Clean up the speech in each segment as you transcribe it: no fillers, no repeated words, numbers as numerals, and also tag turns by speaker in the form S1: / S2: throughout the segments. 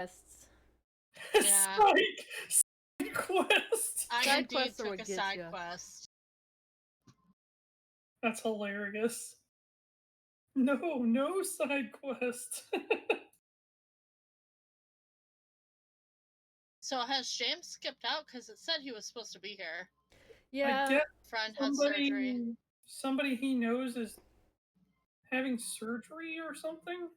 S1: quests.
S2: Yeah.
S3: Side quest.
S2: I indeed
S1: quests are
S2: took
S1: what
S2: a
S1: gets
S2: side
S1: ya.
S2: quest.
S3: That's hilarious. No side quest.
S2: So has James skipped out? Because it said he was supposed to be here.
S1: Yeah.
S3: I guess
S2: Friend had surgery.
S3: somebody he knows is having surgery or something?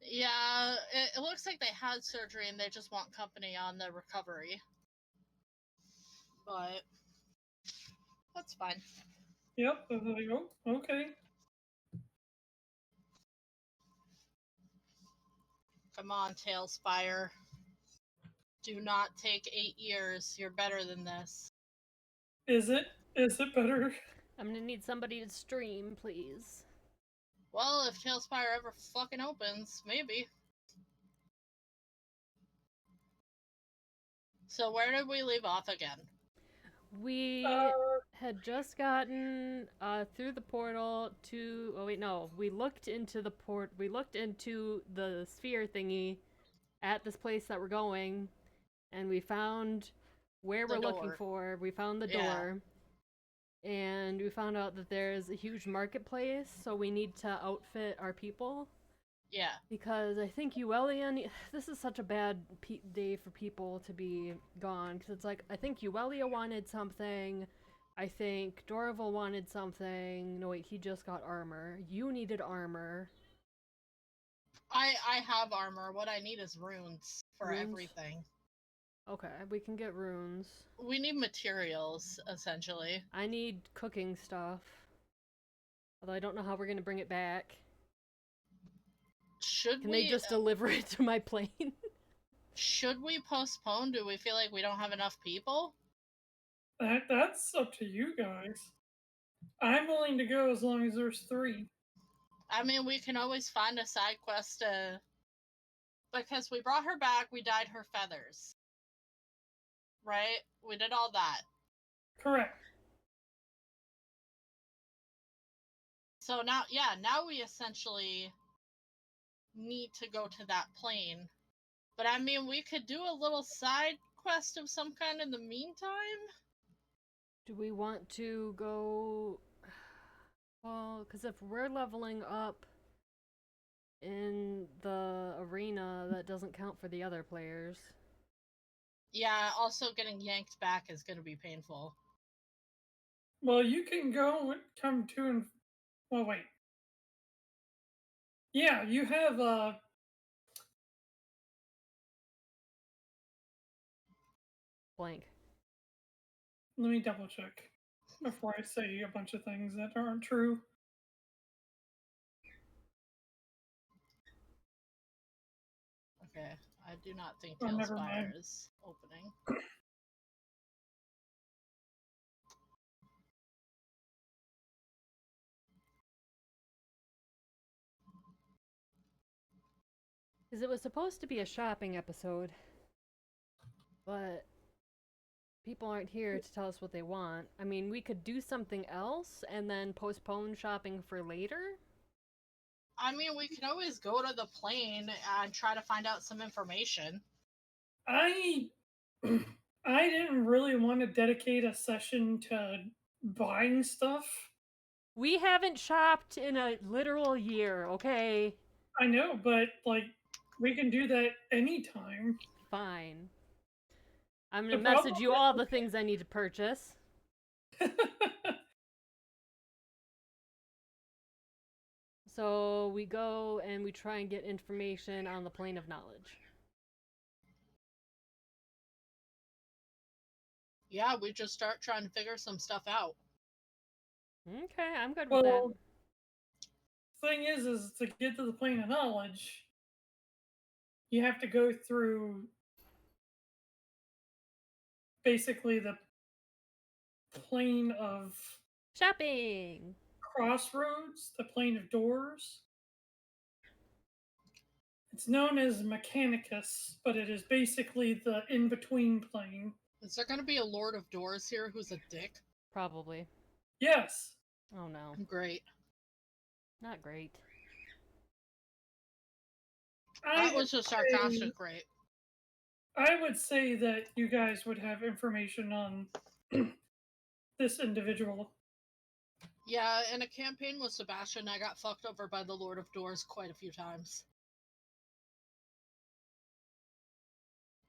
S2: Yeah, it looks like they had surgery and they just want company on the recovery. But that's fine.
S3: Yep. Okay.
S2: Come on, TaleSpire. Do not take 8 years. You're better than this.
S3: Is it better?
S1: I'm gonna need somebody to stream, please.
S2: Well, if TaleSpire ever fucking opens, maybe. So where did we leave off again?
S1: We had just gotten through the portal to. Oh wait, no. We looked into the We looked into the sphere thingy at this place that we're going, and we found where we're looking for. We found the door, and we found out that there's a huge marketplace, so we need to outfit our people.
S2: Yeah.
S1: Because I think Yuelia, this is such a bad day for people to be gone. Because it's like, I think Yuelia wanted something. I think Dorval wanted something. No, wait, he just got armor. You needed armor.
S2: I have armor. What I need is runes for everything.
S1: Okay, we can get runes.
S2: We need materials, essentially.
S1: I need cooking stuff. Although I don't know how we're going to bring it back. Can they just deliver it to my plane?
S2: Should we postpone? Do we feel like we don't have enough people?
S3: That's up to you guys. I'm willing to go as long as there's 3.
S2: I mean, we can always find a side quest because we brought her back, we dyed her feathers. Right? We did all that.
S3: Correct.
S2: So now we essentially need to go to that plane. But I mean, we could do a little side quest of some kind in the meantime.
S1: Do we want to go... Well, because if we're leveling up in the arena, that doesn't count for the other players.
S2: Yeah, also getting yanked back is going to be painful.
S3: Well, you can go and come to and... Well, wait. Yeah, you have,
S1: Blank.
S3: Let me double check before I say a bunch of things that aren't true.
S2: Okay, I do not think
S3: never
S2: TaleSpire
S3: mind.
S2: is opening.
S1: Because it was supposed to be a shopping episode, but people aren't here to tell us what they want. I mean, we could do something else and then postpone shopping for later.
S2: I mean, we can always go to the plane and try to find out some information.
S3: I didn't really want to dedicate a session to buying stuff.
S1: We haven't shopped in a literal year, okay?
S3: I know, but, like, we can do that anytime.
S1: Fine. I'm gonna message you all the things I need to purchase. So we go and we try and get information on the plane of knowledge.
S2: Yeah, we just start trying to figure some stuff out.
S1: Okay, I'm good with that.
S3: Thing is to get to the plane of knowledge, you have to go through basically the plane of
S1: shopping,
S3: crossroads, the plane of doors. It's known as Mechanicus, but it is basically the in-between plane.
S2: Is there going to be a Lord of Doors here who's a dick?
S1: Probably.
S3: Yes.
S1: Oh no.
S2: Great.
S1: Not great.
S2: That was a sarcastic rate.
S3: I would say that you guys would have information on this individual.
S2: Yeah, in a campaign with Sebastian, I got fucked over by the Lord of Doors quite a few times.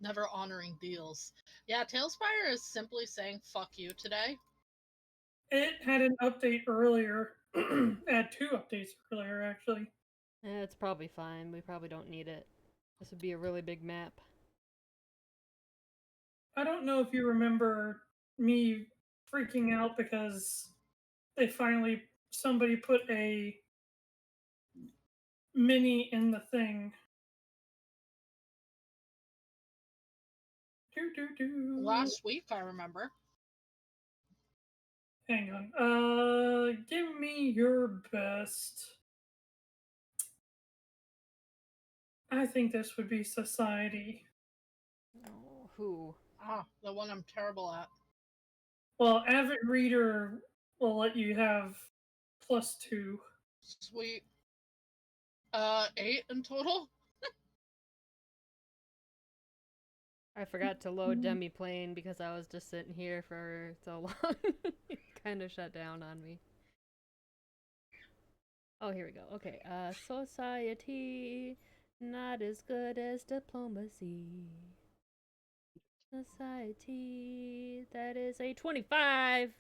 S2: Never honoring deals. Yeah, TaleSpire is simply saying fuck you today.
S3: It had an update earlier. It had 2 updates earlier, actually.
S1: It's probably fine. We probably don't need it. This would be a really big map.
S3: I don't know if you remember me freaking out because somebody put a mini in the thing.
S2: Last week, I remember.
S3: Hang on. Give me your best. I think this would be Society.
S1: Oh, who?
S2: Ah, the one I'm terrible at.
S3: Well, Avid Reader will let you have +2.
S2: Sweet. 8 in total?
S1: I forgot to load Demiplane because I was just sitting here for so long. It kind of shut down on me. Oh, here we go. Okay, Society, not as good as Diplomacy. Society, that is a 25!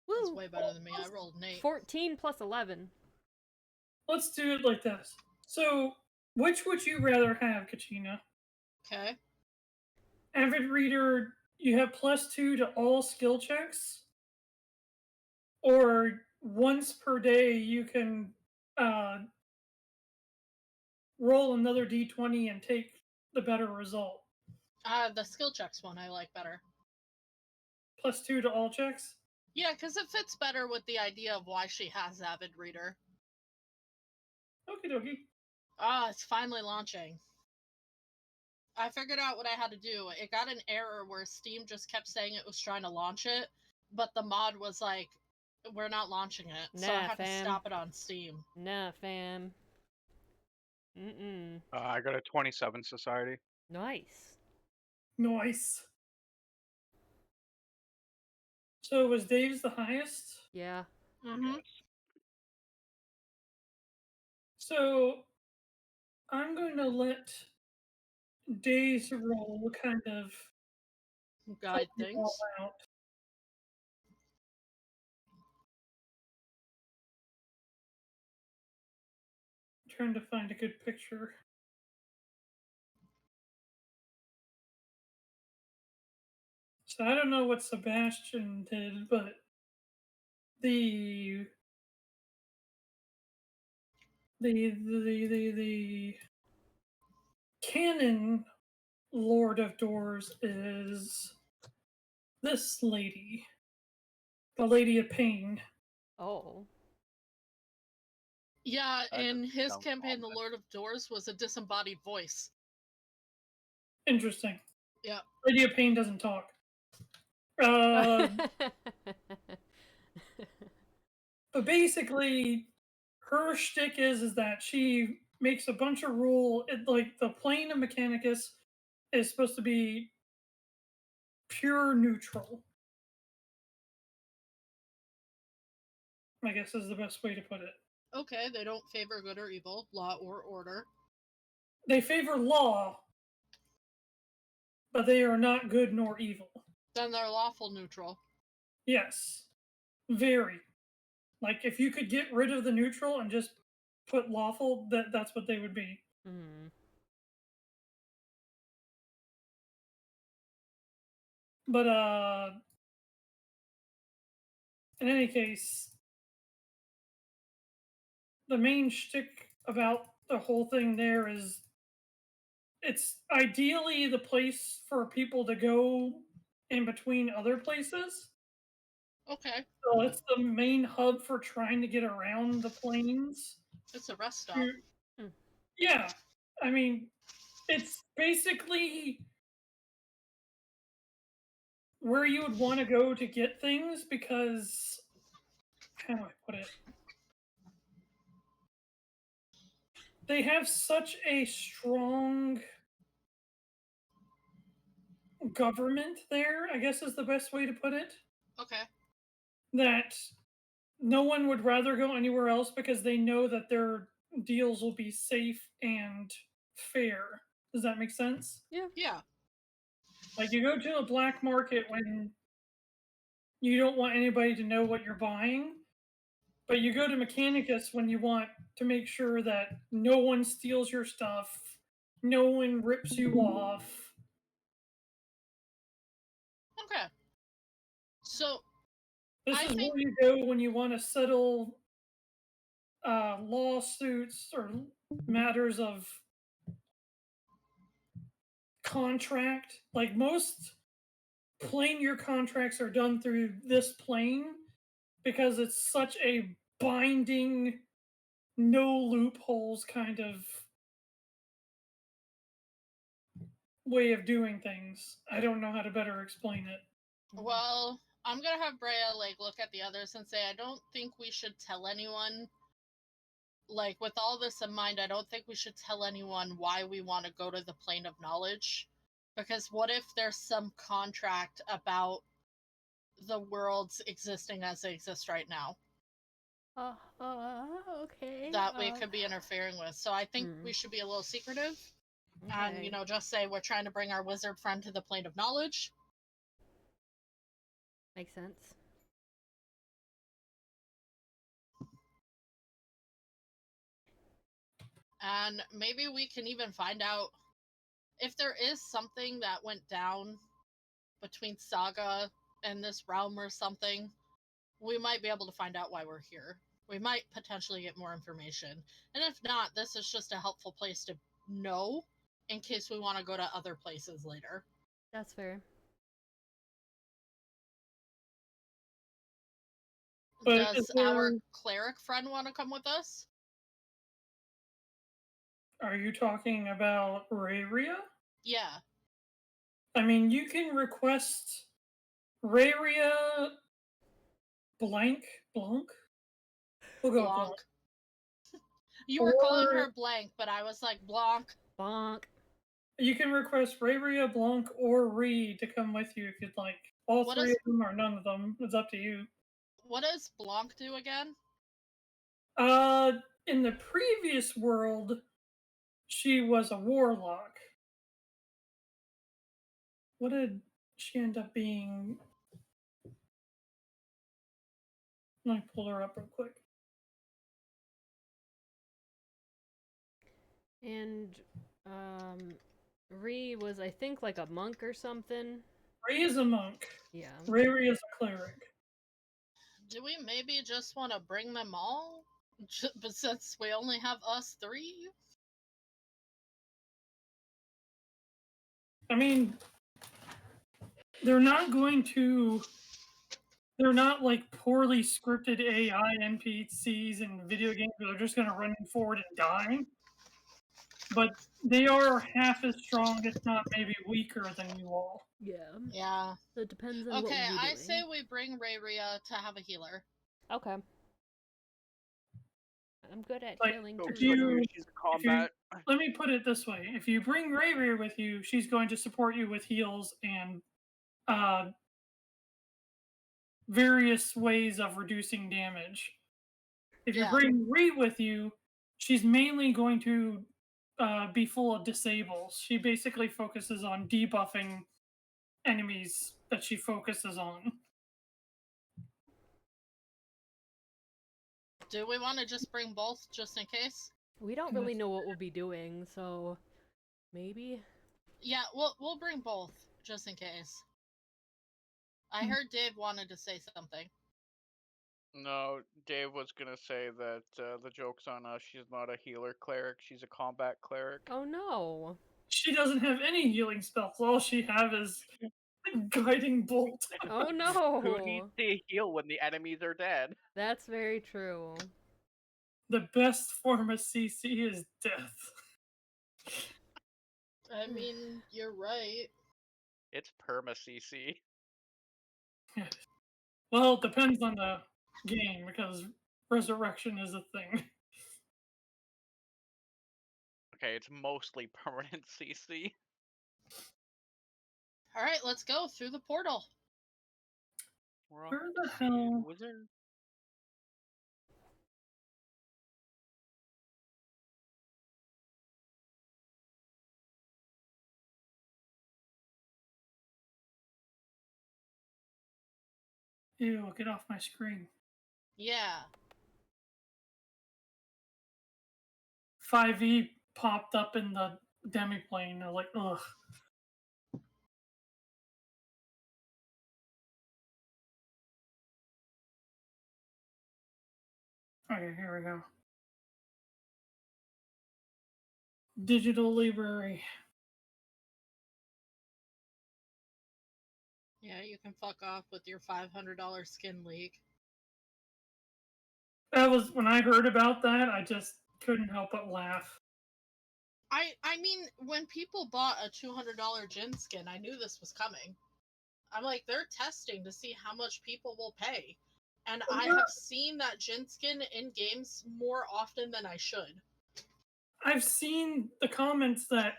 S1: Woo!
S2: That's way better than me. I rolled an 8.
S1: 14 plus 11.
S3: Let's do it like this. So, which would you rather have, Kachina?
S2: Okay.
S3: Avid Reader, you have +2 to all skill checks, or once per day you can roll another d20 and take the better result.
S2: The skill checks one I like better.
S3: +2 to all checks?
S2: Yeah, because it fits better with the idea of why she has Avid Reader.
S3: Okie dokie.
S2: Ah, it's finally launching. I figured out what I had to do. It got an error where Steam just kept saying it was trying to launch it, but the mod was like, we're not launching it. So I
S1: Nah,
S2: had to
S1: fam.
S2: stop it on Steam.
S1: Nah, fam. Mm-mm.
S4: I got a 27 Society.
S1: Nice.
S3: Nice. So was Dave's the highest?
S1: Yeah.
S2: Mm-hmm.
S3: So I'm going to let Dave's roll kind of
S2: Guide
S3: help you all
S2: things.
S3: out. Trying to find a good picture. So I don't know what Sebastian did, but the canon Lord of Doors is this lady, the Lady of Pain.
S1: Oh.
S2: Yeah, in his
S4: sounds
S2: campaign, the
S4: ominous.
S2: Lord of Doors was a disembodied voice.
S3: Interesting.
S2: Yeah.
S3: Lady of Pain doesn't talk. But basically, her shtick is that she makes a bunch of like the plane of Mechanicus is supposed to be pure neutral. I guess is the best way to put it.
S2: Okay, they don't favor good or evil, law or order.
S3: They favor law, but they are not good nor evil.
S2: Then they're lawful neutral.
S3: Yes. Very. Like, if you could get rid of the neutral and just put lawful, that's what they would be.
S1: Mm.
S3: But, in any case, the main shtick about the whole thing there is it's ideally the place for people to go in between other places.
S2: Okay.
S3: So it's the main hub for trying to get around the plains.
S2: It's a rest stop.
S3: Yeah. I mean, it's basically where you would want to go to get things because, how do I put it? they have such a strong government there, I guess is the best way to put it,
S2: Okay.
S3: that no one would rather go anywhere else because they know that their deals will be safe and fair. Does that make sense?
S1: Yeah.
S2: Yeah.
S3: Like you go to a black market when you don't want anybody to know what you're buying, but you go to Mechanicus when you want to make sure that no one steals your stuff, no one rips you off.
S2: Okay. So
S3: This
S2: I
S3: is
S2: think
S3: where you go when you want to settle lawsuits or matters of contract. Like most plane year contracts are done through this plane because it's such a binding, no loopholes kind of way of doing things. I don't know how to better explain it.
S2: well, I'm gonna have Brea like look at the others and say I don't think we should tell anyone. Like with all this in mind, I don't think we should tell anyone why we want to go to the plane of knowledge. Because what if there's some contract about the worlds existing as they exist right now
S1: Okay.
S2: that we could be interfering with? So I think we should be a little secretive and, you know, just say we're trying to bring our wizard friend to the plane of knowledge.
S1: Makes sense.
S2: And maybe we can even find out if there is something that went down between Saga and this realm or something. We might be able to find out why we're here. We might potentially get more information. And if not, this is just a helpful place to know in case we want to go to other places later.
S1: That's fair.
S3: But
S2: Does our cleric friend want to come with us?
S3: Are you talking about Rayria?
S2: Yeah.
S3: I mean, you can request Rayria Blank. We'll go with
S2: Blanc. You were calling her Blank, but I was like, Blanc.
S1: Bonk.
S3: You can request Rayria, Blanc, or Reed to come with you if you'd like. All three of them or none of them. It's up to you.
S2: What does Blanc do again?
S3: In the previous world, she was a warlock. What did she end up being? Let me pull her up real quick.
S1: And Ree was, I think, like a monk or something.
S3: Ree is a monk.
S1: Yeah.
S3: Rayria is a cleric.
S2: Do we maybe just want to bring them all? But since we only have us three?
S3: I mean, they're not like poorly scripted AI NPCs in video games where they're just going to run forward and die. But they are half as strong, if not maybe weaker than you all.
S1: Yeah.
S2: Yeah.
S1: So it depends on what
S2: Okay,
S1: we're
S2: I
S1: doing.
S2: say we bring Rayria to have a healer.
S1: Okay. I'm good at
S3: Like,
S1: healing
S3: if
S1: too.
S4: She's combat.
S3: Let me put it this way: if you bring Rayria with you, she's going to support you with heals and various ways of reducing damage. If you bring Ree with you, she's mainly going to be full of disables. She basically focuses on debuffing enemies that she focuses on.
S2: Do we want to just bring both, just in case?
S1: We don't really know what we'll be doing, so maybe.
S2: Yeah, we'll bring both, just in case. I heard Dave wanted to say something.
S4: No, Dave was gonna say that the joke's on us. She's not a healer cleric. She's a combat cleric.
S1: Oh no.
S3: She doesn't have any healing spells. All she have is guiding bolt.
S1: Oh no.
S4: Who needs to heal when the enemies are dead?
S1: That's very true.
S3: The best form of CC is death.
S2: I mean, you're right.
S4: It's perma CC.
S3: Well, it depends on the game because resurrection is a thing.
S4: okay, it's mostly permanent CC.
S2: All right, let's go through the portal.
S4: We're off
S3: Where
S4: to
S3: the
S4: see
S3: hell?
S4: Wizard.
S3: Ew, get off my screen.
S2: Yeah.
S3: 5e popped up in the demiplane. I was like, ugh. Okay, here we go. Digital library.
S2: Yeah, you can fuck off with your $500 skin leak.
S3: That was when I heard about that. I just couldn't help but laugh.
S2: I mean, when people bought a $200 Jin skin, I knew this was coming. I'm like, they're testing to see how much people will pay. And I have seen that Jin skin in games more often than I should.
S3: I've seen the comments that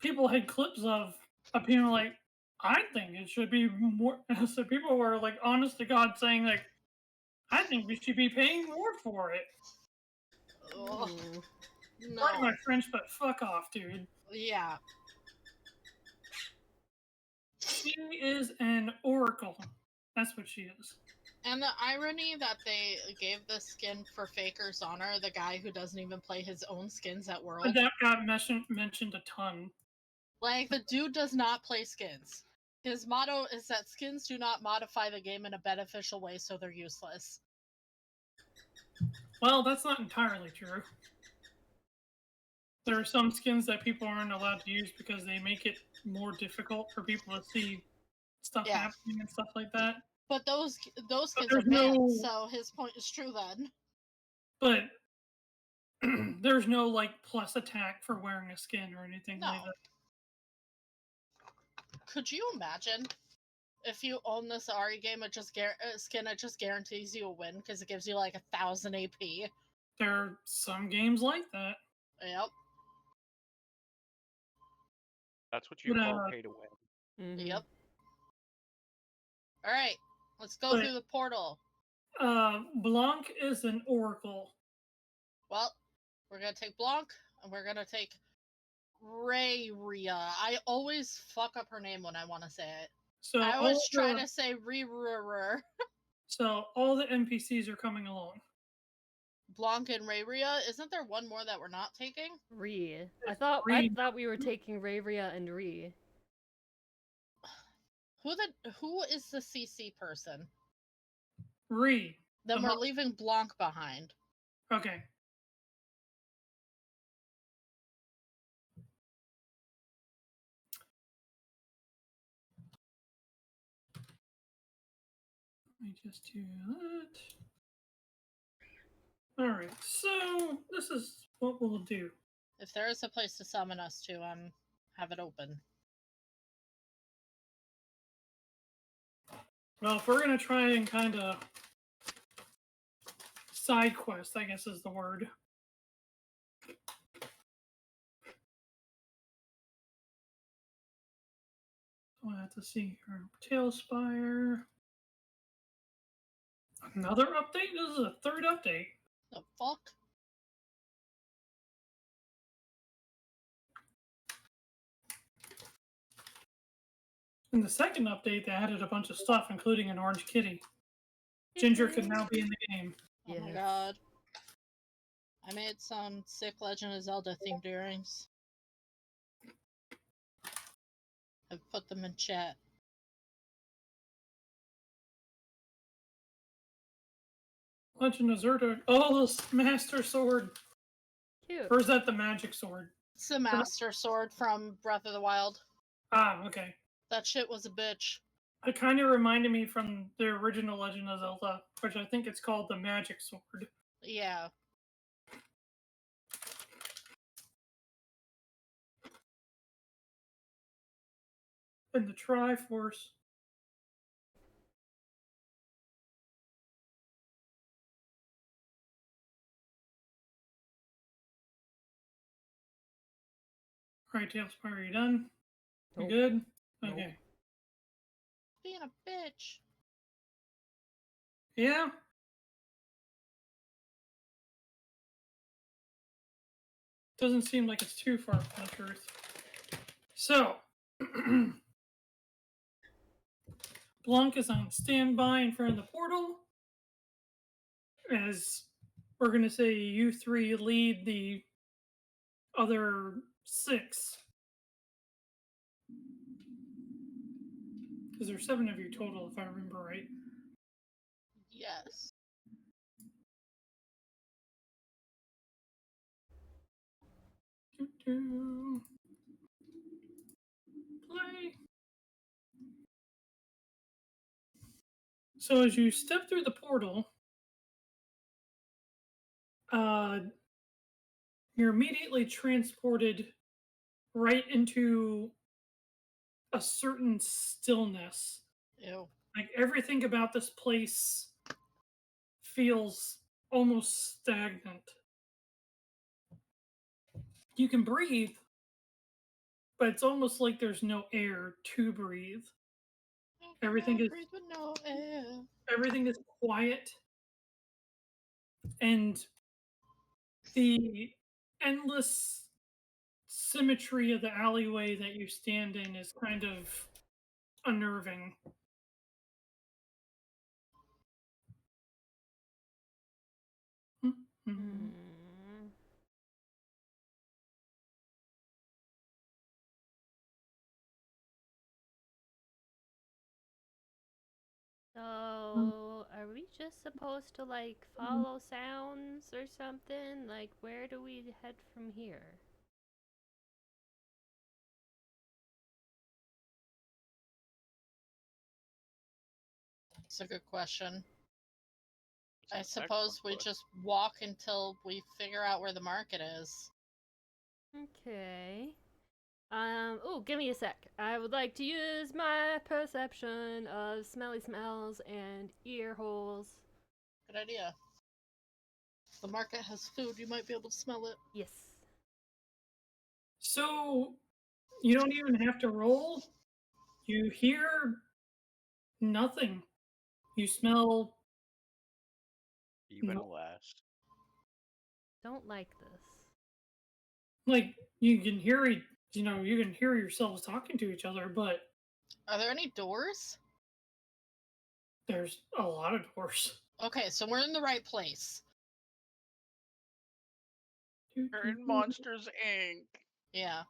S3: people had clips of people like, I think it should be more. So people were like, honest to God, saying like, I think we should be paying more for it.
S2: Ugh, no.
S3: Pardon my French, but fuck off, dude.
S2: Yeah.
S3: She is an oracle. That's what she is.
S2: And the irony that they gave this skin for Faker's Honor, the guy who doesn't even play his own skins at World.
S3: But that got mentioned a ton.
S2: Like, the dude does not play skins. His motto is that skins do not modify the game in a beneficial way, so they're useless.
S3: Well, that's not entirely true. There are some skins that people aren't allowed to use because they make it more difficult for people to see stuff happening and stuff like that.
S2: But those skins
S3: there's
S2: are banned,
S3: no-
S2: so his point is true then.
S3: But there's no like plus attack for wearing a skin or anything like that.
S2: Could you imagine if you own this Ari game, skin, it just guarantees you a win because it gives you like 1,000 AP?
S3: There are some games like that.
S2: Yep.
S4: That's what you call pay to win.
S1: Mm-hmm.
S2: Yep. All right, let's go through the portal.
S3: Blanc is an oracle.
S2: Well, we're gonna take Blanc, and we're gonna take Rayria. I always fuck up her name when I want to say it.
S3: So
S2: I always try to say Rayria.
S3: So all the NPCs are coming along.
S2: Blanc and Rayria. Isn't there one more that we're not taking?
S1: Ree. I thought we were taking Rayria and Ree.
S2: Who is the CC person?
S3: Ree.
S2: Then we're leaving Blanc behind.
S3: Okay. Let me just do that. Alright, so this is what we'll do.
S2: If there is a place to summon us to, have it open.
S3: Well, if we're going to try and kind of side quest, I guess is the word. So I have to see here. TaleSpire. Another update? This is a third update.
S2: The fuck?
S3: In the second update, they added a bunch of stuff, including an orange kitty. Ginger could now be in the game.
S2: Oh my god. I made some sick Legend of Zelda themed earrings. I've put them in chat.
S3: Legend of Zelda. Oh, the Master Sword.
S1: Cute.
S3: Or is that the Magic Sword?
S2: It's the Master Sword from Breath of the Wild.
S3: Ah, okay.
S2: That shit was a bitch.
S3: It kind of reminded me from the original Legend of Zelda, which I think it's called the Magic Sword.
S2: Yeah.
S3: And the Triforce. Alright, TaleSpire, are you done? You
S1: Nope.
S3: good?
S1: Nope.
S3: Okay.
S2: Being a bitch.
S3: Yeah? Doesn't seem like it's too far from the truth. So, Blanc is on standby in front of the portal. As we're going to say, you three lead the other 6. Because there's 7 of you total, if I remember right.
S2: Yes.
S3: Play. So as you step through the portal, you're immediately transported right into a certain stillness.
S2: Ew.
S3: Like everything about this place feels almost stagnant. You can breathe, but it's almost like there's no air to breathe. Everything is
S2: breathe with no air.
S3: Everything is quiet, and the endless symmetry of the alleyway that you stand in is kind of unnerving.
S1: Hmm. So, are we just supposed to, like, follow sounds or something? Like, where do we head from here?
S2: That's a good question.
S4: It's
S2: I
S4: an
S2: suppose
S4: excellent
S2: we
S4: question.
S2: just walk until we figure out where the market is.
S1: Okay. Oh, give me a sec. I would like to use my perception of smelly smells and ear holes.
S2: Good idea. If the market has food, you might be able to smell it.
S1: Yes.
S3: So you don't even have to roll. You hear nothing. You smell
S4: Even
S3: no-
S4: less.
S1: Don't like this.
S3: like you can hear you can hear yourselves talking to each other, but
S2: Are there any doors?
S3: there's a lot of doors.
S2: Okay, so we're in the right place.
S4: We're in Monsters Inc.
S2: Yeah.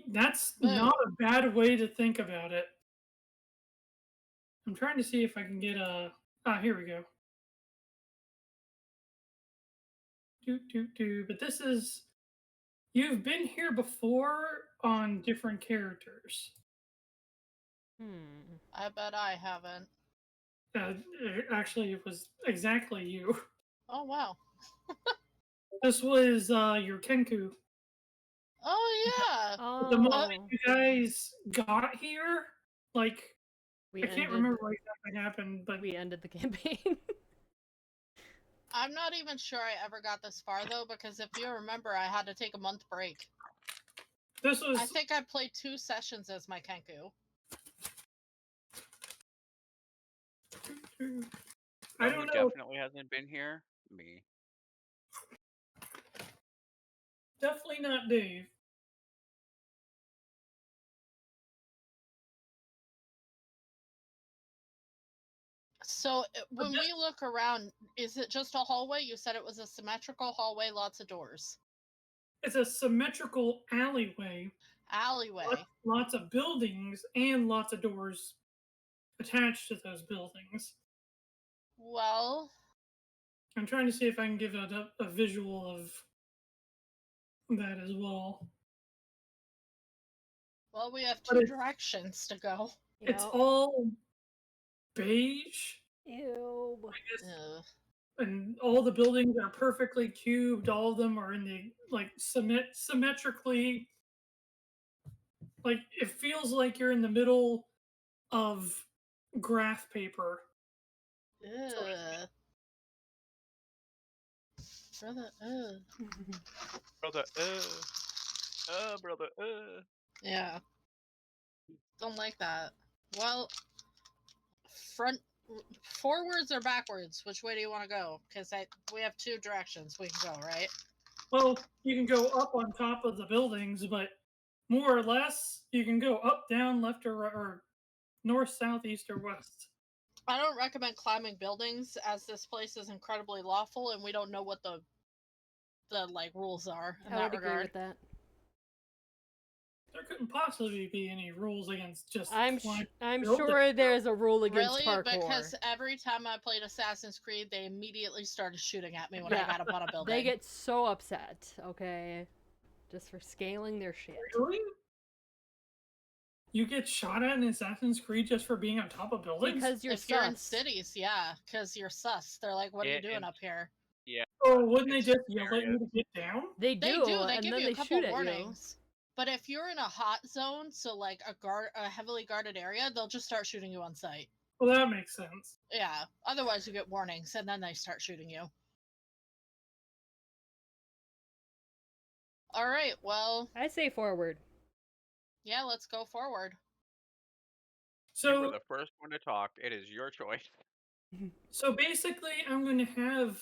S3: That's
S2: Boo.
S3: not a bad way to think about it. I'm trying to see if I can get a. Here we go. But this is. You've been here before on different characters.
S2: I bet I haven't.
S3: Actually, it was exactly you.
S2: Oh, wow.
S3: This was your Kenku.
S2: Oh, yeah.
S3: The
S1: Oh.
S3: moment you guys got here, like,
S1: We
S3: I can't
S1: ended.
S3: remember what exactly happened, but
S1: We ended the campaign.
S2: I'm not even sure I ever got this far, though, because if you remember, I had to take a month break.
S3: this was.
S2: I think I played 2 sessions as my Kenku.
S3: I
S4: Who
S3: don't know.
S4: definitely hasn't been here? Me.
S3: Definitely not Dave.
S2: So, when we look around, is it just a hallway? You said it was a symmetrical hallway, lots of doors.
S3: It's a symmetrical alleyway.
S2: Alleyway.
S3: Lots of buildings and lots of doors attached to those buildings.
S2: Well,
S3: I'm trying to see if I can give a visual of that as well.
S2: well, we have
S3: But
S2: 2
S3: it's-
S2: directions to go.
S3: It's
S1: Yep.
S3: all beige,
S1: Ew.
S2: Ugh.
S3: and all the buildings are perfectly cubed. All of them are in the symmetrically. Like it feels like you're in the middle of graph paper.
S2: Ugh. Brother, ugh.
S4: Brother, Brother.
S2: Yeah. Don't like that. Well, forwards or backwards? Which way do you want to go? Because we have two directions we can go, right?
S3: Well, you can go up on top of the buildings, but more or less, you can go up, down, left, or right, or north, south, east, or west.
S2: I don't recommend climbing buildings, as this place is incredibly lawful, and we don't know what the like rules are in
S1: I
S2: that
S1: would agree
S2: regard.
S1: with that.
S3: There couldn't possibly be any rules against just
S1: I'm
S3: climbing
S1: sure
S3: buildings.
S1: there's a rule against
S2: Really?
S1: parkour.
S2: Because every time I played Assassin's Creed, they immediately started shooting at me when I
S1: Yeah.
S2: got up on a building.
S1: They get so upset, okay? Just for scaling their shit.
S3: Really? You get shot at in Assassin's Creed just for being on top of buildings?
S1: Because you're
S2: if you're in
S1: sus.
S2: cities, yeah, because you're sus. They're like, what are you doing up here?
S4: Yeah.
S3: Or wouldn't they
S4: it's
S3: just yell at
S4: hilarious.
S3: you to get down?
S1: They do,
S2: They
S1: and
S2: give
S1: then
S2: you
S1: they
S2: a couple
S1: shoot at
S2: warnings. But if you're in a hot zone, so like a heavily guarded area, they'll just start shooting you on sight.
S3: Well, that makes sense.
S2: Yeah. Otherwise, you get warnings, and then they start shooting you. All right. Well,
S1: you. I say forward.
S2: yeah. Let's go forward.
S4: You were
S3: So,
S4: the first one to talk. It is your choice.
S3: so basically, I'm going to have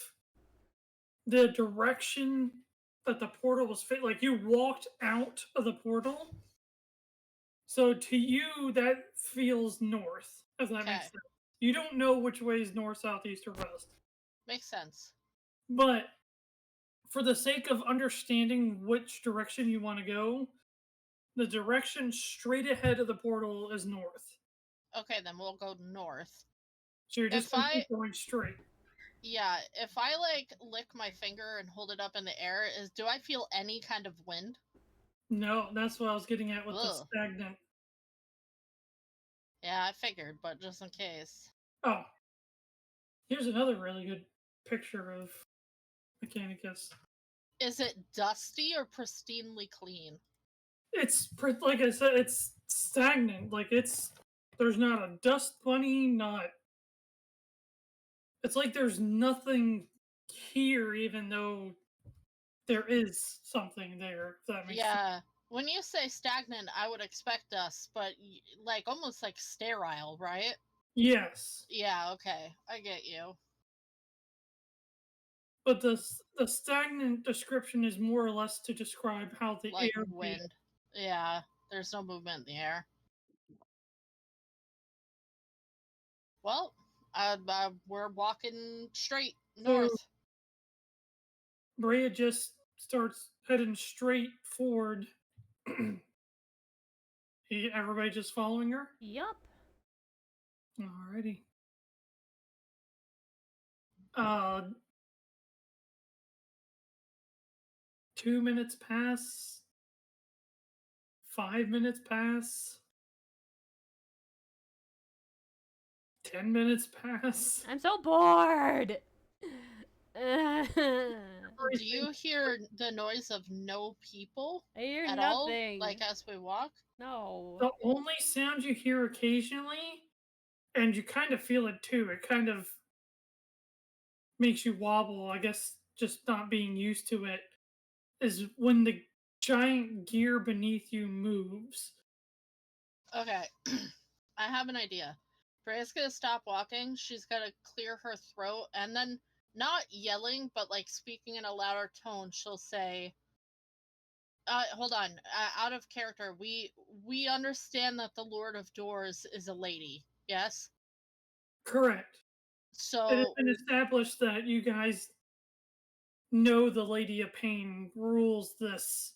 S3: the direction that the portal was fit. Like you walked out of the portal. So to you, that feels north, if that makes sense. You don't know which way is north, south, east, or west.
S2: Makes sense.
S3: But for the sake of understanding which direction you want to go, the direction straight ahead of the portal is north.
S2: Okay, then we'll go north.
S3: So you're just going to keep going straight.
S2: Yeah, if I like lick my finger and hold it up in the air, do I feel any kind of wind?
S3: No, that's what I was getting at with the
S2: Ugh.
S3: stagnant.
S2: Yeah, I figured, but just in case.
S3: Oh, here's another really good picture of Mechanicus.
S2: Is it dusty or pristinely clean?
S3: It's like I said, it's stagnant. Like there's not a dust bunny, not. It's like there's nothing here, even though there is something there. If that makes sense.
S2: Yeah. When you say stagnant, I would expect dust, but like almost like sterile, right?
S3: Yes.
S2: Yeah. Okay, I get you.
S3: But the stagnant description is more or less to describe how the
S2: Like
S3: air
S2: wind. Yeah. There's no movement in the air. Well, we're walking straight north.
S3: So Brea just starts heading straight forward. Everybody just following her?
S1: Yup.
S3: Alrighty. 2 minutes pass. 5 minutes pass. 10 minutes pass.
S1: I'm so bored.
S2: Do you hear the noise of no people
S1: I hear
S2: at
S1: nothing.
S2: all? Like as we walk?
S1: No.
S3: The only sound you hear occasionally, and you kind of feel it too, it kind of makes you wobble, I guess, just not being used to it, is when the giant gear beneath you moves.
S2: Okay. I have an idea. Freya's gonna stop walking. She's gonna clear her throat, and then not yelling, but like speaking in a louder tone, she'll say, hold on. Out of character, we understand that the Lord of Doors is a lady. Yes?
S3: Correct.
S2: So
S3: It has been established that you guys know the Lady of Pain rules this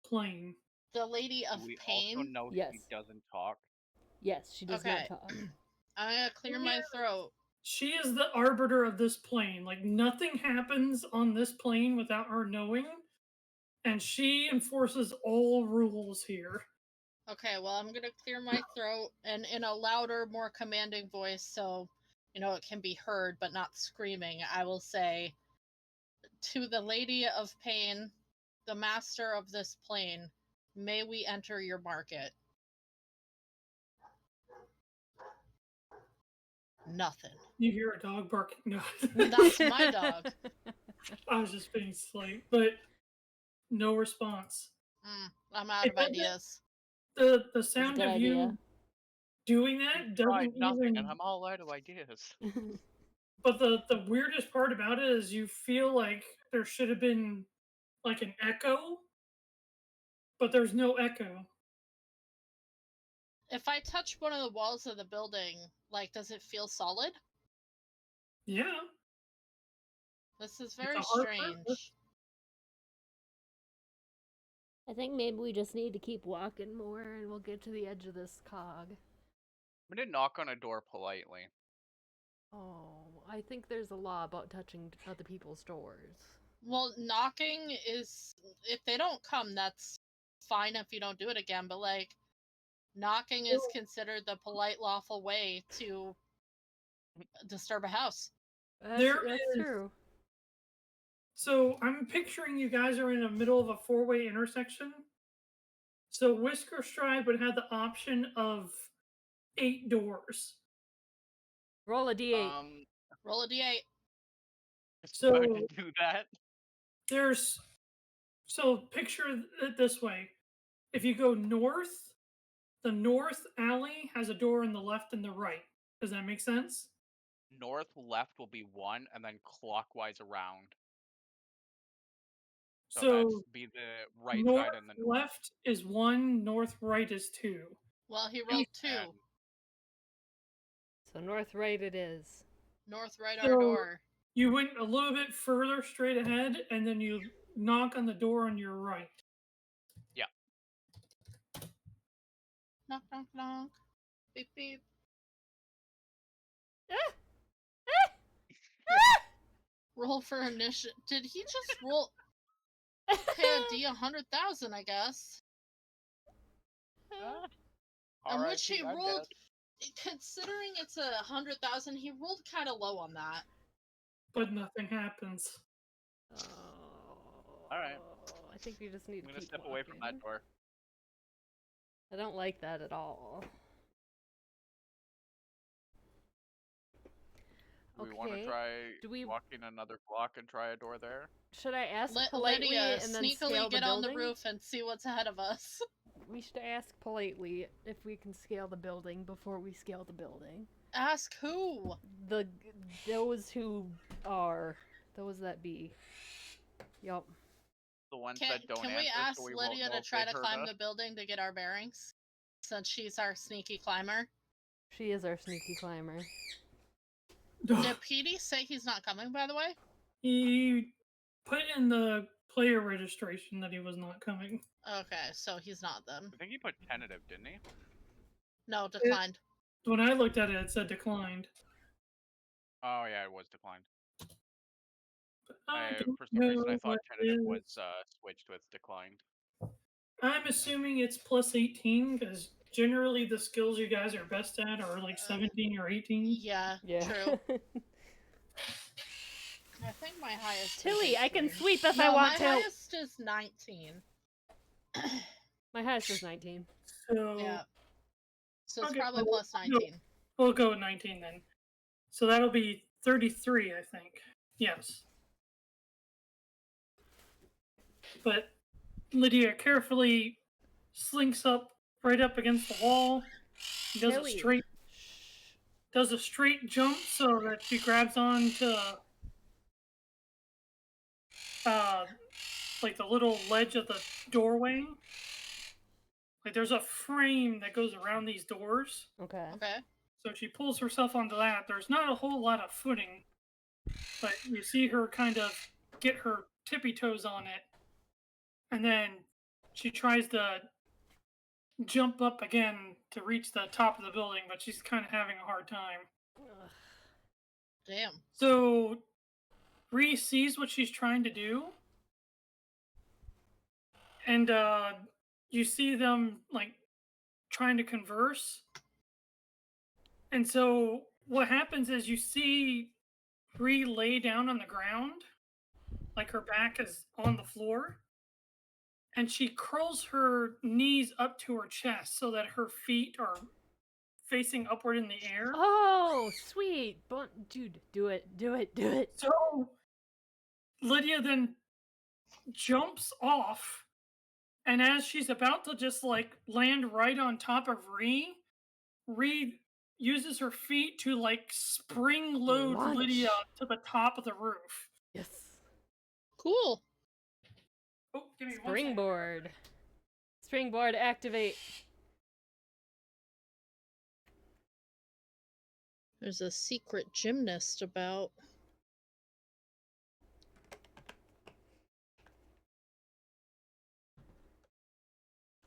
S3: plane.
S2: the Lady of
S4: We
S2: Pain.
S4: also know
S1: Yes.
S4: she doesn't talk.
S1: Yes, she does
S2: Okay.
S1: not talk.
S2: I'm gonna clear my throat.
S3: She is the arbiter of this plane. Like, nothing happens on this plane without her knowing, and she enforces all rules here.
S2: Okay, well, I'm gonna clear my throat and in a louder, more commanding voice, so it can be heard but not screaming. I will say, to the Lady of Pain, the master of this plane, may we enter your market? Nothing.
S3: You hear a dog barking. No.
S2: That's my dog.
S3: I was just being slight. But No response.
S2: I'm out
S3: It
S2: of
S3: doesn't-
S2: ideas.
S3: The
S1: That's a
S3: sound
S1: good
S3: of
S1: idea.
S3: you doing
S4: You've
S3: that
S4: tried
S3: doesn't
S4: nothing,
S3: even.
S4: and I'm all out of ideas.
S3: But the weirdest part about it is you feel like there should have been like an echo, but there's no echo.
S2: If I touch one of the walls of the building, like, does it feel solid?
S3: Yeah.
S2: This is
S3: a
S2: very
S3: hard
S2: strange.
S3: surface.
S1: I think maybe we just need to keep walking more and we'll get to the edge of this cog.
S4: I'm gonna knock on a door politely.
S1: Oh, I think there's a law about touching other people's doors.
S2: Well, knocking is, if they don't come, that's fine if you don't do it again, but like, knocking is considered the polite, lawful way to disturb a house.
S1: That's
S3: There is-
S1: true.
S3: So I'm picturing you guys are in the middle of a four-way intersection. So WhiskerStride would have the option of 8 doors.
S1: Roll a d8.
S2: Roll a d8.
S3: So-
S4: about to do that.
S3: So picture it this way. If you go north, the north alley has a door on the left and the right. Does that make sense?
S4: North left will be 1, and then clockwise around. So
S3: So
S4: that's be the right
S3: north
S4: side and the north.
S3: left is 1, north right is 2.
S2: Well, he rolled 2.
S4: And
S1: So north right it is.
S2: North right
S3: So-
S2: our door.
S3: You went a little bit further straight ahead, and then you knock on the door on your right.
S2: Knock, knock, knock. Beep, beep. Roll for initiative. Did he just roll? Pay a D 100,000, I guess. In which he
S4: RIP, I
S2: rolled.
S4: guess.
S2: Considering it's 100,000, he rolled kind of low on that.
S3: But nothing happens.
S1: Oh.
S4: Alright.
S1: I think we just need
S4: I'm
S1: to
S4: gonna
S1: keep
S4: step away from
S1: walking.
S4: that door.
S1: I don't like that at all.
S4: Do we want to
S1: Okay.
S4: try
S1: Do we-
S4: walking another block and try a door there?
S1: Should I ask
S2: Let
S1: politely
S2: Lydia
S1: and then
S2: sneakily
S1: scale the
S2: get on the
S1: building?
S2: roof and see what's ahead of us.
S1: We should ask politely if we can scale the building before we scale the building.
S2: Ask who?
S1: Those who are those that be. Yup.
S4: The ones
S2: Can,
S4: that don't
S2: can
S4: answer,
S2: we ask
S4: so we won't
S2: Lydia
S4: know
S2: to
S4: if
S2: try
S4: they
S2: to
S4: heard
S2: climb
S4: us.
S2: the building to get our bearings? Since she's our sneaky climber.
S1: She is our sneaky climber.
S2: Did Pedi say he's not coming, by the way?
S3: He put in the player registration that he was not coming.
S2: Okay, so he's not then.
S4: I think he put tentative, didn't he?
S2: No, declined.
S3: When I looked at it, it said declined.
S4: Oh yeah, it was declined.
S3: But I don't
S4: For some reason, I
S3: know
S4: thought
S3: what
S4: tentative
S3: is.
S4: was switched with declined.
S3: I'm assuming it's plus 18 because generally the skills you guys are best at are like 17 or 18.
S2: Yeah,
S1: Yeah.
S2: true. I think my highest
S1: Tilly,
S2: is
S1: I can
S2: 18.
S1: sweep if
S2: No,
S1: I want
S2: my
S1: to.
S2: highest is 19.
S1: My highest is 19.
S3: So
S2: Yeah. So it's
S3: Okay,
S2: probably
S3: well,
S2: plus 19.
S3: we'll go with 19 then. So that'll be 33, I think. Yes. But Lydia carefully slinks up right up against the wall. Does
S1: Tilly.
S3: a straight jump so that she grabs onto like the little ledge of the doorway. Like there's a frame that goes around these doors.
S1: Okay.
S2: Okay.
S3: So she pulls herself onto that. There's not a whole lot of footing, but you see her kind of get her tippy toes on it. And then she tries to jump up again to reach the top of the building, but she's kind of having a hard time.
S1: Ugh.
S2: Damn.
S3: So Reese sees what she's trying to do. And you see them like trying to converse. And so what happens is you see Bree lay down on the ground, like her back is on the floor, and she curls her knees up to her chest so that her feet are facing upward in the air.
S1: Oh, sweet. Dude, do it. Do it. Do it.
S3: So Lydia then jumps off, and as she's about to just like land right on top of Ree uses her feet to like spring load
S1: Launch.
S3: Lydia to the top of the roof.
S1: Yes.
S2: Cool.
S3: Oh, give me 1 second.
S1: Springboard. Springboard activate.
S2: There's a secret gymnast about.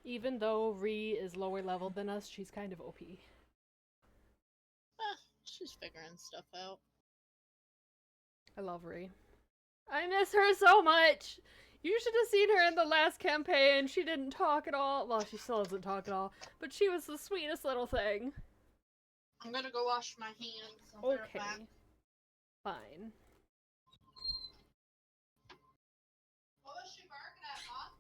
S1: Even though Ree is lower level than us, she's kind of OP.
S2: She's figuring stuff out.
S1: I love Ree. I miss her so much! You should have seen her in the last campaign. She didn't talk at all. Well, she still doesn't talk at all. But she was the sweetest little thing.
S2: I'm gonna go wash my hands. I'll be right
S1: Okay.
S2: back.
S1: Fine.
S2: What was she barking at, Mom?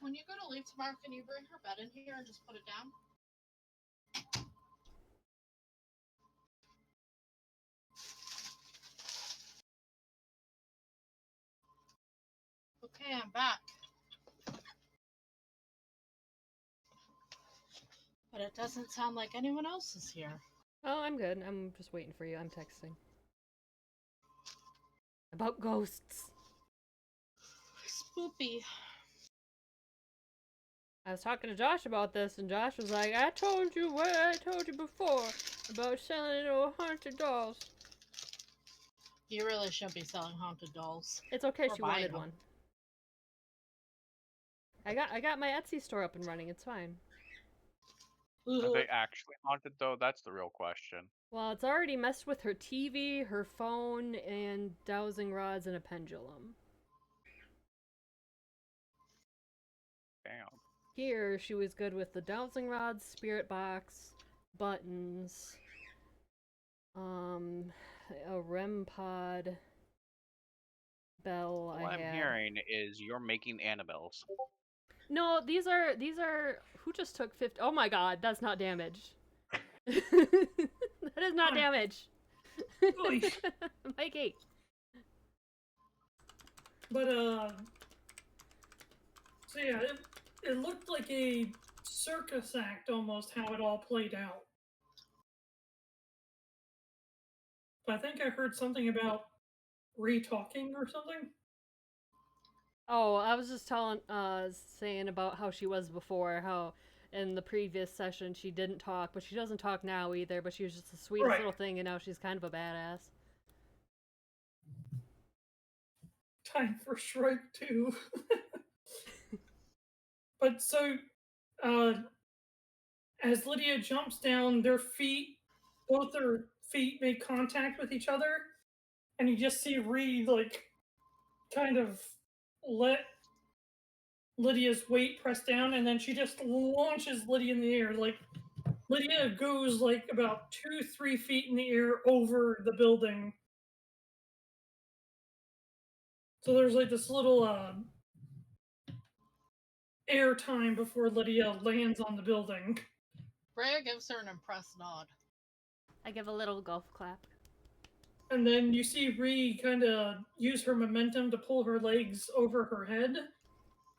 S2: When you go to leave tomorrow, can you bring her bed in here and just put it down? Okay, I'm back. But it doesn't sound like anyone else is here.
S1: Oh, I'm good. I'm just waiting for you. I'm texting. About ghosts.
S2: Spoopy.
S1: I was talking to Josh about this, and Josh was like, I told you what I told you before about selling little haunted dolls.
S2: You really should be selling haunted dolls.
S1: It's okay,
S2: Or
S1: she
S2: buying
S1: wanted
S2: them.
S1: one. I got my Etsy store up and running, it's fine.
S4: Are they actually haunted though? That's the real question.
S1: Well, it's already messed with her TV, her phone, and dowsing rods and a pendulum.
S4: Damn.
S1: Here, she was good with the dowsing rods, spirit box, buttons, a REM pod, bell.
S4: What I'm hearing is you're making Annabelles.
S1: No, these are who just took 50. Oh my god, that's not damage. That is not damage. Mikey.
S3: But so yeah, it looked like a circus act almost how it all played out. I think I heard something about re-talking or something.
S1: Oh, I was just saying about how she was before, how in the previous session she didn't talk, but she doesn't talk now either, but she was just the sweetest
S3: Right.
S1: little thing, and now she's kind of a badass.
S3: Time for strike 2. But so, as Lydia jumps down, both their feet make contact with each other, and you just see Reed, like, kind of let Lydia's weight press down, and then she just launches Lydia in the air. Like, Lydia goes, like, about 2-3 feet in the air over the building. So there's, like, this little, air time before Lydia lands on the building.
S2: Freya gives her an impressed nod.
S1: I give a little golf clap.
S3: And then you see Ree kind of use her momentum to pull her legs over her head.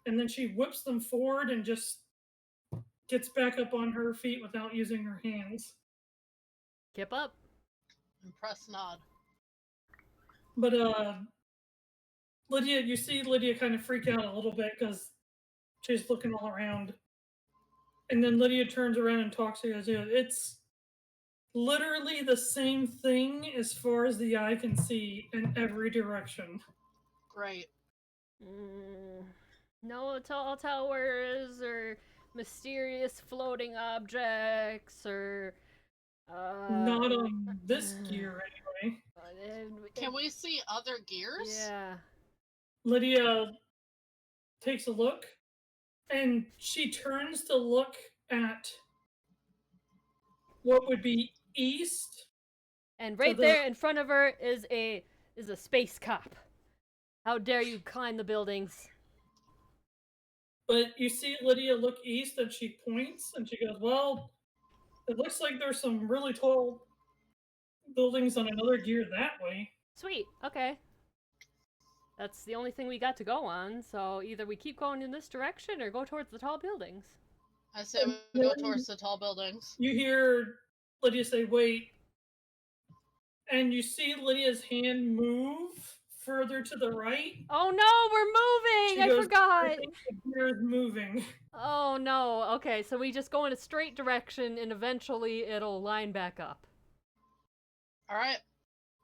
S3: And then she whips them forward and just gets back up on her feet without using her hands.
S1: Kip up.
S2: Impressed nod.
S3: But you see Lydia kind of freak out a little bit because she's looking all around. And then Lydia turns around and talks to you. It's literally the same thing as far as the eye can see in every direction.
S2: Great.
S1: No tall towers or mysterious floating objects or
S3: Not on this gear anyway.
S2: Can we see other gears?
S1: Yeah.
S3: Lydia takes a look and she turns to look at what would be east.
S1: And right there in front of her is a space cop. How dare you climb the buildings?
S3: But you see Lydia look east and she points and she goes, well, it looks like there's some really tall buildings on another gear that way.
S1: Sweet, okay. That's the only thing we got to go on, so either we keep going in this direction or go towards the tall buildings.
S2: I say we go towards the tall buildings.
S3: You hear Lydia say, wait. And you see Lydia's hand move further to the right.
S1: Oh no, we're moving! I forgot!
S3: I think the gear is moving.
S1: Oh no, okay, so we just go in a straight direction and eventually it'll line back up.
S2: Alright,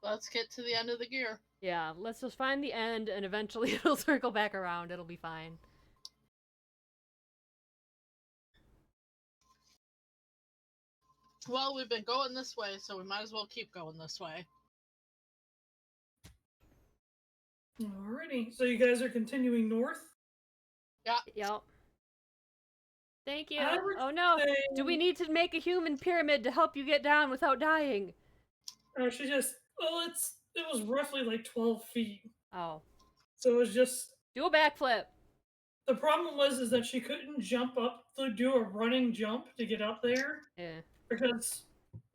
S2: let's get to the end of the gear.
S1: Yeah, let's just find the end and eventually it'll circle back around, it'll be fine.
S2: Well, we've been going this way, so we might as well keep going this way.
S3: Alrighty, so you guys are continuing north?
S2: Yeah.
S1: Yep. Thank you.
S3: I would
S1: Oh no,
S3: say-
S1: do we need to make a human pyramid to help you get down without dying?
S3: She just, well, it was roughly like 12 feet.
S1: Oh.
S3: So it was just,
S1: Do a backflip.
S3: the problem is that she couldn't jump up to do a running jump to get up there.
S1: Yeah.
S3: Because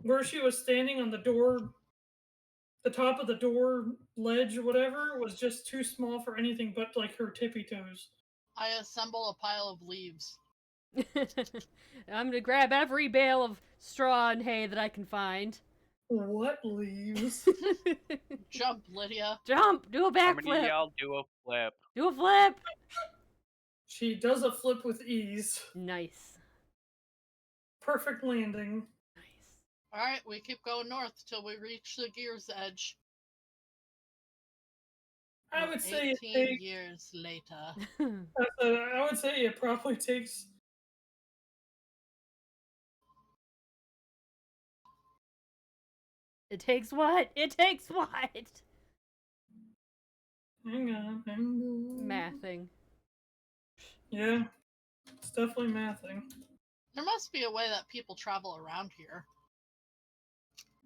S3: where she was standing on the door, the top of the door ledge or whatever, was just too small for anything but like her tippy toes.
S2: I assemble a pile of leaves.
S1: I'm gonna grab every bale of straw and hay that I can find.
S3: What leaves?
S2: Jump, Lydia.
S1: Jump! Do a
S4: How many of
S1: backflip!
S4: y'all do a flip?
S1: Do a flip!
S3: She does a flip with ease.
S1: Nice.
S3: Perfect landing.
S1: Nice.
S2: Alright, we keep going north till we reach the gear's edge.
S3: I would say
S2: 18 years later.
S3: I would say it probably takes.
S1: It takes what? It takes what?
S3: Hang on.
S1: Mathing.
S3: Yeah, it's definitely mathing.
S2: There must be a way that people travel around here.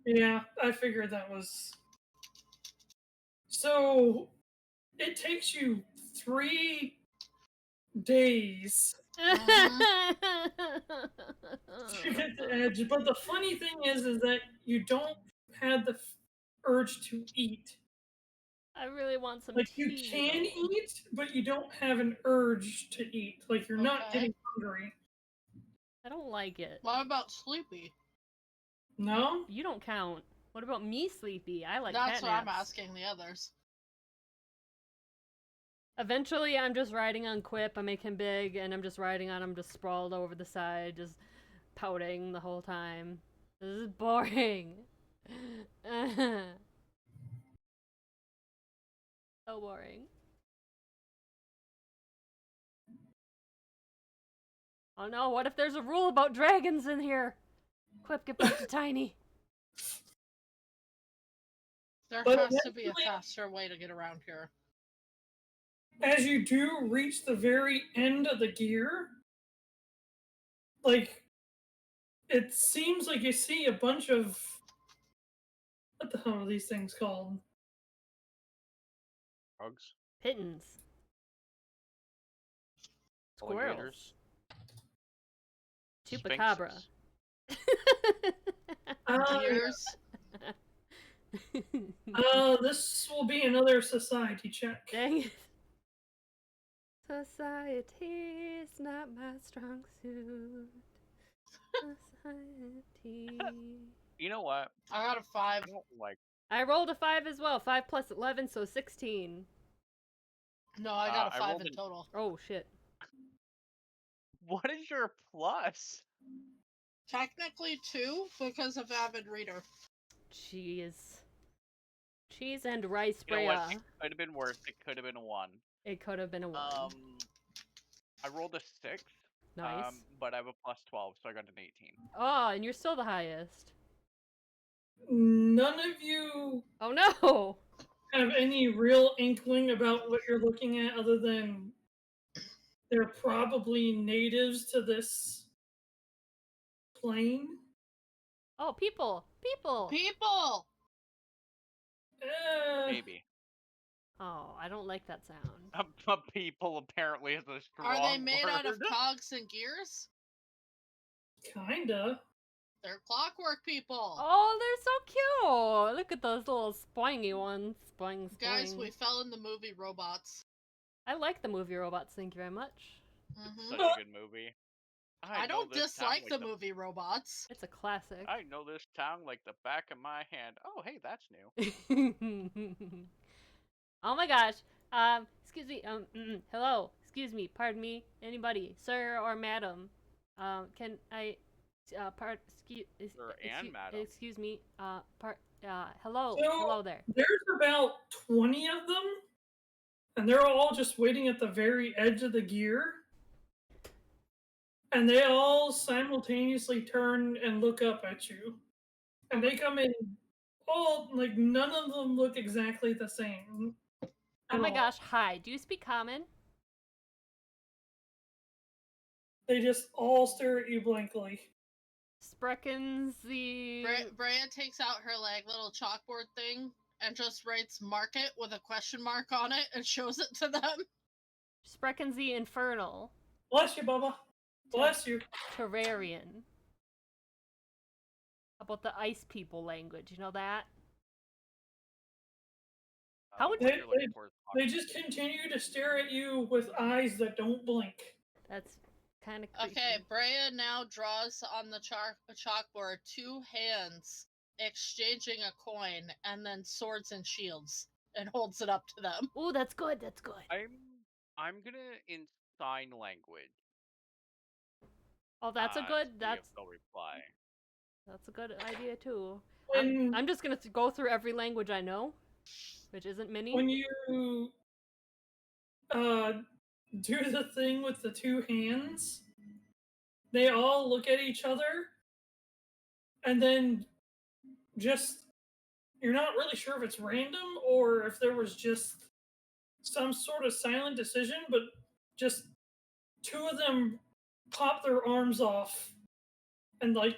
S3: Yeah, I figured that was. So, it takes you 3 days to get the edge. But the funny thing is that you don't have the urge to eat.
S1: I really want some
S3: Like,
S1: tea.
S3: you can eat, but you don't have an urge to eat. Like, you're not
S2: Okay.
S3: getting hungry.
S1: I don't like it.
S2: What about sleepy?
S3: No?
S1: You don't count. What about me, Sleepy? I like
S2: That's
S1: cat
S2: what I'm
S1: naps.
S2: asking the others.
S1: Eventually, I'm just riding on Quip. I make him big, and I'm just riding on him, just sprawled over the side, just pouting the whole time. This is boring. So boring. Oh no, what if there's a rule about dragons in here? Quip, get back to Tiny.
S2: There
S3: But
S2: has to be a
S3: eventually-
S2: faster way to get around here.
S3: As you do reach the very end of the gear, like, it seems like you see a bunch of, what the hell are these things called?
S4: Bugs.
S1: Pittons. Squirrels.
S4: Alligators.
S1: Chupacabra.
S2: Years.
S3: This will be another society check.
S1: Dang it. Society is not my strong suit. Society.
S4: You know what?
S2: I got a 5.
S4: I don't like.
S1: I rolled a 5 as well. 5 plus 11, so 16.
S2: No, I got a
S4: I
S2: 5
S4: rolled
S2: in
S4: an-
S2: total.
S1: Oh shit.
S4: What is your plus?
S2: Technically 2 because of avid reader.
S1: Cheese. Cheese and rice
S4: You know what?
S1: brea.
S4: It could have been worse. It could have been a 1.
S1: It could have been a 1.
S4: I rolled a 6.
S1: Nice.
S4: But I have a plus 12, so I got an 18.
S1: Oh, and you're still the highest.
S3: None of you
S1: Oh no!
S3: have any real inkling about what you're looking at other than they're probably natives to this plane.
S1: Oh, people! People!
S2: People!
S4: Maybe.
S1: Oh, I don't like that sound.
S4: People apparently is a strong
S2: Are they made out of
S4: word.
S2: cogs and gears?
S3: Kinda.
S2: They're clockwork people.
S1: Oh, they're so cute! Look at those little spoingy ones. Spoing, spoing.
S2: Guys, we fell in the movie Robots.
S1: I like the movie Robots, thank you very much.
S2: Mhm.
S4: Such a good movie.
S2: I
S4: know
S2: don't
S4: this town
S2: dislike the movie Robots.
S1: It's a classic.
S4: I know this town like the back of my hand. Oh, hey, that's new.
S1: Oh my gosh. Excuse me. Hello. Excuse me. Pardon me. Anybody, sir or madam. Can I?
S4: Sir and madam.
S1: Excuse me. Hello.
S3: So-
S1: Hello there.
S3: There's about 20 of them, and they're all just waiting at the very edge of the gear. And they all simultaneously turn and look up at you. And they come in all, like, none of them look exactly the same.
S1: Oh
S3: at
S1: my
S3: all.
S1: gosh. Hi. Do you speak common?
S3: They just all stare at you blankly.
S1: Spreckens the.
S2: Brea takes out her like little chalkboard thing and just writes "market" with a question mark on it and shows it to them.
S1: Spreckens the infernal.
S3: Bless you, Bubba. Bless you.
S1: Terrarian. How about the ice people language? You know that? How would-
S3: They-
S4: you're looking for is
S3: They just continue to stare at you with eyes that don't blink.
S1: That's kind of creepy.
S2: Okay, Brea now draws on the chalkboard 2 hands exchanging a coin and then swords and shields and holds it up to them.
S1: Ooh, that's good. That's good.
S4: I'm gonna in sign language.
S1: Oh, that's a
S4: to
S1: good.
S4: see if
S1: That's
S4: they'll reply.
S1: a good idea too.
S3: When,
S1: I'm just gonna go through every language I know, which isn't many.
S3: when you do the thing with the 2 hands, they all look at each other, and then just you're not really sure if it's random or if there was just some sort of silent decision, but just 2 of them pop their arms off and like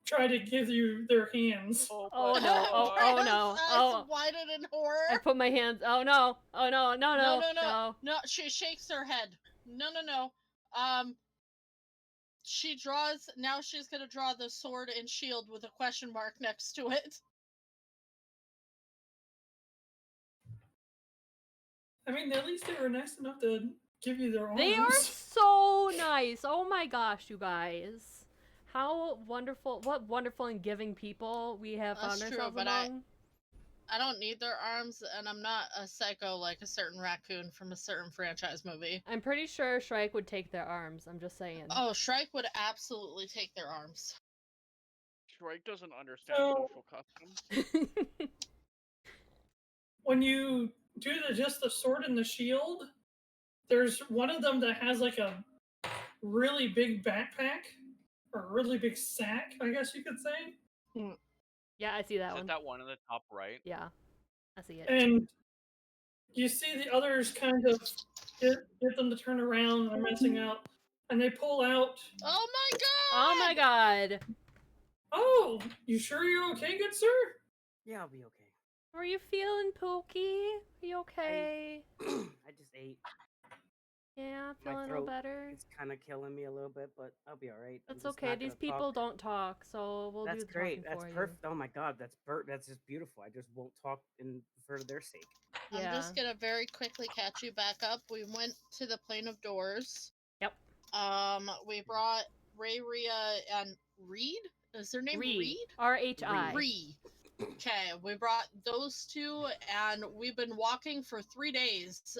S3: try to give you their hands.
S1: Oh
S4: my
S1: no! Oh
S2: Brea's
S1: no!
S2: eyes
S1: Oh!
S2: widened in horror.
S1: I put my hands. Oh no! Oh no! No! No!
S2: No, she shakes her head. No. She draws, now she's gonna draw the sword and shield with a question mark next to it.
S3: I mean, at least they were nice enough to give you their arms.
S1: They are so nice. Oh my gosh, you guys! How wonderful, what wonderful and giving people we have
S2: That's
S1: found
S2: true,
S1: ourselves
S2: but
S1: among.
S2: I don't need their arms, and I'm not a psycho like a certain raccoon from a certain franchise movie.
S1: I'm pretty sure Shrike would take their arms, I'm just saying.
S2: Oh, Shrike would absolutely take their arms.
S4: Shrike doesn't understand
S3: So-
S4: social customs.
S3: When you do just the sword and the shield, there's one of them that has like a really big backpack or a really big sack, I guess you could say.
S1: Yeah, I see that
S4: Is
S1: one.
S4: it that one in the top right?
S1: Yeah, I see it.
S3: And you see the others kind of get them to turn around and they're messing out. And they pull out,
S2: Oh my god!
S1: Oh my god!
S3: oh, you sure you're okay, good sir?
S5: Yeah, I'll be okay.
S1: How are you feeling, Pookie? Are you okay?
S5: I just ate.
S1: Yeah,
S5: My
S1: feeling a little
S5: throat
S1: better.
S5: It's kind of killing me a little bit, but I'll be all right. I'm
S1: That's
S5: just
S1: okay.
S5: not
S1: These
S5: gonna
S1: people
S5: talk.
S1: don't talk, so we'll
S5: That's
S1: do the
S5: great.
S1: talking
S5: That's
S1: for you.
S5: perfect. Oh my god, that's just beautiful. I just won't talk for their sake.
S1: Yeah.
S2: I'm just gonna very quickly catch you back up. We went to the Plane of Doors.
S1: Yep.
S2: We brought Rhea and Reed. Is their name Reed?
S1: R-H-I.
S2: Reed. Okay, we brought those two, and we've been walking for 3 days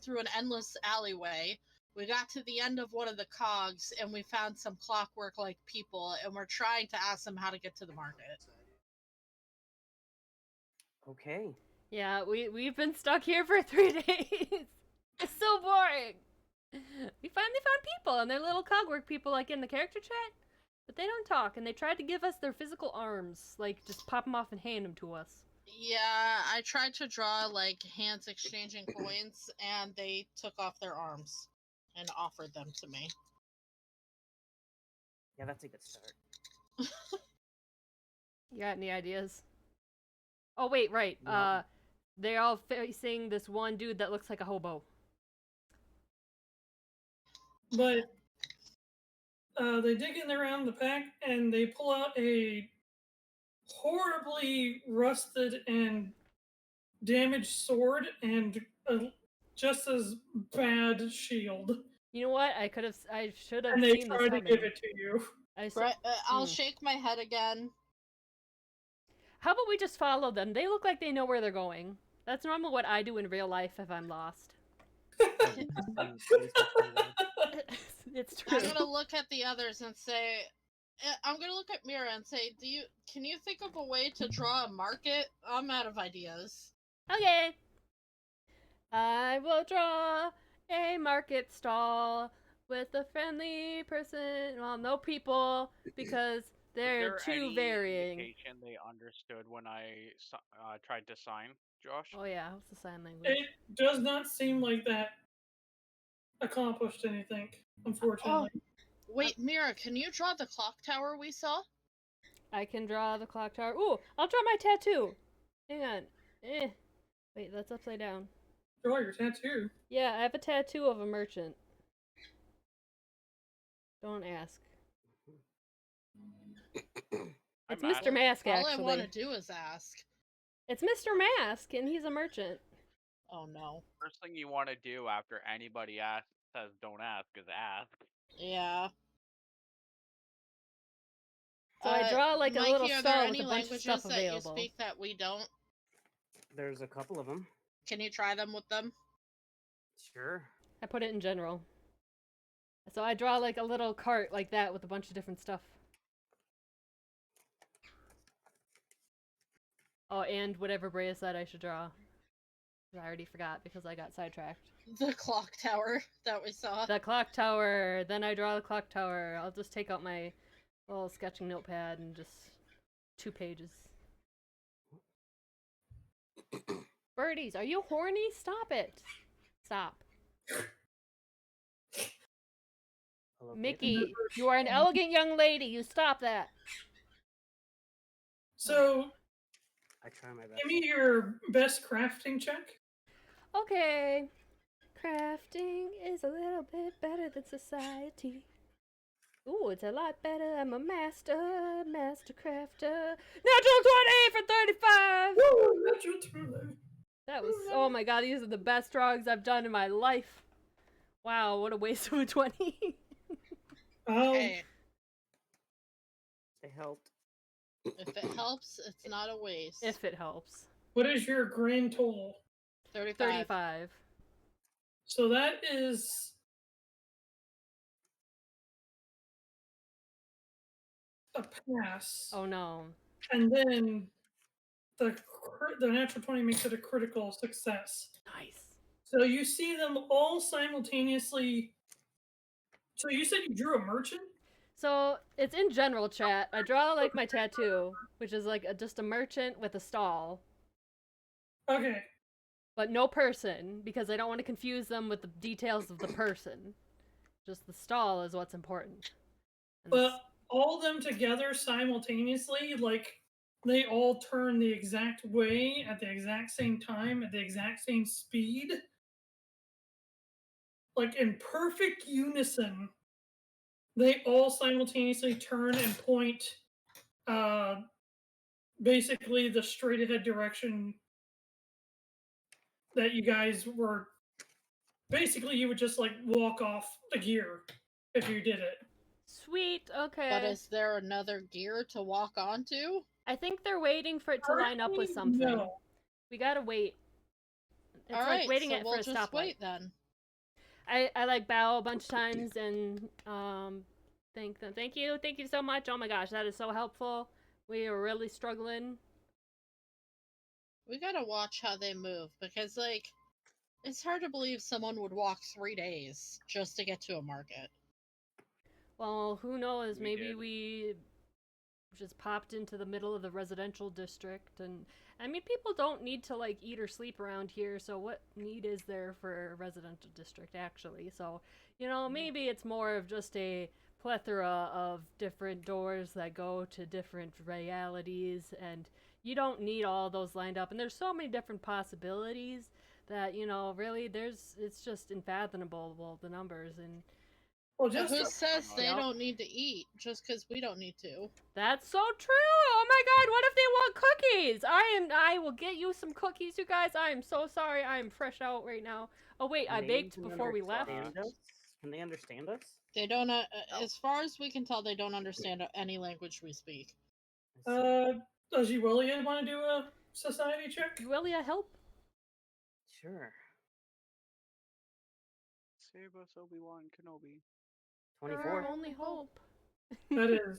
S2: through an endless alleyway. We got to the end of one of the cogs, and we found some clockwork-like people, and we're trying to ask them how to get to the market.
S5: Okay.
S1: Yeah, we've been stuck here for 3 days. It's so boring. We finally found people, and they're little cogwork people like in the character chat, but they don't talk, and they tried to give us their physical arms, like just pop them off and hand them to us.
S2: Yeah, I tried to draw like hands exchanging coins, and they took off their arms and offered them to me.
S5: Yeah, that's a good start.
S1: You got any ideas? Oh wait, right.
S5: No.
S1: They're all facing this one dude that looks like a hobo.
S3: But they dig in around the pack and they pull out a horribly rusted and damaged sword and a just as bad shield.
S1: You know what? I should have
S3: And they
S1: seen
S3: try
S1: this
S3: to
S1: coming.
S3: give it to you.
S2: I'll shake my head again.
S1: How about we just follow them? They look like they know where they're going. That's normally what I do in real life if I'm lost. It's true.
S2: I'm gonna look at the others and say, I'm gonna look at Mirra and say, can you think of a way to draw a market? I'm out of ideas.
S1: Okay. I will draw a market stall with a friendly person. Well, no people because they're
S4: Was there
S1: too
S4: any
S1: varying.
S4: indication they understood when I tried to sign, Josh?
S1: Oh yeah, what's the sign language?
S3: It does not seem like that accomplished anything, unfortunately.
S2: Wait, Mirra, can you draw the clock tower we saw?
S1: I can draw the clock tower. Ooh, I'll draw my tattoo. Hang on. Wait, that's upside down.
S3: Draw your tattoo.
S1: Yeah, I have a tattoo of a merchant. Don't ask. It's Mr. Mask,
S2: All
S1: actually.
S2: I want to do is ask.
S1: It's Mr. Mask, and he's a merchant.
S2: Oh no.
S4: First thing you want to do after anybody says don't ask is ask.
S2: Yeah.
S1: So I draw like
S2: Mikey,
S1: a little
S2: are there
S1: stone
S2: any
S1: with a bunch of
S2: languages
S1: stuff
S2: that
S1: available.
S2: you speak that we don't?
S5: There's a couple of them.
S2: Can you try them with them?
S5: Sure.
S1: I put it in general. So I draw like a little cart like that with a bunch of different stuff. Oh, and whatever Brea said I should draw. I already forgot because I got sidetracked.
S2: The clock tower that we saw.
S1: The clock tower. Then I draw the clock tower. I'll just take out my little sketching notepad and just 2 pages. Birdies, are you horny? Stop it. Stop.
S5: Hello,
S1: Mickey, you are an elegant young lady. You stop that.
S3: So,
S5: I try my best.
S3: give me your best crafting check.
S1: Okay. Crafting is a little bit better than society. Ooh, it's a lot better. I'm a master crafter. Natural 20 for 35!
S3: Woo, natural 20.
S1: That was, oh my god, these are the best drawings I've done in my life. Wow, what a waste of a 20.
S2: Hey,
S5: It helped.
S2: If it helps, it's not a waste.
S1: If it helps.
S3: What is your grand total?
S2: 35.
S1: 35.
S3: So that is a pass.
S1: Oh no.
S3: And then the natural 20 makes it a critical success.
S1: Nice.
S3: So you see them all simultaneously. So you said you drew a merchant?
S1: So it's in general chat. I draw like my tattoo, which is like just a merchant with a stall,
S3: Okay.
S1: but no person because I don't want to confuse them with the details of the person. Just the stall is what's important. And
S3: But all them together simultaneously, like they all turn the exact way at the exact same time at the exact same speed, like in perfect unison. They all simultaneously turn and point basically the straight ahead direction that you guys were. Basically, you would just like walk off the gear if you did it.
S1: Sweet, okay.
S2: But is there another gear to walk onto?
S1: I think they're waiting for it to line up with
S3: Currently,
S1: something.
S3: no.
S1: We gotta wait. It's
S2: All
S1: like
S2: right,
S1: waiting
S2: so
S1: it
S2: we'll
S1: for a
S2: just
S1: stoplight.
S2: wait then.
S1: I like bow a bunch of times and thank them. Thank you so much. Oh my gosh, that is so helpful. We are really struggling.
S2: We gotta watch how they move because, like, it's hard to believe someone would walk 3 days just to get to a market.
S1: Well, who knows?
S4: We
S1: Maybe
S4: did.
S1: we just popped into the middle of the residential district, and I mean, people don't need to like eat or sleep around here. So what need is there for a residential district actually? So you know, maybe it's more of just a plethora of different doors that go to different realities, and you don't need all those lined up. And there's so many different possibilities that you know, really, it's just unfathomable the numbers and.
S3: Well,
S2: But
S3: just
S2: who says they
S1: Yep.
S2: don't need to eat just because we don't need to?
S1: That's so true. Oh my god, what if they want cookies? I will get you some cookies, you guys. I am so sorry. I am fresh out right now. Oh wait, I
S5: They
S1: baked
S5: even
S1: before we left.
S5: understand us? Can they understand us?
S2: They don't, as far as we can tell, they don't understand any language we speak.
S3: does Yuelia want to do a society check?
S1: Yuelia, help.
S5: Sure.
S4: Save us, Obi-Wan Kenobi.
S1: You're
S5: 24.
S1: our only hope.
S3: That is.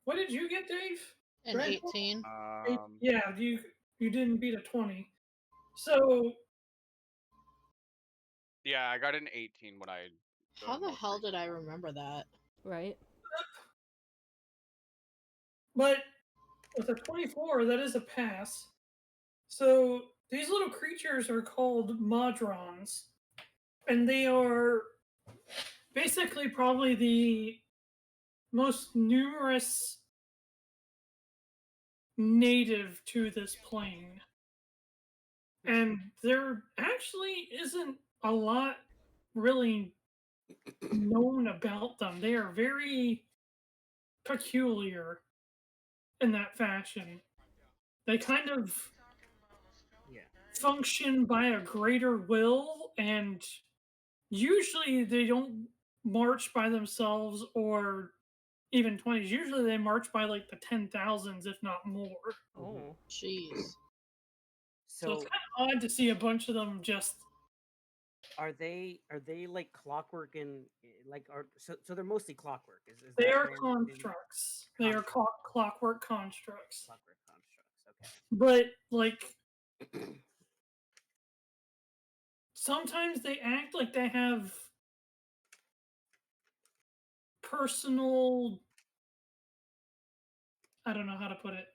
S3: What did you get, Dave?
S2: An
S3: Right.
S2: 18.
S3: Yeah, you didn't beat a 20. So
S4: Yeah, I got an 18 when I.
S2: How the
S4: most
S2: hell did
S4: recent
S2: I
S4: one.
S2: remember that?
S1: Right.
S3: but with a 24, that is a pass. So these little creatures are called Modrons, and they are basically probably the most numerous native to this plane. And there actually isn't a lot really known about them. They are very peculiar in that fashion. They kind of
S5: Yeah.
S3: function by a greater will, and usually they don't march by themselves or even 20s. Usually they march by like the 10,000s, if not more.
S1: Oh.
S2: Jeez.
S3: So it's
S5: So
S3: kind of odd to see a bunch of them just.
S5: are they like clockwork and like are so they're mostly clockwork? Is
S3: They
S5: that
S3: are
S5: my understanding?
S3: constructs. They are called clockwork constructs.
S5: Clockwork constructs.
S3: But like sometimes they act like they have personal. I don't know how to put it.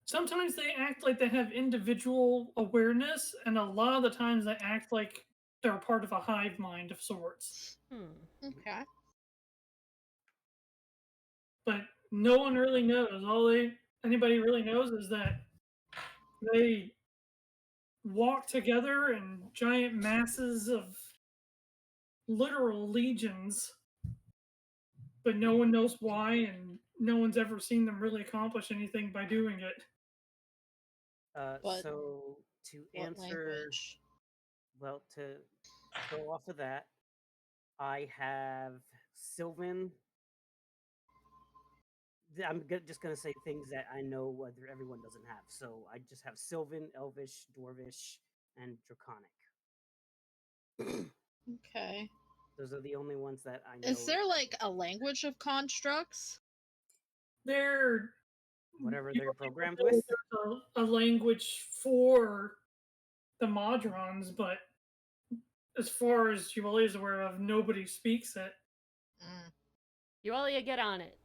S3: Sometimes they act like they have individual awareness, and a lot of the times they act like they're part of a hive mind of sorts.
S2: Okay.
S3: But no one really knows. Anybody really knows is that they walk together in giant masses of literal legions, but no one knows why, and no one's ever seen them really accomplish anything by doing it.
S2: But
S5: So to
S2: what
S5: answer,
S2: language?
S5: well, to go off of that, I have Sylvan, just gonna say things that I know whether everyone doesn't have. So I just have Sylvan, Elvish, Dwarvish, and Draconic.
S2: Okay.
S5: Those are the only ones that I know.
S2: Is there like a language of constructs?
S3: They're
S5: whatever
S3: you
S5: they're
S3: don't
S5: programmed
S3: know
S5: with?
S3: if there's a language for the Modrons, but as far as Yuelia is aware of, nobody speaks it.
S2: Mm.
S1: Yuelia, get on it.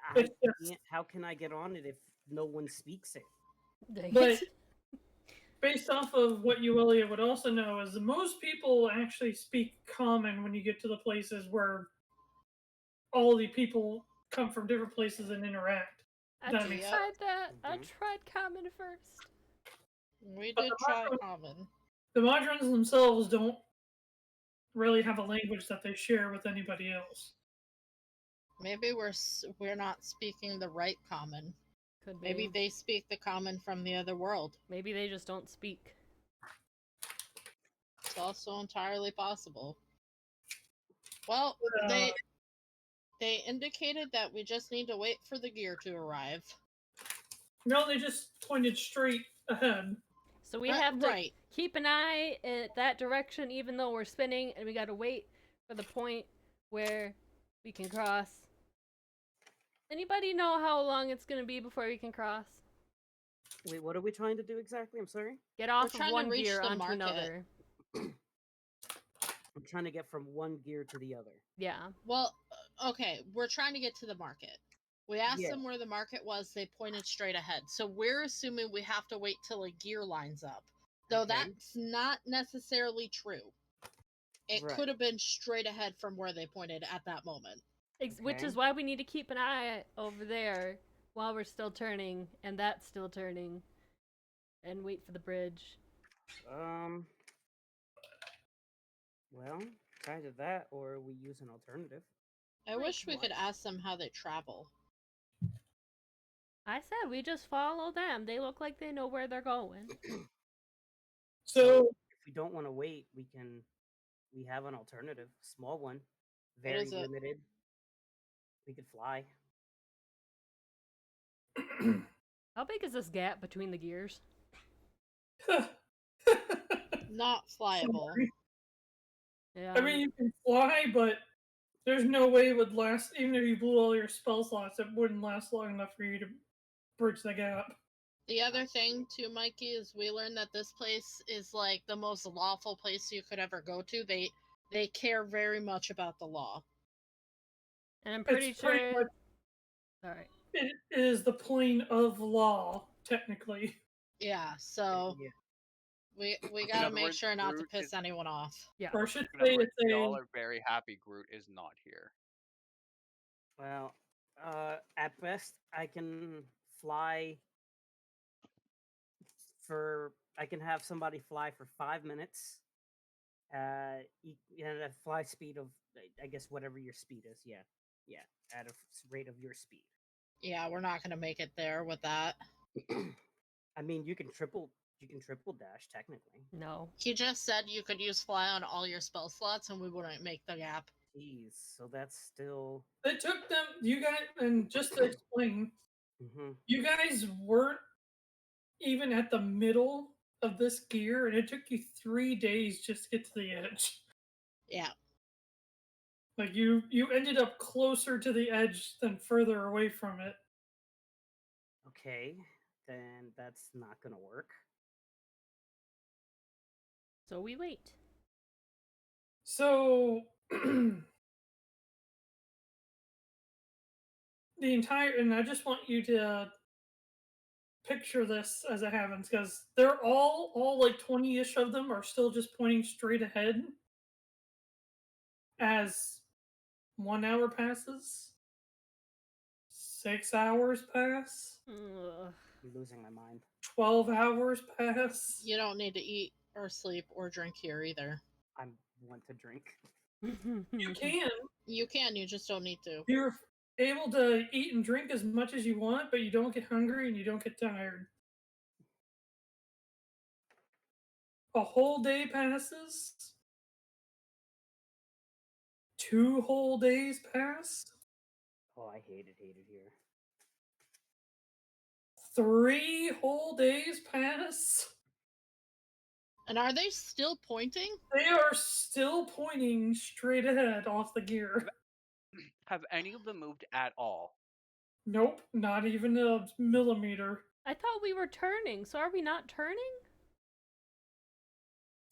S5: I can't, how can I get on it if no one speaks it?
S1: Dang
S3: But
S1: it.
S3: based off of what Yuelia would also know is that most people actually speak Common when you get to the places where all the people come from different places and interact.
S1: I
S3: That makes
S1: tried that. I
S5: Mhm.
S1: tried common first.
S2: We
S3: But
S2: did
S3: the
S2: try
S3: Modrons-
S2: common.
S3: The Modrons themselves don't really have a language that they share with anybody else.
S2: Maybe we're not speaking the right common.
S1: Could be.
S2: Maybe they speak the common from the other world.
S1: Maybe they just don't speak.
S2: It's also entirely possible. Well,
S3: But,
S2: they indicated that we just need to wait for the gear to arrive.
S3: no, they just pointed straight ahead.
S1: So we have to
S2: Right.
S1: keep an eye at that direction even though we're spinning, and we gotta wait for the point where we can cross. Anybody know how long it's gonna be before we can cross?
S5: Wait, what are we trying to do exactly? I'm sorry?
S1: Get off
S2: trying
S1: of
S2: to
S1: one
S2: reach
S1: gear
S2: the
S1: onto
S2: market.
S1: another.
S5: I'm trying to get from one gear to the other.
S1: Yeah.
S2: Well, okay, we're trying to get to the market. We asked
S5: Yeah.
S2: them where the market was, they pointed straight ahead. So we're assuming we have to wait till a gear lines up. Though
S5: Okay.
S2: that's not necessarily true. It
S5: Right.
S2: could have been straight ahead from where they pointed at that moment.
S1: Which
S5: Okay.
S1: is why we need to keep an eye over there while we're still turning, and that's still turning, and wait for the bridge.
S5: Well, either that or we use an alternative.
S2: I wish we
S1: Like
S2: could
S1: what?
S2: ask them how they travel.
S1: I said we just follow them. They look like they know where they're going.
S3: So
S5: If we don't want to wait, we have an alternative, small one,
S2: What
S5: very
S2: is it?
S5: limited. We could fly.
S1: How big is this gap between the gears?
S2: Not flyable.
S3: Sorry.
S1: Yeah.
S3: I mean, you can fly, but there's no way it would last. Even if you blew all your spell slots, it wouldn't last long enough for you to bridge the gap.
S2: The other thing too, Mikey, is we learned that this place is like the most lawful place you could ever go to. They care very much about the law.
S1: And I'm pretty
S3: It's pretty
S1: sure.
S3: much-
S1: Alright.
S3: It is the plane of law, technically.
S2: Yeah, so
S5: Yeah.
S2: we gotta
S4: other
S2: make
S4: words,
S2: sure not to
S4: Groot
S2: piss
S4: is-
S2: anyone off.
S1: Yeah.
S3: Or I should
S4: In other
S3: say
S4: words,
S3: it's
S4: y'all
S3: a.
S4: are very happy Groot is not here.
S5: Well, at best, I can fly I can have somebody fly for 5 minutes. At a fly speed of, I guess, whatever your speed is. Yeah. At a rate of your speed.
S2: Yeah, we're not gonna make it there with that.
S5: I mean, you can triple dash technically.
S1: No.
S2: He just said you could use fly on all your spell slots and we wouldn't make the gap.
S5: Jeez, so that's still.
S3: It took them. You guys, and just to explain,
S5: Mhm.
S3: you guys weren't even at the middle of this gear, and it took you 3 days just to get to the edge.
S2: Yeah.
S3: Like you ended up closer to the edge than further away from it.
S5: Okay, then that's not gonna work.
S1: So we wait.
S3: So the entire, and I just want you to picture this as it happens, because they're all like 20-ish of them are still just pointing straight ahead as 1 hour passes, 6 hours pass,
S1: Ugh.
S5: I'm losing my mind.
S3: 12 hours pass.
S2: You don't need to eat or sleep or drink here either.
S5: I want to drink.
S3: You can.
S2: You just don't need to.
S3: You're able to eat and drink as much as you want, but you don't get hungry and you don't get tired. A whole day passes. 2 whole days pass.
S5: Oh, I hate it here.
S3: 3 whole days pass.
S2: And are they still pointing?
S3: They are still pointing straight ahead off the gear.
S4: Have any of them moved at all?
S3: Nope, not even a millimeter.
S1: I thought we were turning, so are we not turning?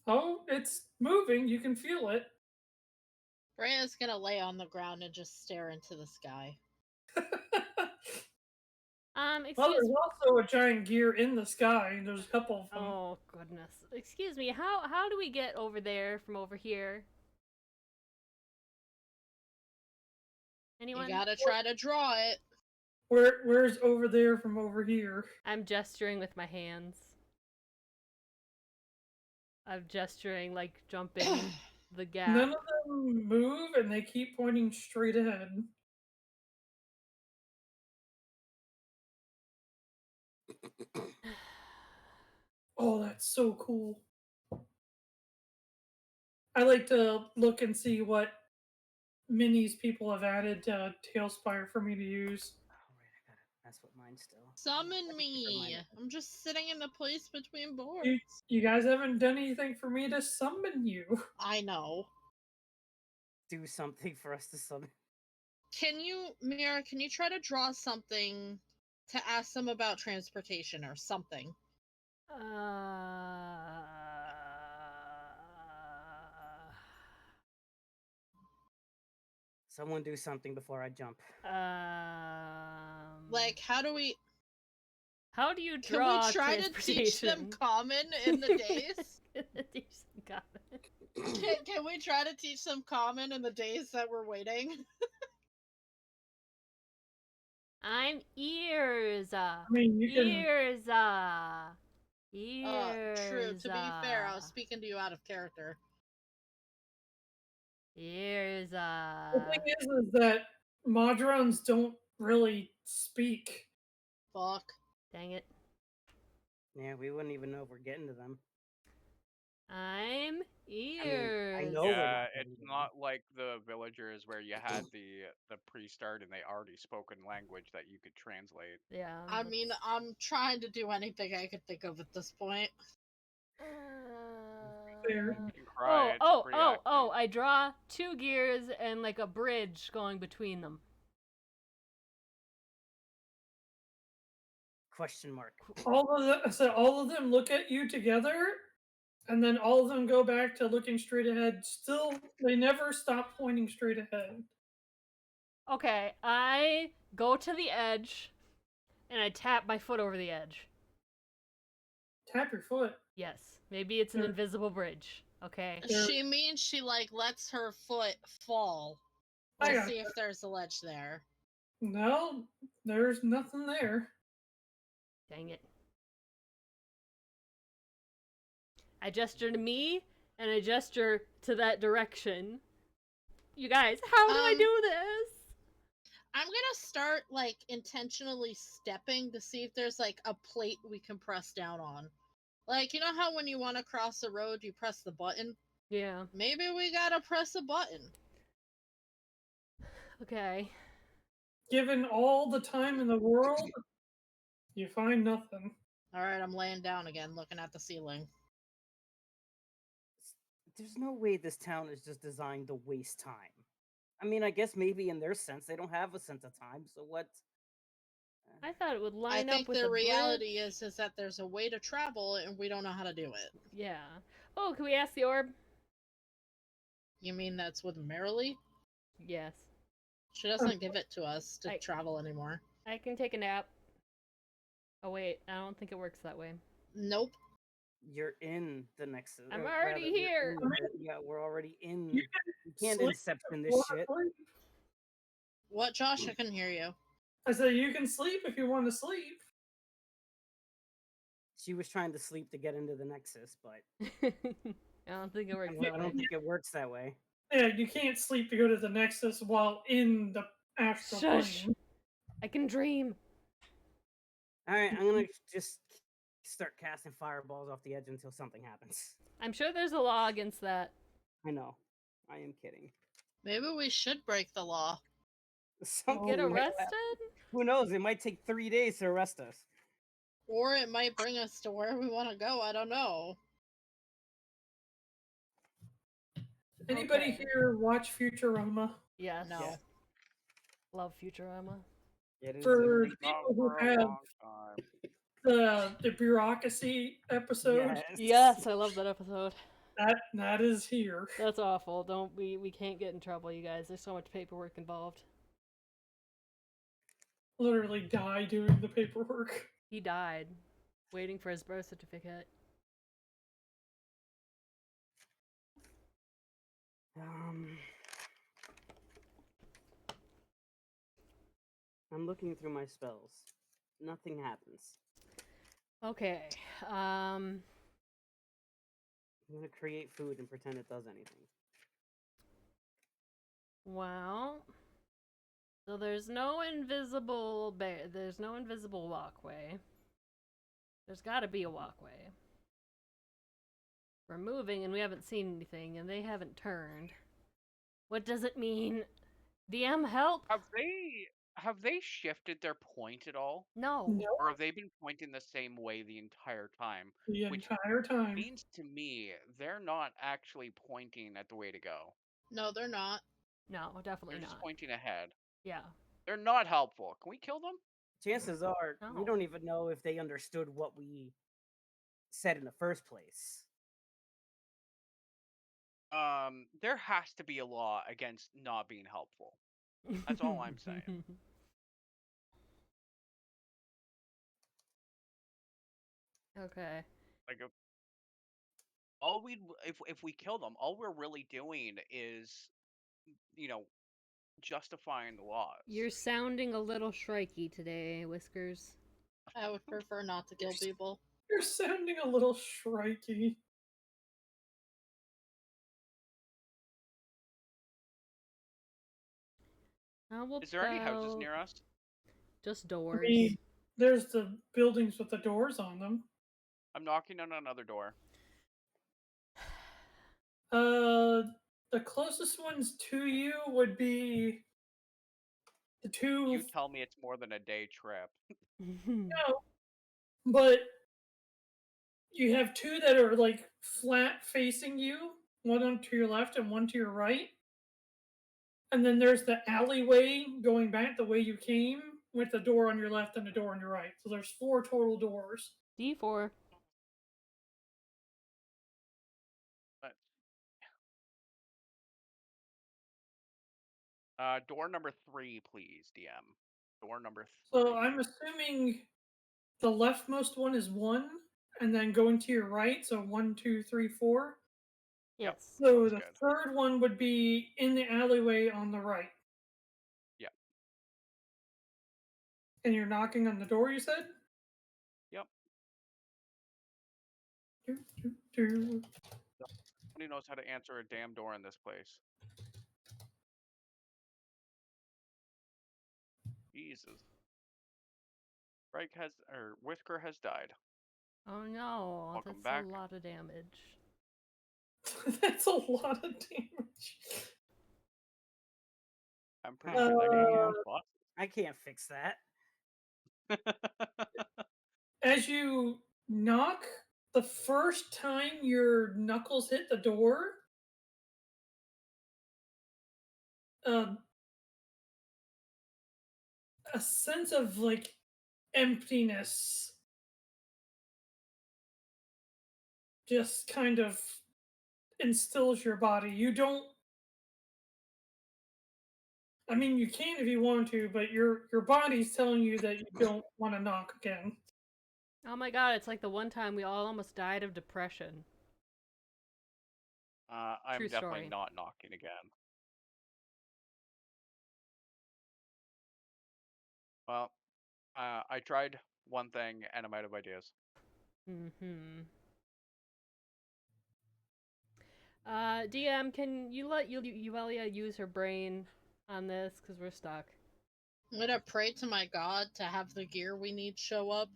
S3: Oh, it's moving. You can feel it.
S2: Freya's gonna lay on the ground and just stare into the sky.
S3: Well,
S1: Excuse
S3: there's also a giant gear in the sky. There's a couple of them.
S1: Oh, goodness. Excuse me, how do we get over there from over here? Anyone?
S2: You gotta try to draw it.
S3: Where's over there from over here?
S1: I'm gesturing with my hands. I'm gesturing, like, jumping the gap.
S3: None of them move, and they keep pointing straight ahead. Oh, that's so cool. I like to look and see what minis people have added to TaleSpire for me to use.
S5: Oh, right, I gotta mess with mine still.
S2: Summon me! I'm just sitting in the place between boards.
S3: You guys haven't done anything for me to summon you.
S2: I know.
S5: Do something for us to summon.
S2: Can you, Mirra, can you try to draw something to ask them about transportation or something?
S5: Someone do something before I jump.
S2: Like, how do you
S1: draw
S2: can we try to teach them common in the days? Can we try to teach them common in the days that we're waiting?
S1: I'm ears.
S3: I mean, you can.
S1: Ears.
S2: True. To be fair, I was speaking to you out of character.
S1: Ears.
S3: The thing is that Modrons don't really speak.
S2: Fuck.
S1: Dang it.
S5: Yeah, we wouldn't even know if we're getting to them.
S1: I'm ears.
S5: I know.
S4: Yeah, it's not like the villagers where you had the pre-start and they already spoken language that you could translate.
S1: Yeah.
S2: I mean, I'm trying to do anything I could think of at this point.
S3: Fair.
S4: You can cry, it's a free action.
S1: I draw 2 gears and like a bridge going between them.
S5: Question mark.
S3: All of them look at you together, and then all of them go back to looking straight ahead. Still, they never stop pointing straight ahead.
S1: Okay, I go to the edge, and I tap my foot over the edge.
S3: Tap your foot.
S1: Yes, maybe it's an
S3: Sure.
S1: invisible bridge. Okay.
S2: She means she like lets her foot fall to see if there's a ledge there.
S3: No, there's nothing there.
S1: Dang it. I gesture to me, and I gesture to that direction. You guys, how do I do this?
S2: I'm gonna start, like, intentionally stepping to see if there's, like, a plate we can press down on. Like, you know how when you want to cross the road, you press the button?
S1: Yeah.
S2: Maybe we gotta press a button.
S1: Okay.
S3: Given all the time in the world, you find nothing.
S2: Alright, I'm laying down again, looking at the ceiling.
S5: There's no way this town is just designed to waste time. I mean, I guess maybe in their sense, they don't have a sense of time, so what?
S1: I thought it would line
S2: I
S1: up
S2: think
S1: with
S2: the
S1: a
S2: reality
S1: bridge.
S2: is that there's a way to travel and we don't know how to do it.
S1: Yeah. Oh, can we ask the orb?
S2: You mean that's with Merrily?
S1: Yes.
S2: She doesn't give it to us to travel anymore.
S1: I can take a nap. Oh wait, I don't think it works that way.
S2: Nope.
S5: You're in the Nexus.
S1: I'm already here.
S5: Yeah, we're already in.
S3: You
S5: You can't
S3: sleep
S5: inception
S3: if
S5: this
S3: you
S5: shit.
S3: wanna sleep.
S2: What, Josh? I couldn't hear you.
S3: I said you can sleep if you want to sleep.
S5: She was trying to sleep to get into the Nexus, but
S1: I don't think it works
S5: I
S1: that
S5: don't
S1: way.
S5: think it works that way.
S3: Yeah, you can't sleep to go to the Nexus while in the astral
S1: Shush!
S3: plane.
S1: I can dream.
S5: Alright, I'm gonna just start casting fireballs off the edge until something happens.
S1: I'm sure there's a law against that.
S5: I know. I am kidding.
S2: Maybe we should break the law.
S5: Something
S1: Get
S5: might happen.
S1: arrested?
S5: Who knows? It might take 3 days to arrest us.
S2: Or it might bring us to where we want to go. I don't know.
S3: Anybody
S1: Okay.
S3: here watch Futurama?
S1: Yes.
S2: No.
S5: Yeah.
S1: Love Futurama.
S5: It is
S3: For
S5: a-
S3: the
S4: Not
S3: people who
S4: for a
S3: have
S4: long time.
S3: the bureaucracy episode,
S1: Yes, I love that episode.
S3: that is here.
S1: That's awful. Don't we can't get in trouble, you guys. There's so much paperwork involved.
S3: Literally die doing the paperwork.
S1: He died waiting for his birth certificate.
S5: I'm looking through my spells. Nothing happens.
S1: Okay.
S5: I'm gonna create food and pretend it does anything.
S1: Well, so there's no invisible there's no invisible walkway. There's got to be a walkway. We're moving and we haven't seen anything and they haven't turned. What does it mean? DM, help!
S4: Have they shifted their point at all?
S1: No.
S3: No,
S4: Or have they been pointing the same way the entire time?
S3: the
S4: Which
S3: entire time.
S4: means to me they're not actually pointing at the way to go.
S2: No, they're not.
S1: No, definitely
S4: They're
S1: not.
S4: just pointing ahead.
S1: Yeah.
S4: They're not helpful. Can we kill them?
S5: Chances are, we
S1: No.
S5: don't even know if they understood what we said in the first place.
S4: There has to be a law against not being helpful. That's all I'm saying.
S1: Okay.
S4: Like, all if we kill them, all we're really doing is, justifying the laws.
S1: You're sounding a little shrikey today, Whiskers.
S2: I would prefer not to kill people.
S3: You're sounding a little shrikey.
S1: How
S4: Is there any houses
S1: about
S4: near us?
S1: just
S3: I
S1: doors?
S3: mean, there's the buildings with the doors on them.
S4: I'm knocking on another door.
S3: The closest ones to you would be the two.
S4: You tell me it's more than a day trip.
S3: No, but you have two that are like flat facing you, one on to your left and one to your right. And then there's the alleyway going back the way you came with the door on your left and a door on your right. So there's 4 total doors.
S1: D4.
S4: Door number 3, please, DM. Door number 3.
S3: So I'm assuming the leftmost one is 1, and then going to your right, so 1, 2, 3, 4.
S1: Yes.
S3: So
S4: Sounds
S3: the
S4: good.
S3: third one would be in the alleyway on the right.
S4: Yep.
S3: And you're knocking on the door, you said?
S4: Yep.
S3: Do, do, do.
S4: Nobody knows how to answer a damn door in this place. Jesus. Whisker has died.
S1: Oh no,
S4: Welcome
S1: that's
S4: back.
S1: a lot of damage.
S3: That's a lot of damage.
S4: I'm pretty sure that guy
S3: Uh,
S4: has lots.
S5: I can't fix that.
S3: As you knock, the first time your knuckles hit the door, a sense of like emptiness just kind of instills your body. You don't. I mean, you can if you want to, but your body's telling you that you don't want to knock again.
S1: Oh my god, it's like the one time we all almost died of depression.
S4: I'm
S1: True
S4: definitely
S1: story.
S4: not knocking again. Well, I tried one thing and I'm out of ideas.
S1: Mm-hmm. DM, can you let Yuelia use her brain on this? Because we're stuck.
S2: I'm gonna pray to my god to have the gear we need show up.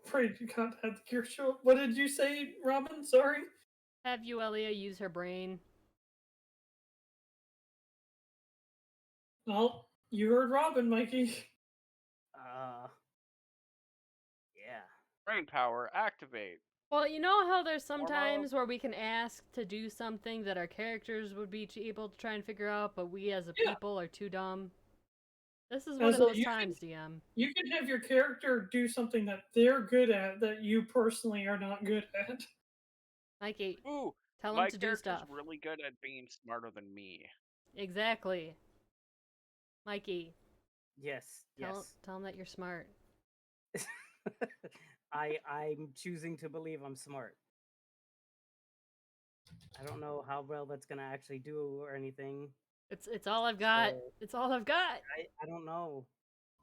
S3: Pray to God have the gear show up. What did you say, Robyn? Sorry?
S1: Have Yuelia use her brain.
S3: Well, you heard Robyn, Mikey.
S5: Yeah.
S4: Brain power, activate.
S1: Well, you know how there's
S4: Warm up.
S1: sometimes where we can ask to do something that our characters would be able to try and figure out, but we as a
S3: Yeah.
S1: people are too dumb? This is one of
S3: So
S1: those
S3: you
S1: times, DM.
S3: You can have your character do something that they're good at that you personally are not good at.
S1: Mikey,
S4: Ooh,
S1: tell
S4: my
S1: them to do
S4: character's
S1: stuff.
S4: really good at being smarter than me.
S1: Exactly. Mikey,
S5: Yes. Yes.
S1: tell them that you're smart.
S5: I'm choosing to believe I'm smart. I don't know how well that's gonna actually do or anything.
S1: It's all I've got.
S5: So,
S1: It's all I've got.
S5: I don't know.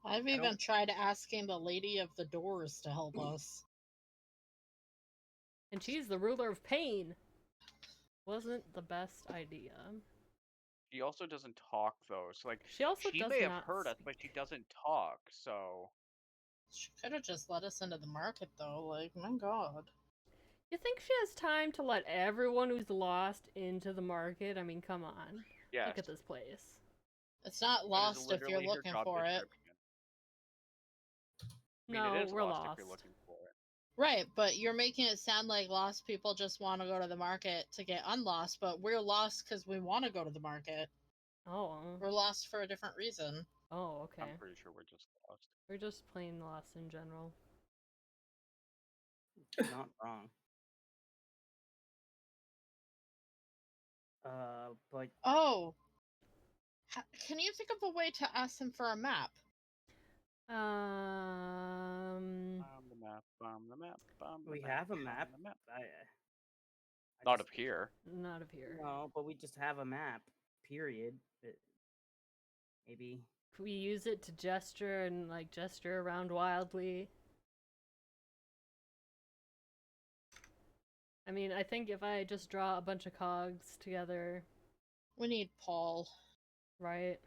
S2: I've
S5: don't-
S2: even tried asking the Lady of the Doors to help us.
S1: And she's the ruler of pain. Wasn't the best idea.
S4: She also doesn't talk though, so like
S1: She also
S4: she
S1: does
S4: may have
S1: not
S4: heard us, but she doesn't talk. So
S2: She could have just let us into the market, though. Like, my god.
S1: You think she has time to let everyone who's lost into the market? I mean, come on.
S4: yes,
S1: Look at this place.
S2: It's not
S4: that is
S2: lost if you're
S4: literally her
S2: looking
S4: job
S2: for it.
S4: description. I mean,
S1: No,
S4: it is
S1: we're
S4: lost
S1: lost.
S4: if you're looking for it.
S2: Right, but you're making it sound like lost people just want to go to the market to get unlost, but we're lost because we want to go to the market.
S1: Oh.
S2: We're lost for a different reason.
S1: Oh, okay.
S4: I'm pretty sure we're just lost.
S1: We're just plain lost in general.
S5: Not wrong. But
S2: Oh! Can you think of a way to ask them for a map?
S4: Bomb the map, bomb the map, bomb the
S5: we
S4: map,
S5: have a
S4: bomb
S5: map.
S4: the map.
S5: I
S4: Not
S5: just-
S4: up here.
S1: Not of here.
S5: No, but we just have a map. Period. Maybe.
S1: Could we use it to gesture and like gesture around wildly? I mean, I think if I just draw a bunch of cogs together,
S2: We need Paul
S1: right?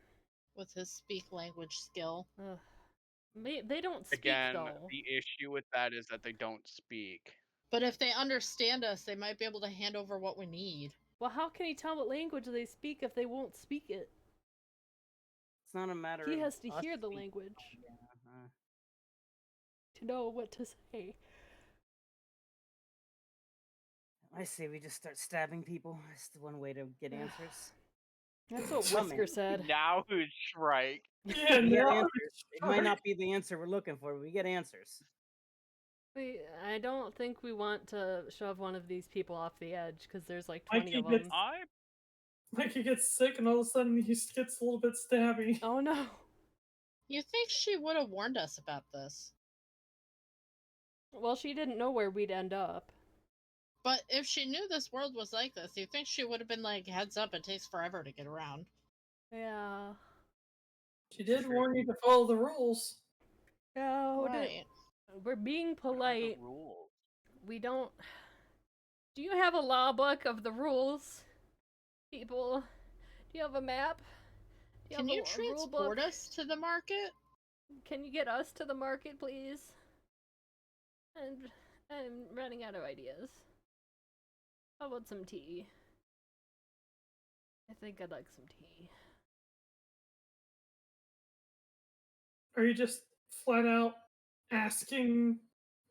S2: with his speak language skill.
S1: Ugh. They don't speak
S4: Again,
S1: though.
S4: the issue with that is that they don't speak.
S2: But if they understand us, they might be able to hand over what we need.
S1: Well, how can he tell what language they speak if they won't speak it?
S5: It's not a matter
S1: He
S5: of
S1: has to
S5: us
S1: hear the
S5: speaking.
S1: language
S5: Yeah,
S1: to know what to say.
S5: I say we just start stabbing people. That's the one way to get answers.
S1: That's what
S5: Summon.
S1: Whisker said.
S4: Now who's Shrike?
S3: Yeah,
S5: We get
S3: no.
S5: answers. It might not be the answer we're looking for, but we get answers.
S1: I don't think we want to shove one of these people off the edge because there's like
S3: Mikey
S1: 20 of
S3: gets-
S1: them.
S3: Mikey gets sick and all of a sudden he gets a little bit stabby.
S1: Oh no.
S2: You think she would have warned us about this?
S1: Well, she didn't know where we'd end up.
S2: But if she knew this world was like this, you think she would have been like, heads up, it takes forever to get around.
S1: Yeah.
S3: She did
S5: True.
S3: warn you to follow the rules.
S1: Oh,
S2: Right.
S1: we're being
S4: What are the
S1: polite.
S4: rules?
S1: We don't. Do you have a law book of the rules, people? Do you have a map? Do
S2: Can
S1: have
S2: you
S1: a rule book?
S2: transport us to the market?
S1: Can you get us to the market, please? And I'm running out of ideas. How about some tea? I think I'd like some tea.
S3: Are you just flat out asking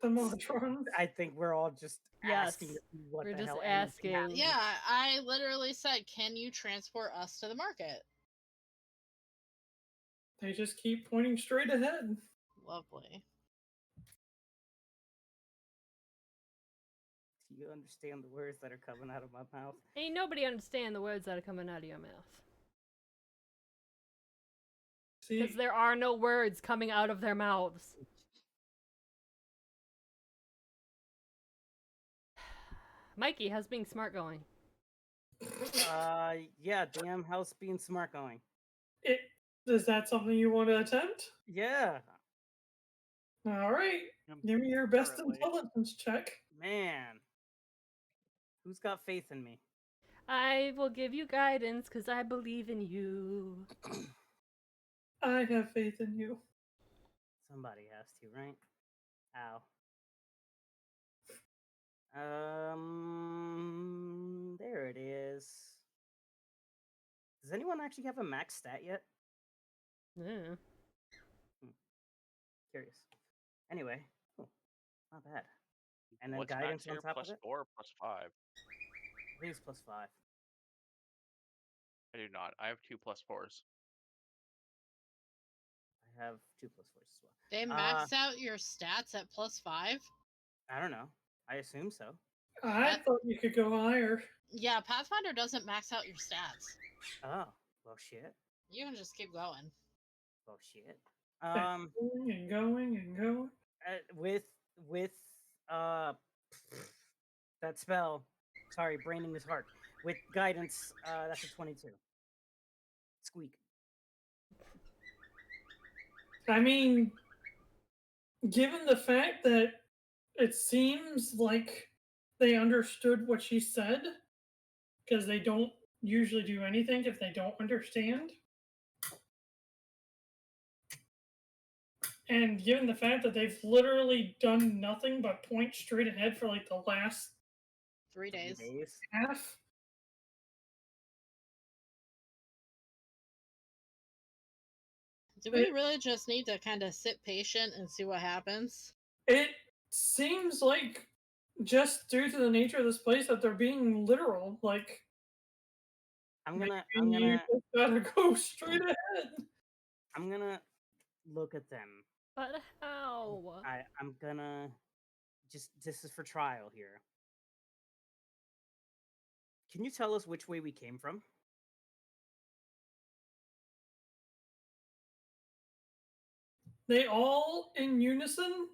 S3: the Motrons?
S5: I think we're all just asking
S1: Yes,
S5: what
S1: we're
S5: the
S1: just
S5: hell anything
S1: asking.
S5: happens.
S2: Yeah, I literally said, can you transport us to the market?
S3: They just keep pointing straight ahead.
S2: Lovely.
S5: Do you understand the words that are coming out of my mouth?
S1: Ain't nobody understand the words that are coming out of your mouth.
S3: See,
S1: Because there are no words coming out of their mouths. Mikey, how's being smart going?
S5: Yeah, damn, how's being smart going?
S3: is that something you want to attempt?
S5: Yeah,
S3: All right, give me your best
S4: Apparently.
S3: intelligence check.
S5: man. Who's got faith in me?
S1: I will give you guidance because I believe in you.
S3: I have faith in you.
S5: Somebody has to, right? Ow. There it is. Does anyone actually have a max stat yet?
S1: Yeah.
S5: Curious. Anyway, cool. Not bad. And then
S4: What's
S5: guidance
S4: max here?
S5: on top
S4: Plus
S5: of it?
S4: 4 or plus 5?
S5: I think it's +5.
S4: I do not. I have 2 plus 4s.
S5: I have 2 +4s as well.
S2: They max out your stats at +5?
S5: I don't know. I assume so.
S3: I thought you could go higher.
S2: Yeah, Pathfinder doesn't max out your stats.
S5: Oh, well, shit.
S2: You can just keep going.
S5: Well, shit.
S3: Going and going and going.
S5: With that spell. Sorry, braining is hard. With guidance, that's a 22. Squeak.
S3: I mean, given the fact that it seems like they understood what she said, because they don't usually do anything if they don't understand. And given the fact that they've literally done nothing but point straight ahead for like the last
S2: 3 days.
S3: half.
S2: Do we really just need to kind of sit patient and see what happens?
S3: It seems like just due to the nature of this place that they're being literal. Like,
S5: I'm gonna
S3: you just gotta go straight ahead.
S5: I'm gonna look at them.
S1: But how?
S5: I'm gonna this is for trial here. Can you tell us which way we came from?
S3: They all in unison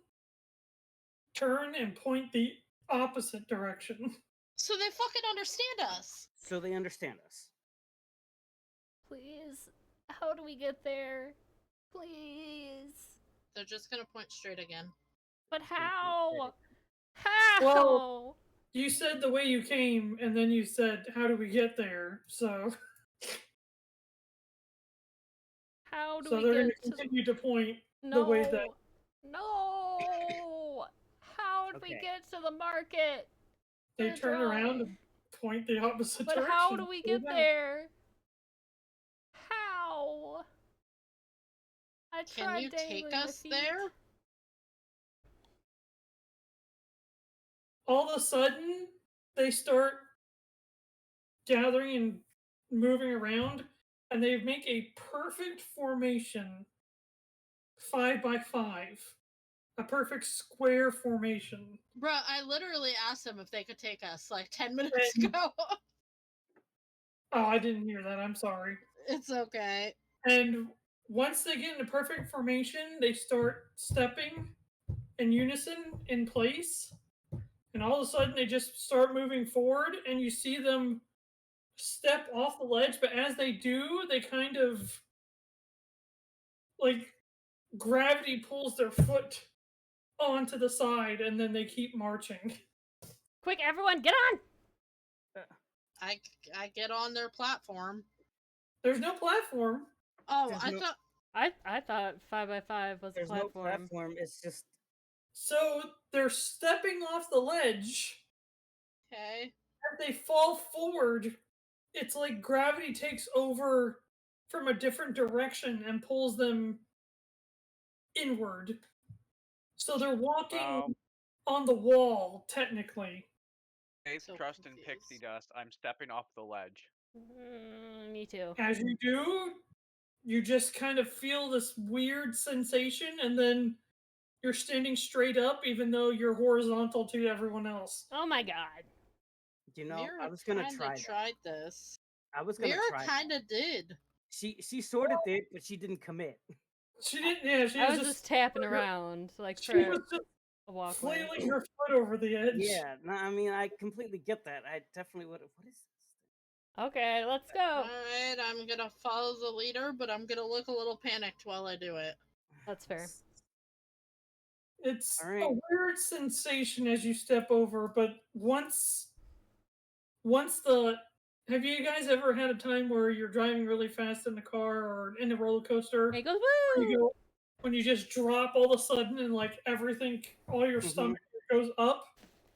S3: turn and point the opposite direction.
S2: So they fucking understand us.
S5: So they understand us.
S1: Please, how do we get there? Please.
S2: They're just gonna point straight again.
S1: But
S5: Just gonna point
S1: how?
S5: straight
S1: How?
S3: Well, you said the way you came, and then you said, how do we get there? So
S1: How do
S3: so
S1: we
S3: they're going
S1: get
S3: to continue to point
S1: No.
S3: the way that...
S1: No. How do we
S5: Okay.
S1: get to the market?
S3: They
S1: We're
S3: turn around
S1: dry.
S3: and point the opposite
S1: But
S3: direction.
S1: how do we get
S3: Yeah.
S1: there? How? I
S2: Can
S1: tried
S2: you
S1: dangling
S2: take
S1: my
S2: us
S1: feet.
S2: there?
S3: All of a sudden, they start gathering and moving around, and they make a perfect formation, 5 by 5, a perfect square formation.
S2: Bruh, I literally asked them if they could take us like 10 minutes
S3: And-
S2: ago.
S3: Oh, I didn't hear that. I'm sorry.
S2: It's okay.
S3: And once they get in a perfect formation, they start stepping in unison in place. And all of a sudden, they just start moving forward, and you see them step off the ledge. But as they do, they kind of like gravity pulls their foot onto the side, and then they keep marching.
S1: Quick, everyone, get on!
S2: I get on their platform.
S3: There's no platform.
S2: Oh,
S5: There's
S2: I
S5: no-
S2: thought
S1: I thought 5 by 5 was
S5: There's
S1: a platform.
S5: no platform. It's just
S3: So they're stepping off the ledge.
S2: okay.
S3: As they fall forward, it's like gravity takes over from a different direction and pulls them inward. So they're walking
S4: Well,
S3: on the wall, technically.
S4: faith,
S2: So
S4: trust, and
S2: confused.
S4: pixie dust. I'm stepping off the ledge.
S1: Me too.
S3: As you do, you just kind of feel this weird sensation, and then you're standing straight up, even though you're horizontal to everyone else.
S1: Oh my god.
S5: you know.
S2: Mirra
S5: I was gonna
S2: kinda
S5: try that.
S2: tried this.
S5: I was gonna
S2: Mirra
S5: try.
S2: kind of did.
S5: She sort of did, but she didn't commit.
S3: She didn't. Yeah, she
S1: I
S3: was
S1: was just tapping around like
S3: She
S1: for
S3: was just
S1: a walkway.
S3: flailing her foot over the edge.
S5: Yeah, no, I mean I completely get that. I definitely would. What is this?
S1: Okay, let's go.
S2: Alright, I'm gonna follow the leader, but I'm gonna look a little panicked while I do it.
S1: That's fair.
S3: It's
S5: All right.
S3: a weird sensation as you step over, but once the have you guys ever had a time where you're driving really fast in the car or in a roller coaster?
S1: And it goes
S3: Where
S1: woo!
S3: you go, when you just drop all of a sudden and like everything, all your
S5: Mhm.
S3: stomach goes up.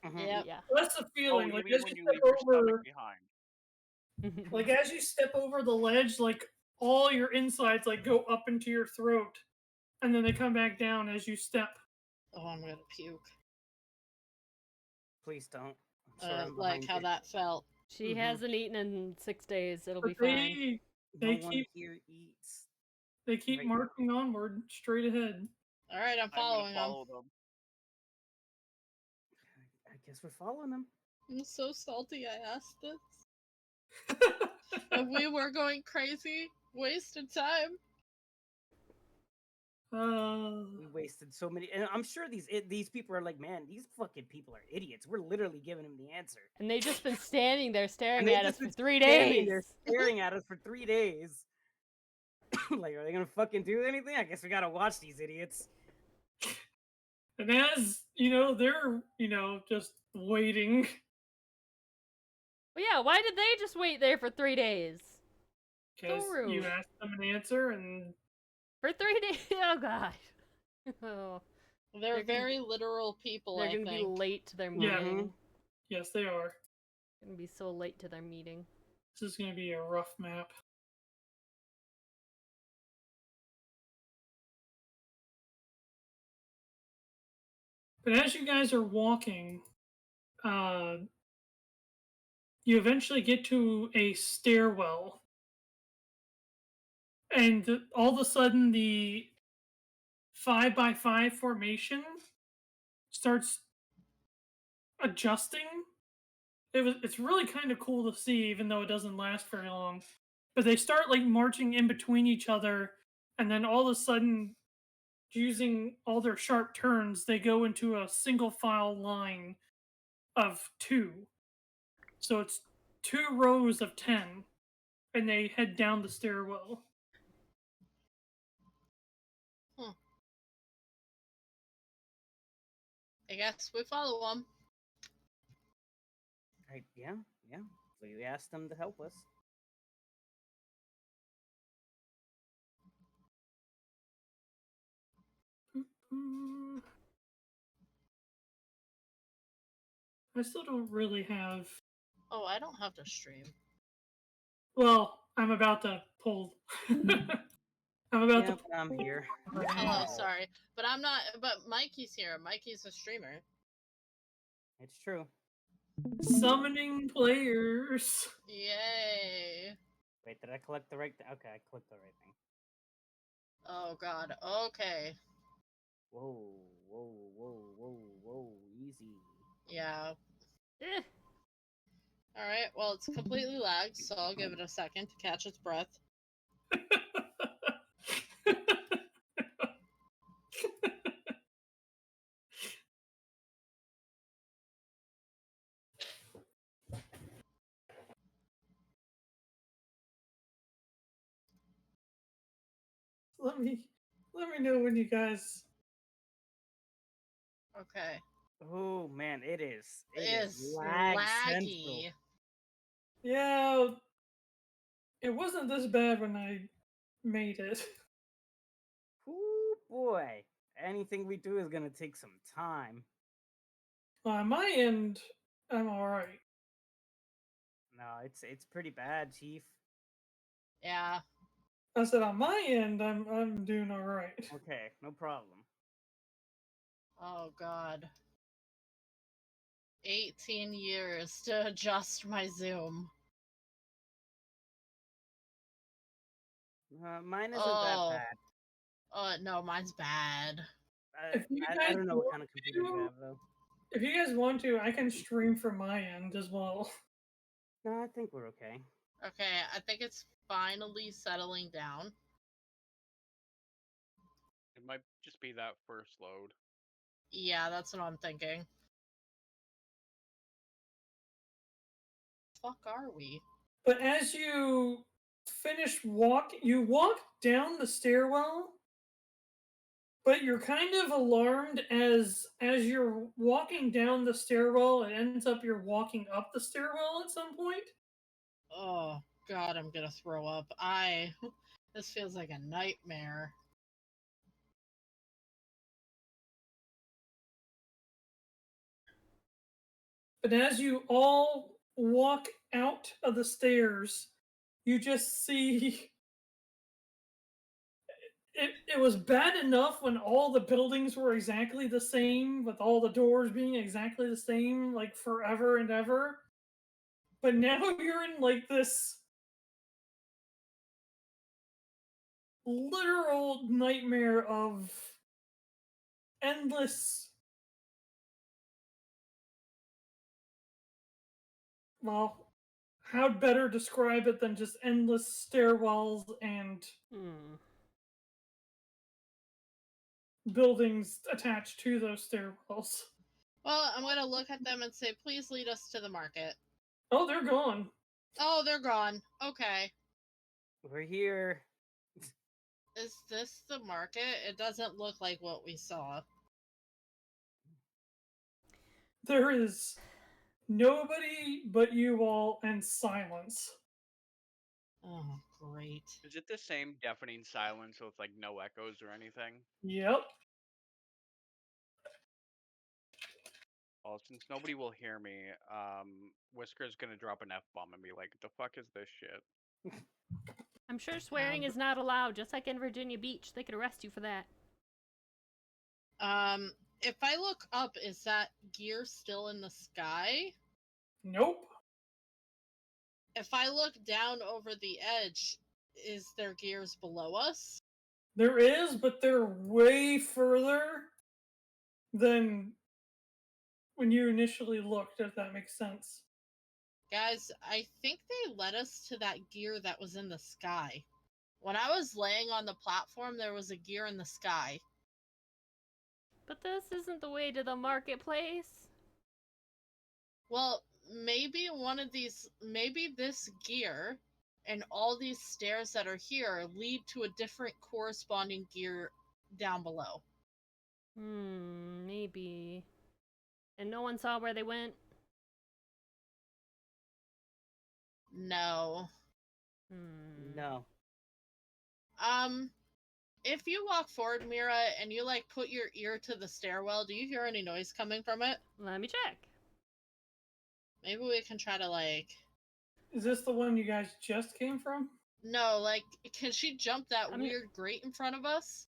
S5: Mhm.
S2: Yep.
S1: Yeah.
S3: That's the
S4: Oh,
S3: feeling.
S4: you
S3: Like
S4: mean
S3: as
S4: when
S3: you
S4: you leave
S3: step
S4: your stomach
S3: over,
S4: behind?
S3: like as you step over the ledge, like all your insides like go up into your throat, and then they come back down as you step.
S2: Oh, I'm gonna puke.
S5: Please don't. I'm sorry, I'm
S2: Like
S5: behind
S2: how
S5: you.
S2: that felt.
S1: She
S5: Mhm.
S1: hasn't eaten in 6 days. It'll be
S3: But
S1: fine.
S5: No
S3: they
S5: one
S3: keep
S5: here eats.
S3: they keep
S5: Right.
S3: marching onward straight ahead.
S2: All right, I'm
S4: I'm gonna
S2: following them.
S4: follow them.
S5: I guess we're following them.
S2: I'm so salty I asked this. And we were going crazy, wasted time.
S5: We wasted so many, and I'm sure these people are like, man, these fucking people are idiots. We're literally giving them the answer.
S1: And they've just been standing there staring
S5: And they've
S1: at us
S5: just
S1: for
S5: been
S1: 3
S5: standing
S1: days.
S5: there staring at us for 3 days. Like, are they gonna fucking do anything? I guess we gotta watch these idiots.
S3: And as you know, they're just waiting.
S1: Well, yeah, why did they just wait there for 3 days?
S3: Because
S1: rude.
S3: you asked them an answer, and
S1: For 3 days? Oh, God. Oh,
S2: They're
S1: They're gonna-
S2: very literal people,
S1: they're
S2: I
S1: going to be
S2: think.
S1: late to their
S3: Yeah.
S1: meeting.
S3: yes, they are.
S1: Going to be so late to their meeting.
S3: This is going to be a rough map. But as you guys are walking, you eventually get to a stairwell. And all of a sudden, the 5x5 formation starts adjusting. It's really kind of cool to see, even though it doesn't last very long. But they start like marching in between each other, and then all of a sudden, using all their sharp turns, they go into a single file line of 2. So it's 2 rows of 10, and they head down the stairwell.
S2: I guess we follow them.
S5: Yeah. So you asked them to help us.
S3: I still don't really have.
S2: Oh, I don't have to stream.
S3: Well, I'm about to pull. I'm about
S5: Yep,
S3: to.
S5: I'm here.
S2: Hello, sorry. But I'm not. But Mikey's here. Mikey's a streamer.
S5: It's true.
S3: Summoning players.
S2: Yay.
S5: Wait, did I collect the right thing? Okay, I clicked the right thing.
S2: Oh, God. Okay.
S5: Whoa. Easy.
S2: Yeah.
S1: Eh.
S2: Alright, well, it's completely lagged, so I'll give it a second to catch its breath.
S3: let me know when you guys.
S2: Okay.
S5: Oh man, it is.
S2: It's
S5: lag
S2: laggy.
S5: central.
S3: Yeah, it wasn't this bad when I made it.
S5: Ooh boy, anything we do is gonna take some time.
S3: Well, on my end, I'm all right.
S5: No, it's pretty bad, Chief.
S2: Yeah.
S3: I said on my end, I'm doing all right.
S5: Okay, no problem.
S2: Oh, God. 18 years to adjust my zoom.
S5: Mine isn't that
S2: Oh.
S5: bad.
S2: No, mine's bad.
S3: If you
S5: I
S3: guys
S5: don't know what
S3: want
S5: kind of computer you
S3: to-
S5: have though.
S3: If you guys want to, I can stream from my end as well.
S5: No, I think we're okay.
S2: Okay, I think it's finally settling down.
S4: It might just be that first load.
S2: Yeah, that's what I'm thinking. Fuck are we?
S3: But as you finish you walk down the stairwell, but you're kind of alarmed as you're walking down the stairwell, it ends up you're walking up the stairwell at some point.
S2: Oh, God, I'm gonna throw up. This feels like a nightmare.
S3: But as you all walk out of the stairs, you just see it was bad enough when all the buildings were exactly the same, with all the doors being exactly the same, like forever and ever. But now you're in like this literal nightmare of endless, well, how'd better describe it than just endless stairwells and buildings attached to those stairwells.
S2: Well, I'm gonna look at them and say, please lead us to the market.
S3: Oh, they're gone.
S2: Oh, they're gone. Okay.
S5: We're here.
S2: Is this the market? It doesn't look like what we saw.
S3: There is nobody but you all and silence.
S2: Oh, great.
S4: Is it the same deafening silence with like no echoes or anything?
S3: Yep.
S4: Well, since nobody will hear me, Whisker's gonna drop an F-bomb and be like, "The fuck is this shit?"
S1: I'm sure swearing is not allowed, just like in Virginia Beach. They could arrest you for that.
S2: If I look up, is that gear still in the sky?
S3: Nope.
S2: If I look down over the edge, is there gears below us?
S3: There is, but they're way further than when you initially looked, if that makes sense.
S2: Guys, I think they led us to that gear that was in the sky. When I was laying on the platform, there was a gear in the sky.
S1: But this isn't the way to the marketplace.
S2: Well, maybe maybe this gear and all these stairs that are here lead to a different corresponding gear down below.
S1: Maybe. And no one saw where they went?
S2: No.
S5: No.
S2: If you walk forward, Mirra, and you like put your ear to the stairwell, do you hear any noise coming from it?
S1: Let me check.
S2: Maybe we can try to like...
S3: Is this the one you guys just came from?
S2: No, like, can she jump that weird grate in front of us?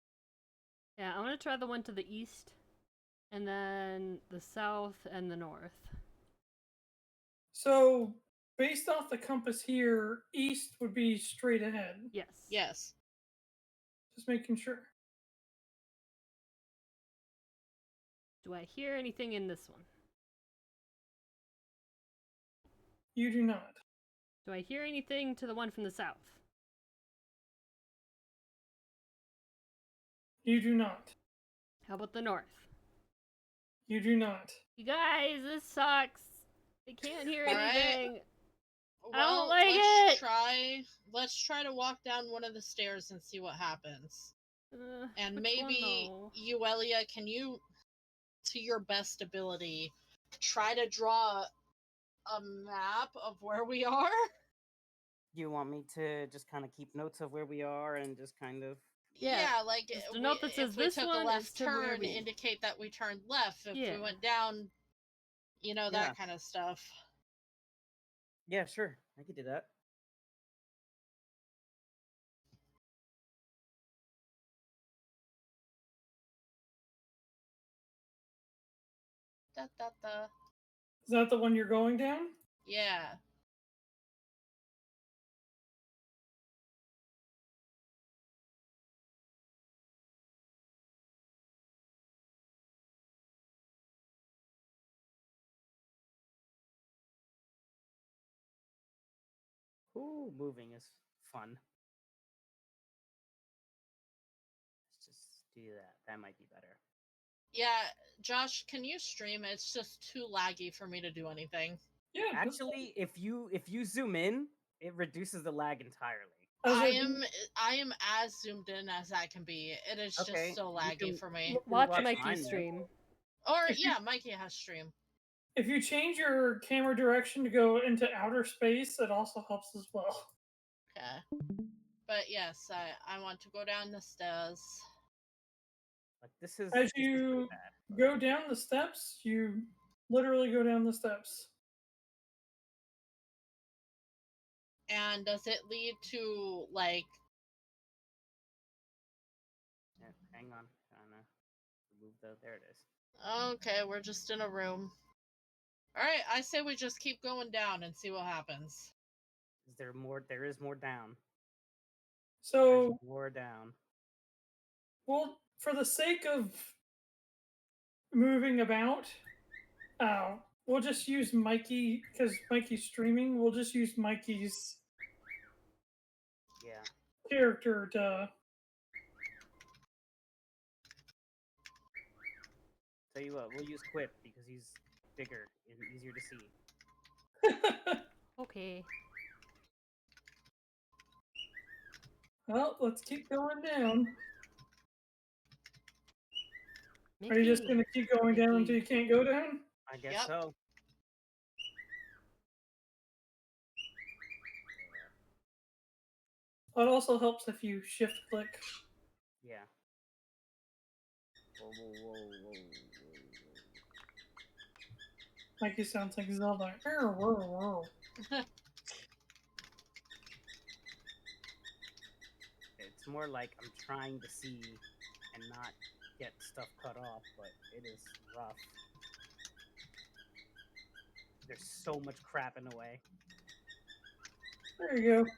S1: Yeah, I'm gonna try the one to the east, and then the south and the north.
S3: So, based off the compass here, east would be straight ahead.
S1: Yes.
S2: Yes.
S3: Just making sure.
S1: Do I hear anything in this one?
S3: You do not.
S1: Do I hear anything to the one from the south?
S3: You do not.
S1: How about the north?
S3: You do not.
S1: You guys, this sucks. I can't hear
S2: All right.
S1: anything.
S2: Well,
S1: I don't like it.
S2: Let's try to walk down one of the stairs and see what happens. And maybe, Yuelia, can you, to your best ability, try to draw a map of where we are?
S5: You want me to just kind of keep notes of where we are and just kind of...
S1: Yeah,
S2: like
S1: just a note that says
S2: if we
S1: this
S2: took
S1: one
S2: a
S1: is
S2: left
S1: to where
S2: turn,
S1: we...
S2: indicate that we turned left. If
S1: Yeah.
S2: we went down, you know,
S5: Yeah.
S2: that kind of stuff.
S5: Yeah, sure. I could do that.
S2: Da, da, da.
S3: Is that the one you're going down?
S2: Yeah.
S5: Ooh, moving is fun. Let's just do that. That might be better.
S2: Yeah, Josh, can you stream? It's just too laggy for me to do anything.
S3: Yeah.
S5: Actually, if you zoom in, it reduces the lag entirely.
S2: I am as zoomed in as I can be. It is
S5: Okay,
S2: just so
S5: you
S2: laggy
S5: can-
S2: for me.
S5: you can
S1: Watch
S5: watch
S1: Mikey
S5: mine then.
S1: stream.
S2: Or yeah, Mikey has stream.
S3: If you change your camera direction to go into outer space, it also helps as well.
S2: Okay. But yes, I want to go down the stairs.
S5: Like this is
S3: As
S5: this is pretty
S3: you
S5: bad.
S3: go down the steps, you literally go down the steps.
S2: And does it lead to like
S5: There it is.
S2: Okay, we're just in a room. Alright, I say we just keep going down and see what happens.
S5: Is there more? There is more down.
S3: So,
S5: There's more down.
S3: well, for the sake of moving about, we'll just use Mikey because Mikey's streaming. We'll just use Mikey's
S5: Yeah.
S3: character to.
S5: Tell you what, we'll use Quip because he's bigger and easier to see.
S1: Okay.
S3: Well, let's keep going down.
S1: Mickey.
S3: Are you just gonna keep going down
S5: Mickey.
S3: until you can't go down?
S5: I guess
S2: Yep.
S5: so.
S3: It also helps if you shift click.
S5: Yeah. Whoa, whoa, whoa, whoa, whoa.
S3: Mikey sounds like Zelda. Whoa, whoa, whoa.
S5: It's more like I'm trying to see and not get stuff cut off, but it is rough. There's so much crap in the way.
S3: There you go.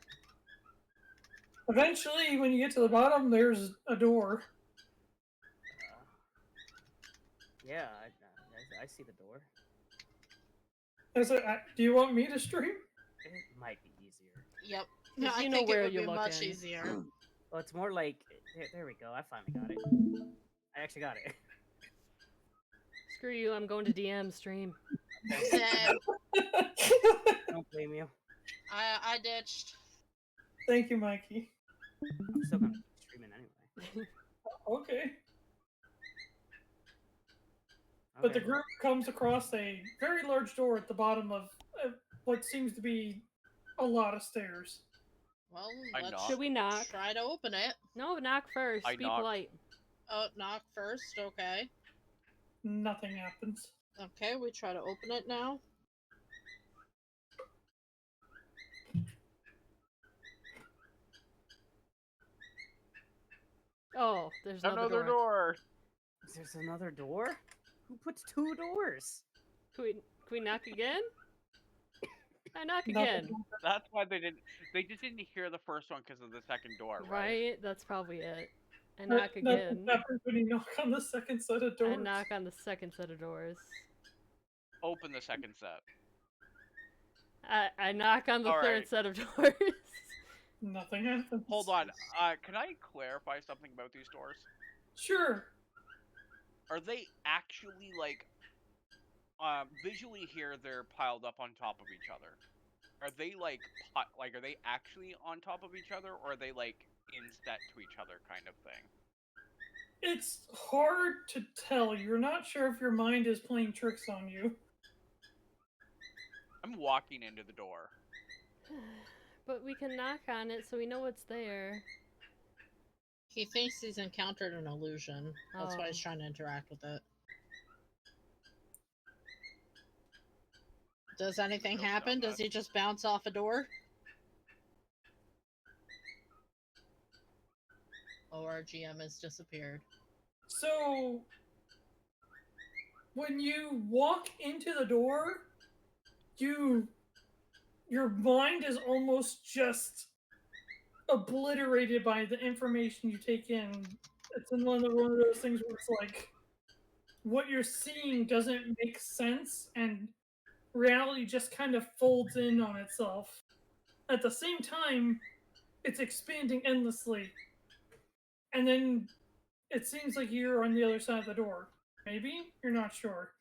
S3: Eventually, when you get to the bottom, there's a door.
S5: Yeah, I see the door.
S3: Do you want me to stream?
S5: It might be easier.
S2: Yep.
S1: 'Cause
S2: I
S1: you know
S2: think
S1: where
S2: it would
S1: you're
S2: be much
S1: looking.
S2: easier.
S5: Well, it's more like there we go. I finally got it. I actually got it.
S1: Screw you, I'm going to DM stream.
S2: Same.
S5: Don't blame you.
S2: I ditched.
S3: Thank you, Mikey.
S5: I'm still gonna keep streaming anyway.
S3: Okay. But the group comes across a very large door at the bottom of what seems to be a lot of stairs.
S2: Well,
S4: I
S2: let's
S4: knock.
S1: Should we knock?
S2: try to open it.
S1: No, knock first.
S4: I
S1: Be
S4: knock.
S1: polite.
S2: Oh, knock first. Okay.
S3: Nothing happens.
S2: Okay, we try to open it now.
S1: Oh, there's another door.
S4: door.
S5: There's another door? Who puts 2 doors?
S1: Can we knock again? I knock
S3: Nothing
S1: again.
S3: happens.
S4: That's why they didn't. They just didn't hear the first one because of the second door, right?
S1: Right? That's probably it. I knock
S3: Nothing
S1: again.
S3: happens when you knock on the second set of doors.
S1: I knock on the second set of doors.
S4: Open the second set.
S1: I knock on the
S4: All
S1: third
S4: right.
S1: set of doors.
S3: Nothing happens.
S4: Hold on. Can I clarify something about these doors?
S3: Sure.
S4: Are they actually like visually here? They're piled up on top of each other. Are they like are they actually on top of each other, or are they like inset to each other kind of thing?
S3: It's hard to tell. You're not sure if your mind is playing tricks on you.
S4: I'm walking into the door.
S1: But we can knock on it so we know it's there.
S2: He thinks he's encountered an illusion. That's why he's
S1: Oh.
S2: trying to interact with it. Does anything
S4: Nope,
S2: happen?
S4: not
S2: Does
S4: that.
S2: he just bounce off a door? Oh, our GM has disappeared.
S3: So, when you walk into the door, your mind is almost just obliterated by the information you take in. It's in one of those things where it's like what you're seeing doesn't make sense, and reality just kind of folds in on itself. At the same time, it's expanding endlessly. And then it seems like you're on the other side of the door. Maybe? You're not sure.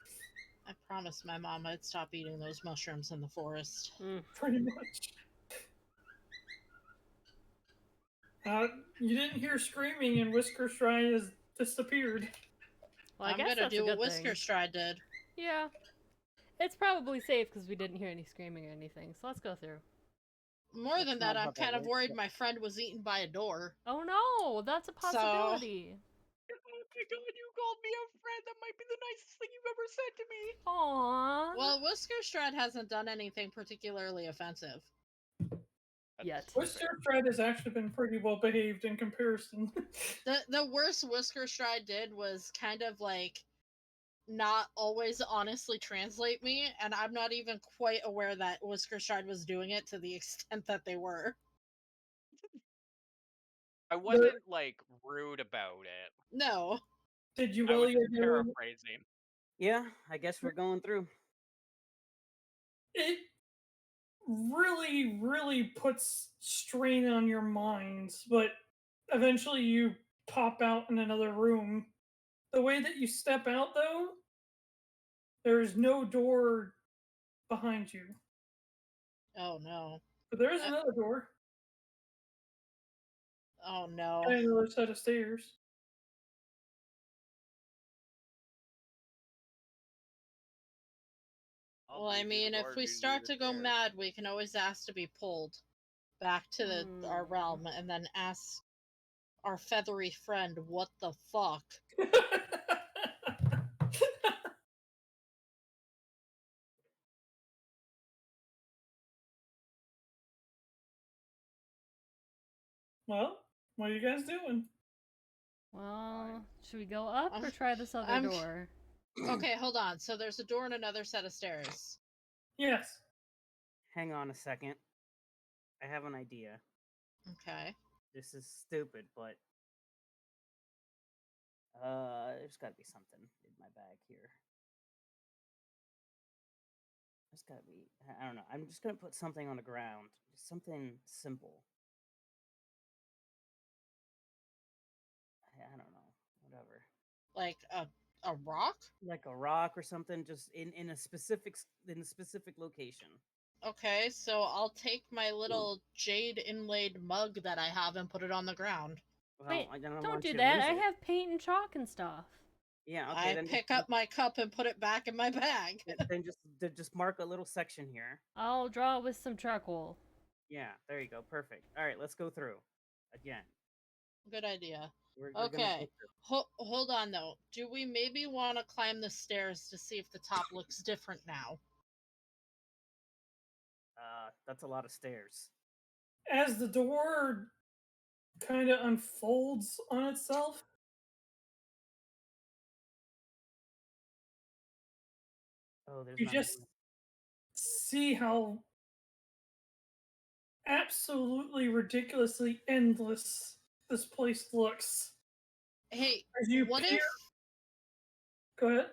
S2: I promised my mom I'd stop eating those mushrooms in the forest.
S3: Pretty much. You didn't hear screaming and WhiskerStride has disappeared.
S1: Well, I
S2: I'm
S1: guess
S2: gonna
S1: that's
S2: do
S1: a
S2: what
S1: good thing.
S2: WhiskerStride did.
S1: Yeah. It's probably safe because we didn't hear any screaming or anything. So let's go through.
S2: More than that,
S5: not
S2: I'm
S5: about
S2: kind of
S5: that.
S2: worried my friend was eaten by a door.
S1: Oh no, that's a possibility.
S4: Oh my god, you called me a friend. That might be the nicest thing you've ever said to me.
S1: Aww.
S2: Well, WhiskerStride hasn't done anything particularly offensive.
S1: Yet.
S3: WhiskerStride has actually been pretty well behaved in comparison.
S2: The worst WhiskerStride did was kind of like not always honestly translate me, and I'm not even quite aware that WhiskerStride was doing it to the extent that they were.
S4: I wasn't like rude about it.
S2: No.
S3: Did
S4: I was
S3: Yuelia do
S4: paraphrasing.
S5: Yeah, I guess we're going through.
S3: it? Really, really puts strain on your minds, but eventually you pop out in another room. The way that you step out, though, there's no door behind you.
S2: Oh no.
S3: But there is another door
S2: Oh no.
S3: and another set of stairs.
S2: Well, I mean, if we start to go mad, we can always ask to be pulled back to our realm and then ask our feathery friend, what the fuck?
S3: Well, what are you guys doing?
S1: Well, should we go up or
S2: I'm-
S1: try this other
S2: I'm-
S1: door?
S2: Okay, hold on. So there's a door and another set of stairs.
S3: Yes.
S5: Hang on a second. I have an idea.
S2: Okay.
S5: This is stupid, but there's got to be something in my bag here. There's got to be. I don't know. I'm just gonna put something on the ground. Just something simple. I don't know. Whatever.
S2: Like a rock?
S5: Like a rock or something, just in a specific location.
S2: Okay, so I'll take my little jade inlaid mug that I have and put it on the ground.
S5: Well,
S1: Wait,
S5: I don't
S1: don't
S5: want
S1: do
S5: you to
S1: that.
S5: lose
S1: I
S5: it.
S1: have paint and chalk and stuff.
S5: Yeah, okay.
S2: I
S5: Then
S2: pick up my cup and put it back in my bag.
S5: then just mark a little section here.
S1: I'll draw with some charcoal.
S5: Yeah, there you go. Perfect. All right, let's go through again.
S2: Good idea.
S5: We're gonna go
S2: Okay.
S5: through.
S2: Hold on though. Do we maybe want to climb the stairs to see if the top looks different now?
S5: That's a lot of stairs.
S3: As the door kind of unfolds on itself,
S5: Oh, there's
S3: you
S5: not
S3: just see how absolutely ridiculously endless this place looks.
S2: Hey,
S3: As you
S2: what
S3: peer-
S2: if...
S3: Go ahead.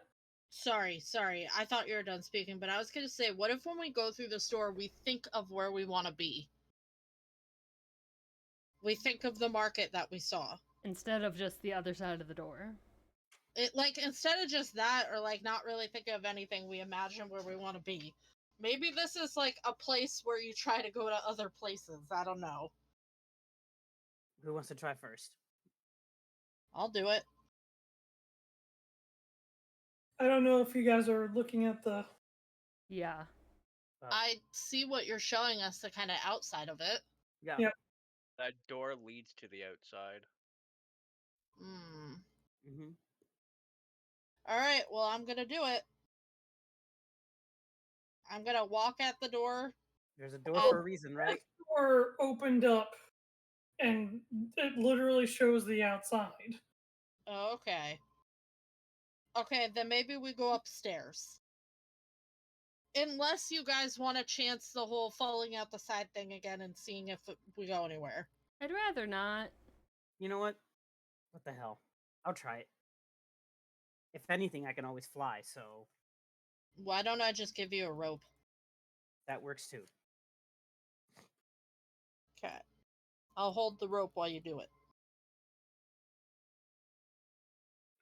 S2: Sorry. I thought you were done speaking, but I was going to say, what if when we go through the store, we think of where we want to be? We think of the market that we saw.
S1: Instead of just the other side of the door.
S2: Like, instead of just that, or like not really think of anything, we imagine where we want to be. Maybe this is like a place where you try to go to other places. I don't know.
S5: Who wants to try first?
S2: I'll do it.
S3: I don't know if you guys are looking at the.
S1: Yeah.
S2: I see what you're showing us, the kind of outside of it.
S5: Yeah.
S3: Yep.
S4: That door leads to the outside.
S2: Hmm.
S5: Mm-hmm.
S2: Alright, well, I'm gonna do it. I'm gonna walk at the door.
S5: There's a door for a reason, right?
S3: Door opened up, and it literally shows the outside.
S2: Okay. Okay, then maybe we go upstairs. Unless you guys want to chance the whole falling out the side thing again and seeing if we go anywhere.
S1: I'd rather not.
S5: You know what? What the hell? I'll try it. If anything, I can always fly, so
S2: Why don't I just give you a rope?
S5: that works too.
S2: Okay. I'll hold the rope while you do it.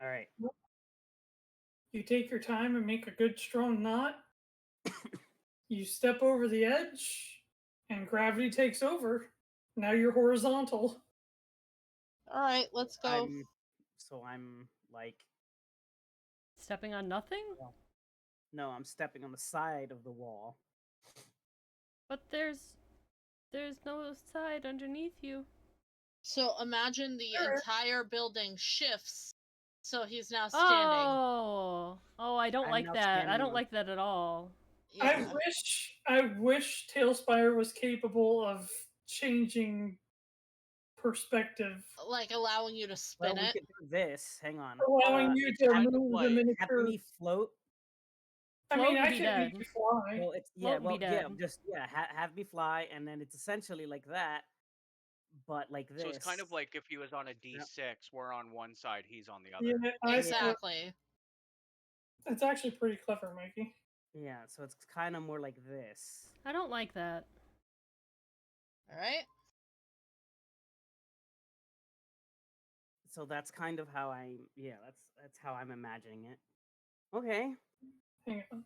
S5: All right.
S3: You take your time and make a good strong knot. You step over the edge, and gravity takes over. Now you're horizontal.
S2: Alright, let's go.
S5: I'm like,
S1: Stepping on nothing?
S5: no, I'm stepping on the side of the wall.
S1: But there's no side underneath you.
S2: So imagine the
S3: Sure.
S2: entire building shifts, so he's now standing.
S1: Oh, I don't
S5: I'm
S1: like
S5: now
S1: that. I
S5: standing
S1: don't
S5: on-
S1: like that at all.
S2: Yeah.
S3: I wish TaleSpire was capable of changing perspective,
S2: Like allowing you to
S5: Well,
S2: spin
S5: we
S2: it.
S5: could do this. Hang on.
S3: allowing you
S4: it's
S3: to
S4: kind of
S3: move the
S4: like-
S5: Have
S3: miniature.
S5: me float.
S3: I
S1: Float
S3: mean,
S1: and
S3: I
S1: be
S3: can make
S1: dead.
S3: you fly.
S5: Well, it's
S1: Float and be
S5: yeah,
S1: dead.
S5: just have me fly, and then it's essentially like that, but like this.
S4: So it's kind of like if he was on a D6, we're on one side, he's on the other.
S3: Yeah,
S2: Exactly.
S3: It's actually pretty clever, Mikey.
S5: Yeah, so it's kind of more like this.
S1: I don't like that.
S2: All right.
S5: So that's kind of how that's how I'm imagining it. Okay.
S3: Hang on.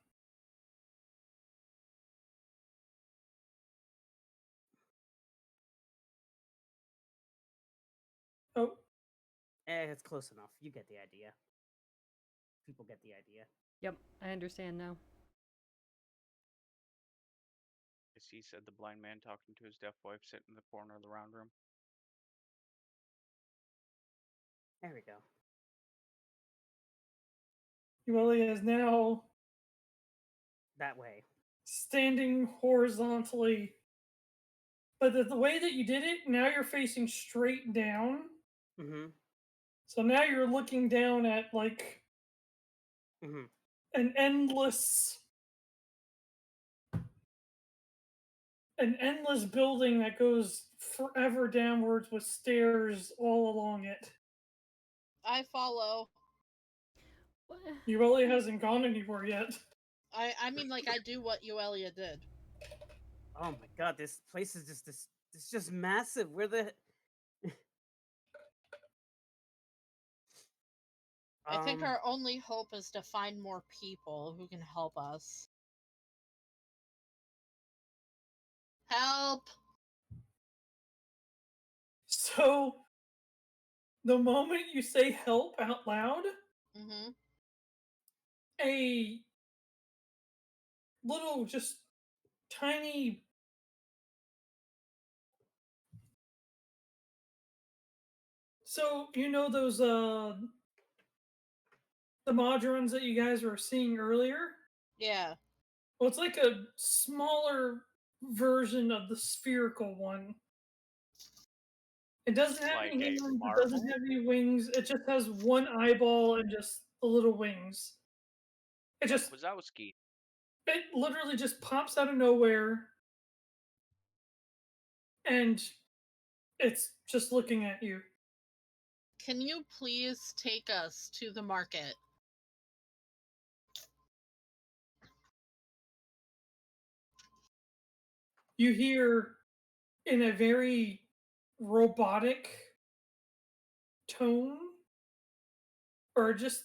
S3: Oh,
S5: It's close enough. You get the idea. People get the idea.
S1: Yep, I understand now.
S4: As he said, the blind man talking to his deaf wife sitting in the corner of the round room.
S5: There we go.
S3: Yuelia is now
S5: That way.
S3: standing horizontally. But the way that you did it, now you're facing straight down.
S5: Mm-hmm.
S3: So now you're looking down at like
S5: Mm-hmm.
S3: an endless building that goes forever downwards with stairs all along it.
S2: I follow.
S1: What?
S3: Yuelia hasn't gone anywhere yet.
S2: I mean, like I do what Yuelia did.
S5: Oh my god, this place is just it's just massive. Where the
S2: I think our only hope is to find more people who can help us. Help!
S3: So the moment you say help out loud,
S2: Mm-hmm.
S3: a little just tiny so you know those the modrons that you guys were seeing earlier?
S2: Yeah.
S3: Well, it's like a smaller version of the spherical one. It doesn't have
S4: Like
S3: any
S4: a
S3: hands, it
S4: marble?
S3: doesn't have any wings, it just has one eyeball and just the little wings.
S4: Wazowski.
S3: It literally just pops out of nowhere and it's just looking at you.
S2: Can you please take us to the market?
S3: You hear in a very robotic tone, or just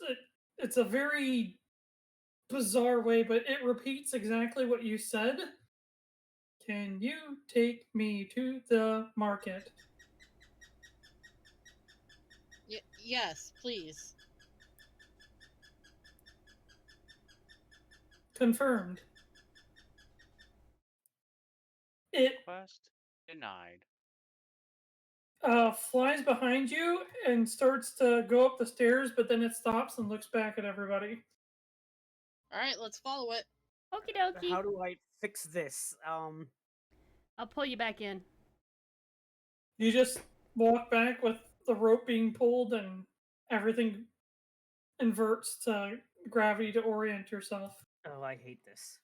S3: it's a very bizarre way, but it repeats exactly what you said. Can you take me to the market?
S2: Yes, please.
S3: Confirmed. It
S4: Quest denied.
S3: flies behind you and starts to go up the stairs, but then it stops and looks back at everybody.
S2: All right, let's follow it.
S1: Okie dokie.
S5: how do I fix this?
S1: I'll pull you back in.
S3: You just walk back with the rope being pulled and everything inverts to gravity to orient yourself.
S5: Oh, I hate this.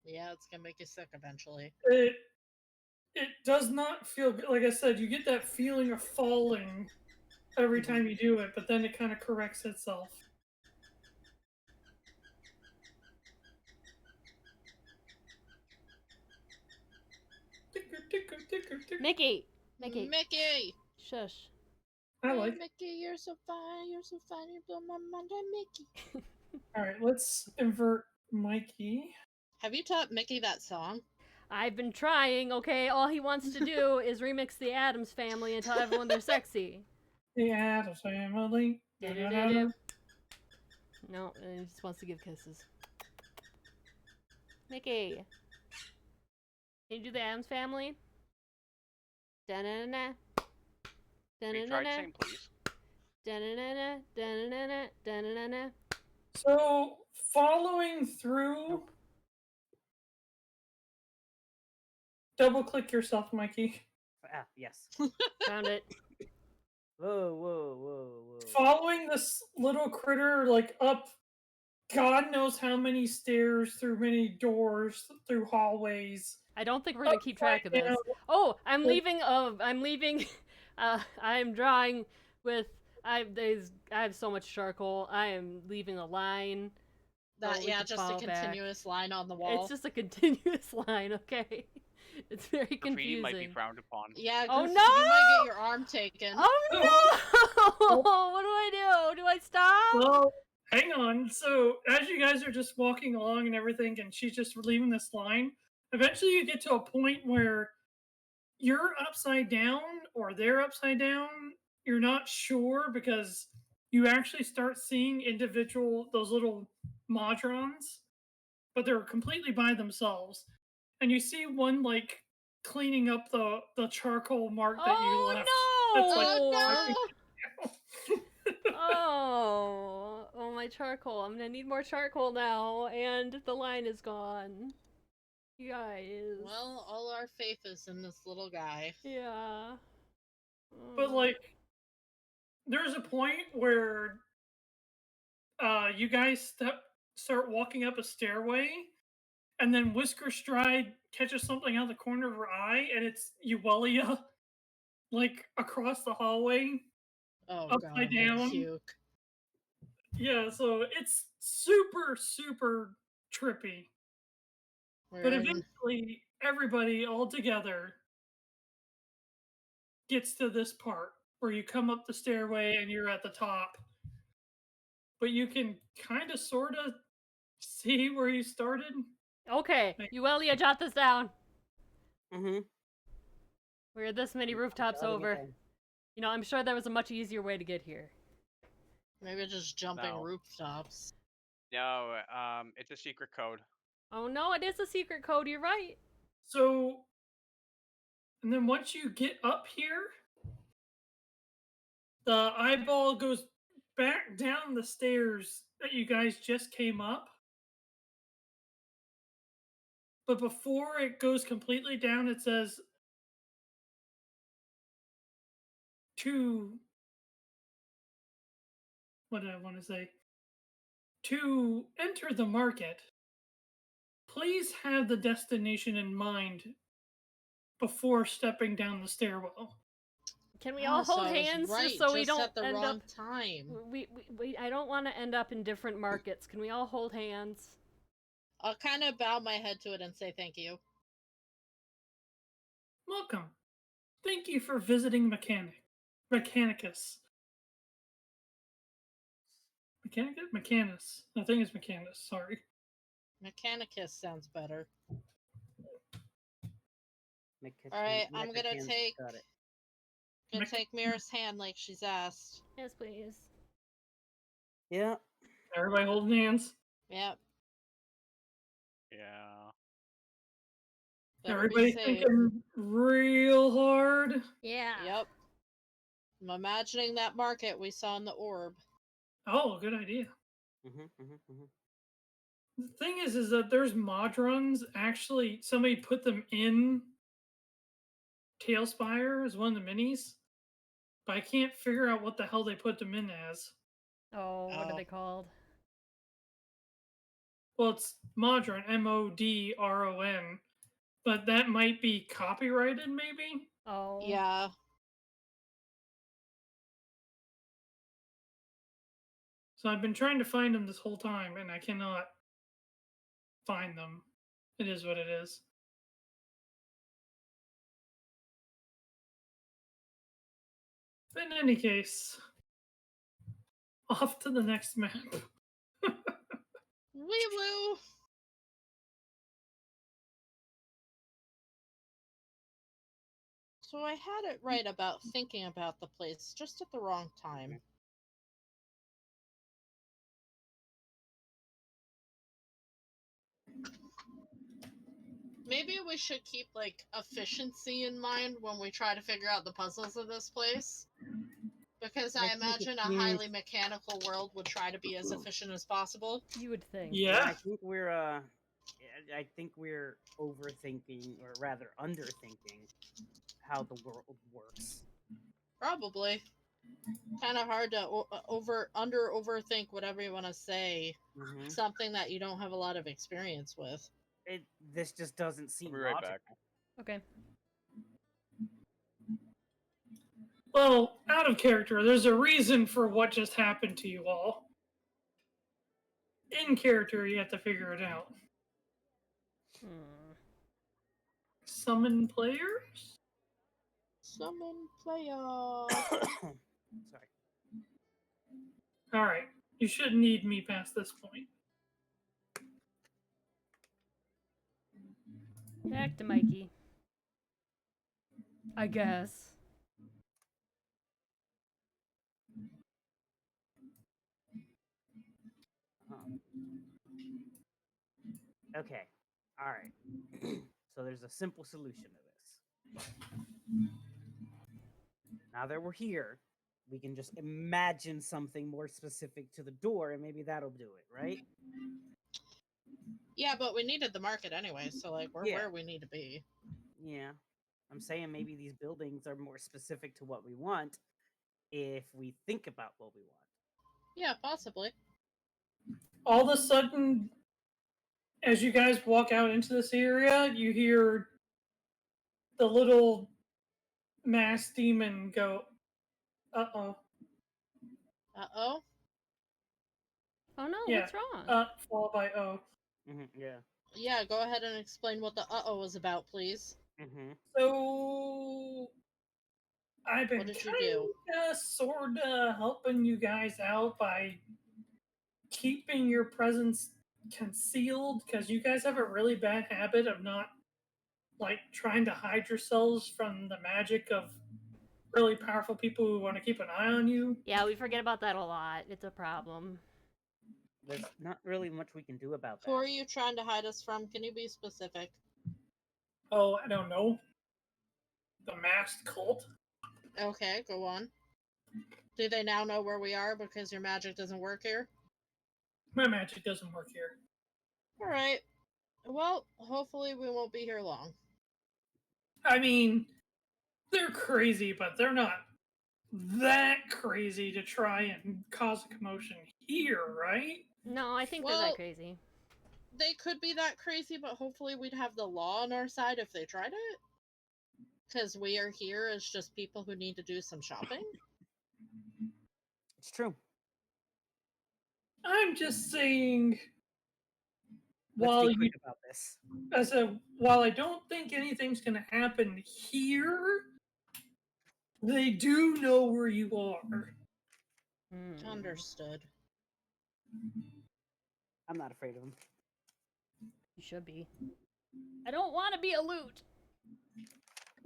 S2: Yeah, it's gonna make you sick eventually.
S3: It does not feel good. Like I said, you get that feeling of falling every time you do it, but then it kind of corrects itself.
S1: Mickey!
S2: Mickey!
S1: Shush.
S3: I
S2: Hey,
S3: like.
S2: Mickey, you're so fine. You're so fine. You blow my mind, Mickey.
S3: All right, let's invert Mikey.
S2: Have you taught Mickey that song?
S1: I've been trying, okay? All he wants to do is remix the Addams Family and tell everyone they're sexy.
S3: The Addams Family.
S1: Do-do-do-do. No, he just wants to give kisses. Mickey. Can you do the Addams Family? Da-na-na-na.
S4: Can you try saying please?
S1: Da-na-na-na. Da-na-na-na. Da-na-na-na.
S3: So, following through double click yourself, Mikey.
S5: Ah, yes.
S1: Found it.
S5: Whoa, whoa, whoa, whoa.
S3: Following this little critter like up God knows how many stairs, through many doors, through hallways.
S1: I don't think we're gonna keep track of this.
S3: down.
S1: Oh, I'm leaving. I'm leaving. I'm drawing with. I have so much charcoal. I am leaving a line.
S2: That
S1: we
S2: yeah,
S1: could
S2: just a
S1: follow back.
S2: continuous line on the wall.
S1: It's just a continuous line. Okay, it's very
S4: Graffiti
S1: confusing.
S4: might be frowned upon.
S2: Yeah.
S1: Oh,
S2: Griffin,
S1: no!
S2: You might get your arm taken.
S1: Oh no! What do I do? Do I stop?
S3: Well, hang on. So as you guys are just walking along and everything, and she's just leaving this line, eventually you get to a point where you're upside down or they're upside down. You're not sure because you actually start seeing those little modrons, but they're completely by themselves. And you see one like cleaning up the charcoal mark that you left. That's like
S2: Oh no!
S1: Oh, my charcoal. I'm gonna need more charcoal now, and the line is gone. You guys.
S2: Well, all our faith is in this little guy.
S1: Yeah.
S3: But like, there's a point where you guys start walking up a stairway, and then WhiskerStride catches something out of the corner of her eye, and it's Yuelia, like across the hallway.
S2: Oh
S3: Upside
S2: god,
S3: down.
S2: puke.
S3: Yeah, so it's super, super trippy. But eventually, everybody all together gets to this part where you come up the stairway and you're at the top. But you can kind of, sort of see where you started.
S1: Okay, Yuelia, jot this down.
S5: Mm-hmm.
S1: We're this many rooftops over. You know, I'm sure there was a much easier way to get here.
S2: Maybe just jumping
S4: No.
S2: rooftops.
S4: No, it's a secret code.
S1: Oh no, it is a secret code, you're right.
S3: So, and then once you get up here, the eyeball goes back down the stairs that you guys just came up. But before it goes completely down, it says what did I want to say? To enter the market, please have the destination in mind before stepping down the stairwell.
S1: Can we all hold
S2: so I was
S1: hands
S2: right,
S1: just so we don't
S2: at the
S1: end
S2: wrong
S1: up
S2: time.
S1: I don't want to end up in different markets. Can we all hold hands?
S2: I'll kind of bow my head to it and say thank you.
S3: Welcome. Thank you for visiting Mechanicus. Mechanus. I think it's Mechanus, sorry.
S2: Mechanicus sounds better.
S5: All
S2: right, I'm gonna take Mirra's hand like she's asked.
S1: Yes, please.
S5: Yeah.
S3: Everybody holding hands.
S2: Yep.
S4: Yeah.
S3: Everybody thinking real hard.
S1: Yeah.
S2: Yep. I'm imagining that market we saw in the orb.
S3: Oh, good idea.
S5: Mm-hmm.
S3: The thing is that there's modrons. Actually, somebody put them in TaleSpire as one of the minis, but I can't figure out what the hell they put them in as.
S1: Oh, what are they called?
S3: Well, it's Modron, M-O-D-R-O-N, but that might be copyrighted, maybe?
S1: Oh.
S2: Yeah.
S3: So I've been trying to find them this whole time, and I cannot find them. It is what it is. But in any case, off to the next map.
S2: Wee woo! So I had it right about thinking about the place, just at the wrong time. Maybe we should keep, like, efficiency in mind when we try to figure out the puzzles of this place. Because I imagine a highly mechanical world would try to be as efficient as possible.
S1: You would think.
S3: Yeah.
S5: I think we're I think we're overthinking, or rather underthinking, how the world works.
S2: Probably. Kind of hard to overthink whatever you want to say.
S5: Mm-hmm.
S2: Something that you don't have a lot of experience with.
S5: This just doesn't seem
S4: I'll be right
S5: logical.
S4: back.
S1: Okay.
S3: Well, out of character, there's a reason for what just happened to you all. In character, you have to figure it out. Summon players?
S2: Summon player.
S5: Sorry.
S3: Alright. You shouldn't need me past this point.
S1: Back to Mikey. I guess.
S5: Okay. All right. So there's a simple solution to this. Now that we're here, we can just imagine something more specific to the door, and maybe that'll do it, right?
S2: Yeah, but we needed the market anyway, so like we're
S5: Yeah.
S2: where we need to be.
S5: Yeah. I'm saying maybe these buildings are more specific to what we want if we think about what we want.
S2: Yeah, possibly.
S3: All of a sudden, as you guys walk out into this area, you hear the little mass demon go, uh-oh.
S2: Uh-oh.
S1: Oh no,
S3: Yeah.
S1: what's wrong?
S3: Followed by O.
S5: Yeah.
S2: Yeah, go ahead and explain what the uh-oh was about, please.
S3: So, I've been
S2: What did you do?
S3: kinda, sorta helping you guys out by keeping your presence concealed, because you guys have a really bad habit of not, like, trying to hide yourselves from the magic of really powerful people who want to keep an eye on you.
S1: Yeah, we forget about that a lot. It's a problem.
S5: There's not really much we can do about that.
S2: Who are you trying to hide us from? Can you be specific?
S3: Oh, I don't know. The masked cult?
S2: Okay, go on. Do they now know where we are because your magic doesn't work here?
S3: My magic doesn't work here.
S2: Alright. Well, hopefully we won't be here long.
S3: I mean, they're crazy, but they're not that crazy to try and cause a commotion here, right?
S1: No, I think they're
S2: Well-
S1: that crazy.
S2: They could be that crazy, but hopefully we'd have the law on our side if they tried it. Because we are here as just people who need to do some shopping.
S5: It's true.
S3: I'm just saying,
S5: Let's
S3: while
S5: be quick about this.
S3: while I don't think anything's gonna happen here, they do know where you are.
S2: Understood.
S5: I'm not afraid of them.
S1: You should be. I don't want to be a loot.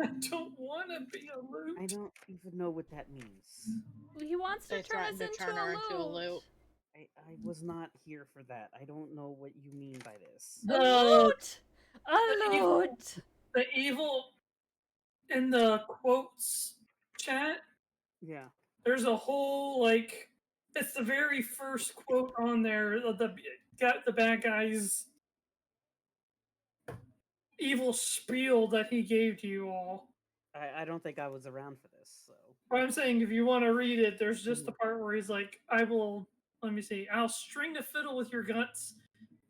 S3: I don't want to be a loot.
S5: I don't even know what that means.
S1: He wants to
S2: They
S1: turn us
S2: threatened to
S1: into
S2: turn her
S1: a
S2: into a
S1: loot.
S2: loot.
S5: I was not here for that. I don't know what you mean by this.
S1: A loot! A
S3: evil-
S1: loot!
S3: The evil in the quotes chat,
S5: Yeah.
S3: there's a whole, like, it's the very first quote on there. Got the bad guy's evil spiel that he gave to you all.
S5: I don't think I was around for this, so.
S3: But I'm saying, if you want to read it, there's just the part where he's like, let me see, I'll string a fiddle with your guts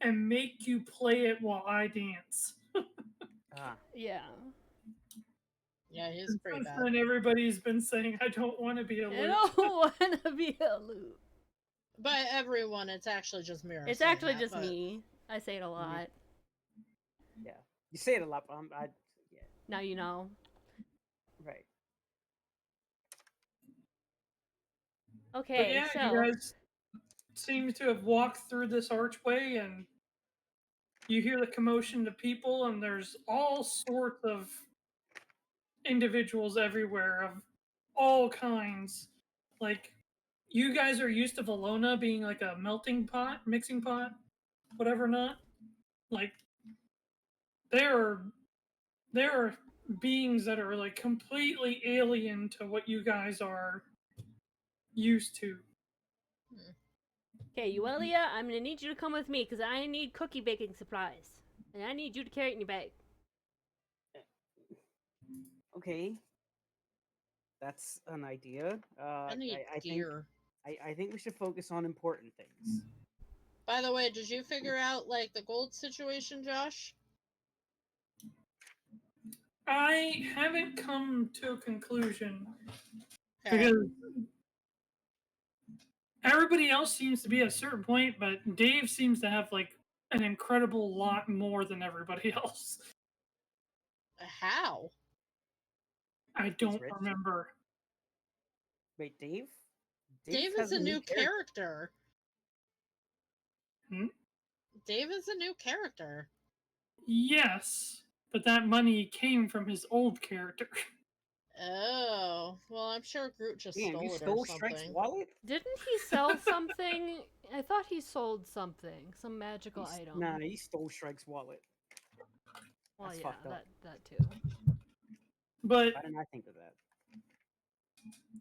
S3: and make you play it while I dance.
S1: Yeah.
S2: Yeah, he's pretty
S3: Since
S2: bad.
S3: then, everybody's been saying, I don't want to be a
S1: I
S3: loot.
S1: don't want to be a loot.
S2: By everyone, it's actually just Mirra.
S1: It's
S2: saying
S1: actually
S2: that,
S1: just
S2: but-
S1: me. I say it a lot.
S5: Yeah. You say it a lot, but yeah.
S1: Now you know.
S5: Right.
S1: Okay,
S3: But yeah,
S1: so
S3: you guys seem to have walked through this archway, and you hear the commotion of people, and there's all sorts of individuals everywhere of all kinds. Like, you guys are used to Valona being like a melting pot, mixing pot, whatever not. Like, there are beings that are like completely alien to what you guys are used to.
S1: okay, Yuelia, I'm gonna need you to come with me because I need cookie baking supplies. And I need you to carry it in your bag.
S5: Okay. That's an idea.
S2: I need
S5: I think
S2: gear.
S5: I think we should focus on important things.
S2: By the way, did you figure out like the gold situation, Josh?
S3: I haven't come to a conclusion
S2: Okay.
S3: because everybody else seems to be at a certain point, but Dave seems to have like an incredible lot more than everybody else.
S2: How?
S3: I don't
S5: rich.
S3: remember.
S5: Wait, Dave?
S2: Dave is
S5: has
S2: a new character.
S3: Hmm?
S2: Dave is a new character.
S3: Yes, but that money came from his old character.
S2: Oh, well, I'm sure Groot just
S5: Damn,
S2: stole
S5: you
S2: it
S5: stole
S2: or
S5: Strike's
S2: something.
S5: wallet?
S1: Didn't he sell something? I thought he sold something, some magical item.
S5: Nah, he stole Strike's wallet.
S1: Well,
S5: That's
S1: yeah,
S5: fucked up.
S1: that too.
S3: But
S5: Why didn't I think of that?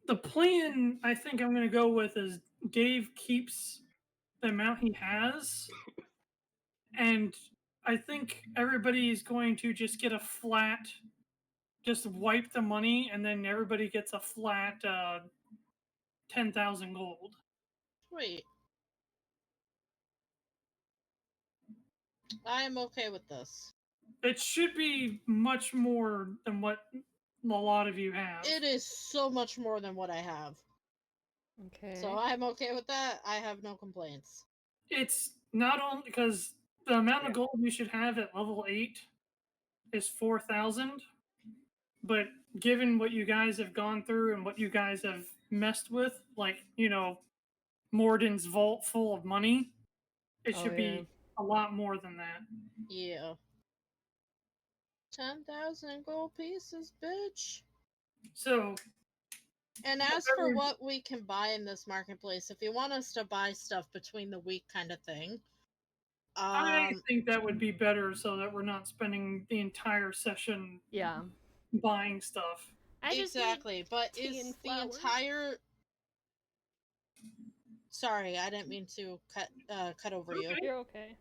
S3: the plan I think I'm going to go with is Dave keeps the amount he has, and I think everybody's going to just get a flat, just wipe the money, and then everybody gets a flat 10,000 gold.
S2: Wait. I am okay with this.
S3: It should be much more than what a lot of you have.
S2: It is so much more than what I have.
S1: Okay.
S2: So I'm okay with that. I have no complaints.
S3: It's not only because the amount
S5: Yeah.
S3: of gold you should have at level 8 is 4,000, but given what you guys have gone through and what you guys have messed with, like, Morden's vault full of money, it
S1: Oh,
S3: should
S1: yeah.
S3: be a lot more than that.
S2: Yeah. 10,000 gold pieces, bitch.
S3: So,
S2: And as for what we can buy in this marketplace, if you want us to buy stuff between the week kind of thing,
S3: I think that would be better so that we're not spending the entire session
S1: Yeah.
S3: buying stuff.
S1: I just need
S2: exactly. But
S1: tea
S2: is
S1: and
S2: the
S1: flour.
S2: entire Sorry, I didn't mean to cut over you.
S3: Okay.
S1: You're okay.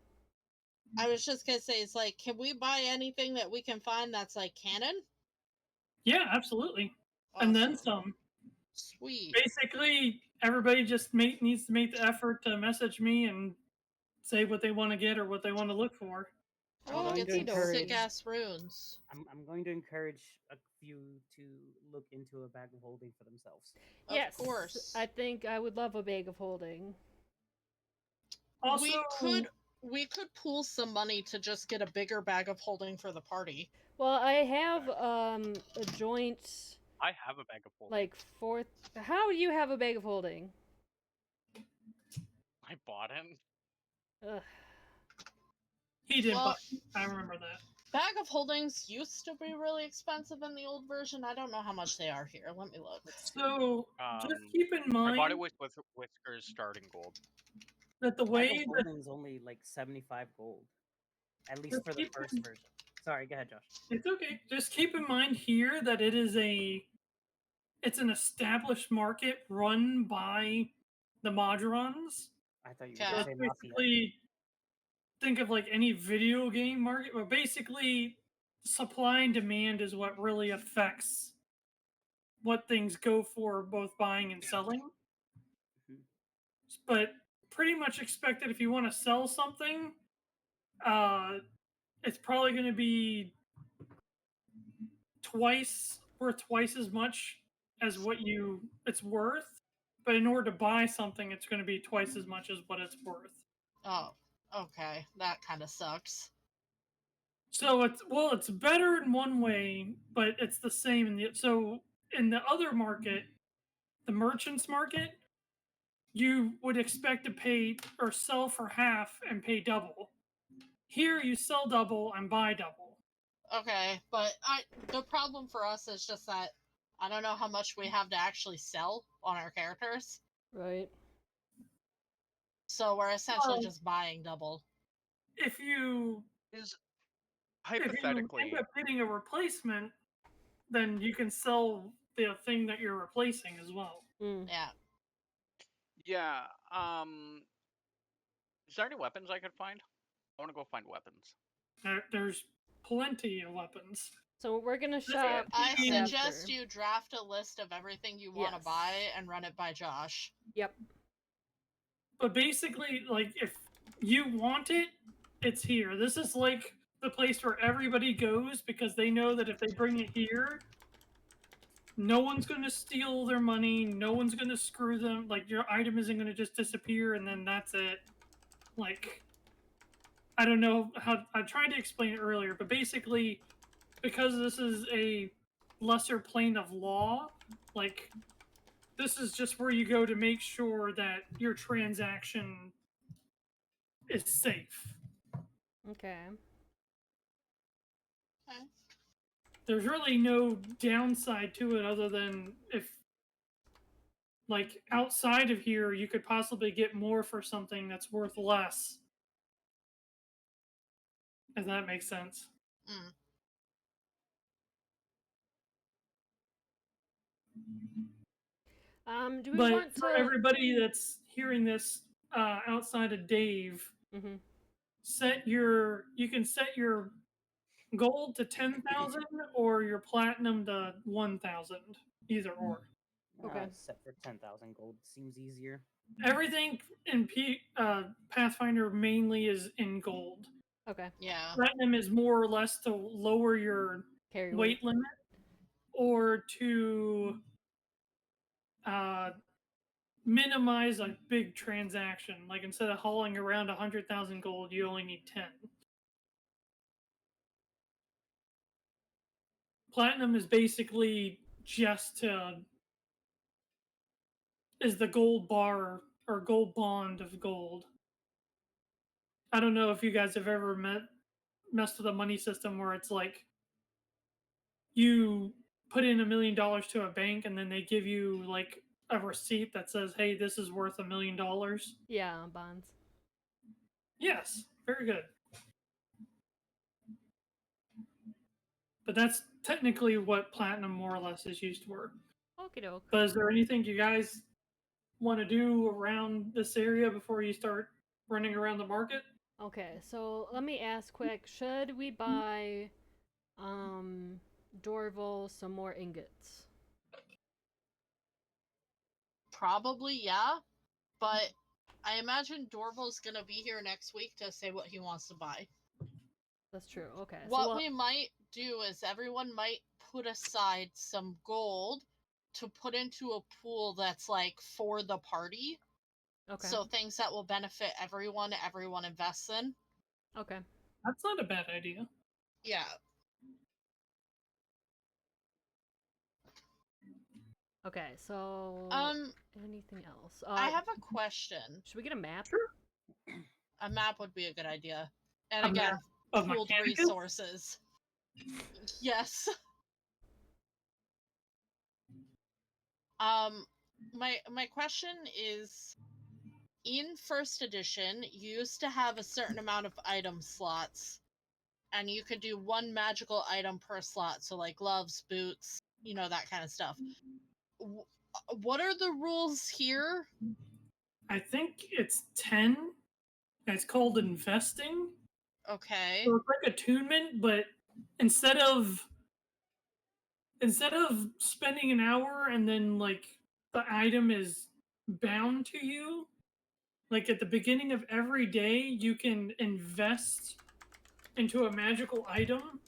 S2: I was just gonna say, it's like, can we buy anything that we can find that's like canon?
S3: Yeah, absolutely. And then
S2: Awesome.
S3: some.
S2: Sweet.
S3: Basically, everybody just needs to make the effort to message me and say what they want to get or what they want to look for.
S2: I want to
S5: going
S2: get
S5: to
S2: some
S5: encourage-
S2: sick ass runes.
S5: I'm going to encourage a few to look into a bag of holding for themselves.
S1: Yes.
S2: Of course.
S1: I think I would love a bag of holding.
S3: Also,
S2: we could pool some money to just get a bigger bag of holding for the party.
S1: Well, I have a joint
S4: I have a bag of holding.
S1: like fourth. How do you have a bag of holding?
S4: I bought it.
S1: Ugh.
S3: he did,
S2: Well,
S3: I remember that.
S2: Bag of holdings used to be really expensive in the old version. I don't know how much they are here. Let me look.
S3: So, just
S4: Um,
S3: keep in mind
S4: I bought it with Whisker's starting gold.
S3: that the
S5: Bag
S3: way
S5: of
S3: that
S5: holding is only like 75 gold, at least
S3: Just
S5: for the
S3: keep
S5: first
S3: in-
S5: version. Sorry, go ahead, Josh.
S3: it's okay. Just keep in mind here that it's an established market run by the Modrons.
S5: I thought you
S2: Okay.
S5: were
S3: So
S5: going to
S3: it's
S5: say Mafia.
S3: basically think of like any video game market, but basically supply and demand is what really affects what things go for both buying and selling.
S5: Mhm.
S3: But pretty much expect that if you want to sell something, it's probably going to be worth twice as much as what it's worth. But in order to buy something, it's going to be twice as much as what it's worth.
S2: Oh, okay. That kind of sucks.
S3: So it's better in one way, but it's the same in the other market, the merchants market, you would expect to pay or sell for half and pay double. Here you sell double and buy double.
S2: Okay, but the problem for us is just that I don't know how much we have to actually sell on our characters.
S1: Right.
S2: So we're essentially
S3: Well-
S2: just buying double.
S3: If you
S4: Is
S3: if you
S4: hypothetically,
S3: end up getting a replacement, then you can sell the thing that you're replacing as well.
S1: Mm.
S2: Yeah.
S4: yeah. Is there any weapons I could find? I want to go find weapons.
S3: There's plenty of weapons.
S1: So we're gonna
S3: This
S1: shop.
S2: I
S3: Yeah.
S2: suggest
S1: after.
S2: you draft a list of everything you want to
S1: Yes.
S2: buy and run it by Josh.
S1: Yep.
S3: But basically, like, if you want it, it's here. This is like the place where everybody goes because they know that if they bring it here, no one's going to steal their money, no one's going to screw them. Like, your item isn't going to just disappear and then that's it. Like, I don't know how. I tried to explain it earlier, but basically, because this is a lesser plane of law, like, this is just where you go to make sure that your transaction is safe.
S1: Okay.
S2: Okay.
S3: There's really no downside to it other than if, like, outside of here, you could possibly get more for something that's worth less. If that makes sense.
S2: Mm.
S1: Do we
S3: But
S1: want
S3: for
S1: to?
S3: everybody that's hearing this outside of Dave,
S1: Mm-hmm.
S3: you can set your gold to 10,000 or your platinum to 1,000, either or.
S1: Okay.
S5: Set for 10,000 gold seems easier.
S3: Everything in Pathfinder mainly is in gold.
S1: Okay.
S2: Yeah.
S3: Platinum is more or less to lower your
S1: Carry
S3: weight limit or to minimize a big transaction. Like, instead of hauling around 100,000 gold, you only need 10. Platinum is basically just is the gold bar or gold bond of gold. I don't know if you guys have ever messed with a money system where it's like you put in $1 million to a bank and then they give you like a receipt that says, "Hey, this is worth $1 million."
S1: Yeah, bonds.
S3: Yes, very good. But that's technically what platinum more or less is used for.
S1: Okie doke.
S3: But is there anything you guys want to do around this area before you start running around the market?
S1: Okay, so let me ask quick, should we buy Dorval some more ingots?
S2: Probably, yeah. But I imagine Dorval's gonna be here next week to say what he wants to buy.
S1: That's true. Okay.
S2: What we might do is everyone might put aside some gold to put into a pool that's like for the party.
S1: Okay.
S2: So things that will benefit everyone invests in.
S1: Okay.
S3: That's not a bad idea.
S2: Yeah.
S1: Okay, so anything else?
S2: I have a question.
S1: Should we get a map?
S3: Sure.
S2: A map would be a good idea. And
S3: A
S2: again,
S3: map of
S2: pooled
S3: Mechanicus?
S2: resources. Yes. My question is, in first edition, you used to have a certain amount of item slots, and you could do one magical item per slot, so like gloves, boots, you know, that kind of stuff. What are the rules here?
S3: I think it's 10. It's called investing.
S2: Okay.
S3: So it's like attunement, but instead of spending an hour and then like the item is bound to you, like at the beginning of every day you can invest into a magical item,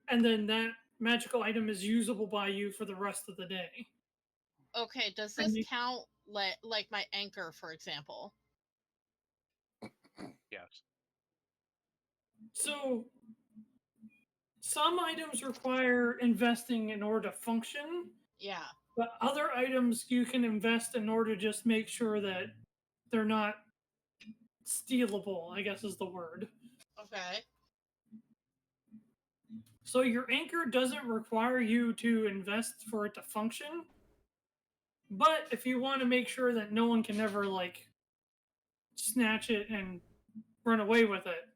S3: and then that magical item is usable by you for the rest of the day.
S2: Okay, does this count like my anchor, for example?
S4: Yes.
S3: So some items require investing in order to function.
S2: Yeah.
S3: But other items you can invest in order to just make sure that they're not stealable, I guess is the word.
S2: Okay.
S3: So your anchor doesn't require you to invest for it to function. But if you want to make sure that no one can ever like snatch it and run away with it.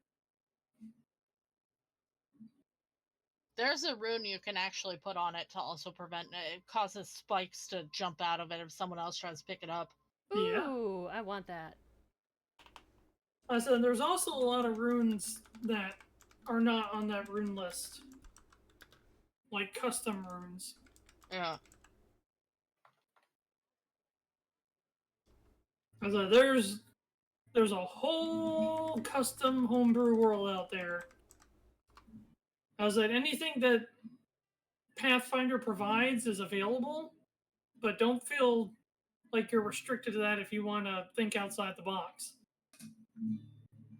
S2: There's a rune you can actually put on it to also prevent it. It causes spikes to jump out of it if someone else tries to pick it up.
S3: Yeah.
S1: Ooh, I want that.
S3: So there's also a lot of runes that are not on that rune list, like custom runes.
S2: Yeah.
S3: So there's a whole custom homebrew world out there. I was like, anything that Pathfinder provides is available, but don't feel like you're restricted to that if you want to think outside the box.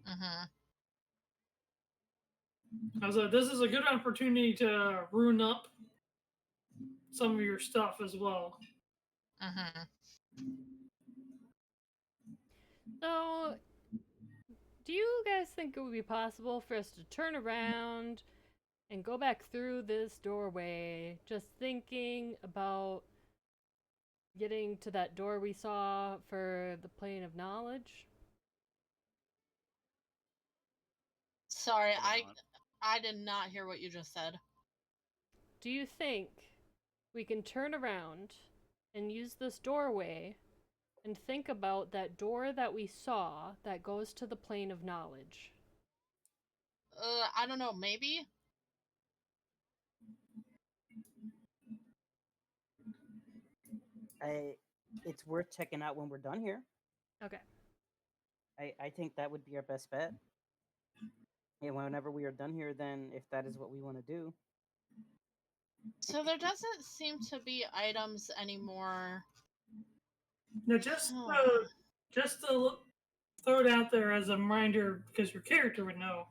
S2: Mm-hmm.
S3: I was like, this is a good opportunity to rune up some of your stuff as well.
S2: Mm-hmm.
S1: So, do you guys think it would be possible for us to turn around and go back through this doorway, just thinking about getting to that door we saw for the plane of knowledge?
S2: Sorry,
S4: Probably not.
S2: I did not hear what you just said.
S1: Do you think we can turn around and use this doorway and think about that door that we saw that goes to the plane of knowledge?
S2: I don't know, maybe?
S5: It's worth checking out when we're done here.
S1: Okay.
S5: I think that would be our best bet. And whenever we are done here, then if that is what we want to do.
S2: So there doesn't seem to be items anymore.
S3: Now, just to throw it out there as a reminder, because your character would know,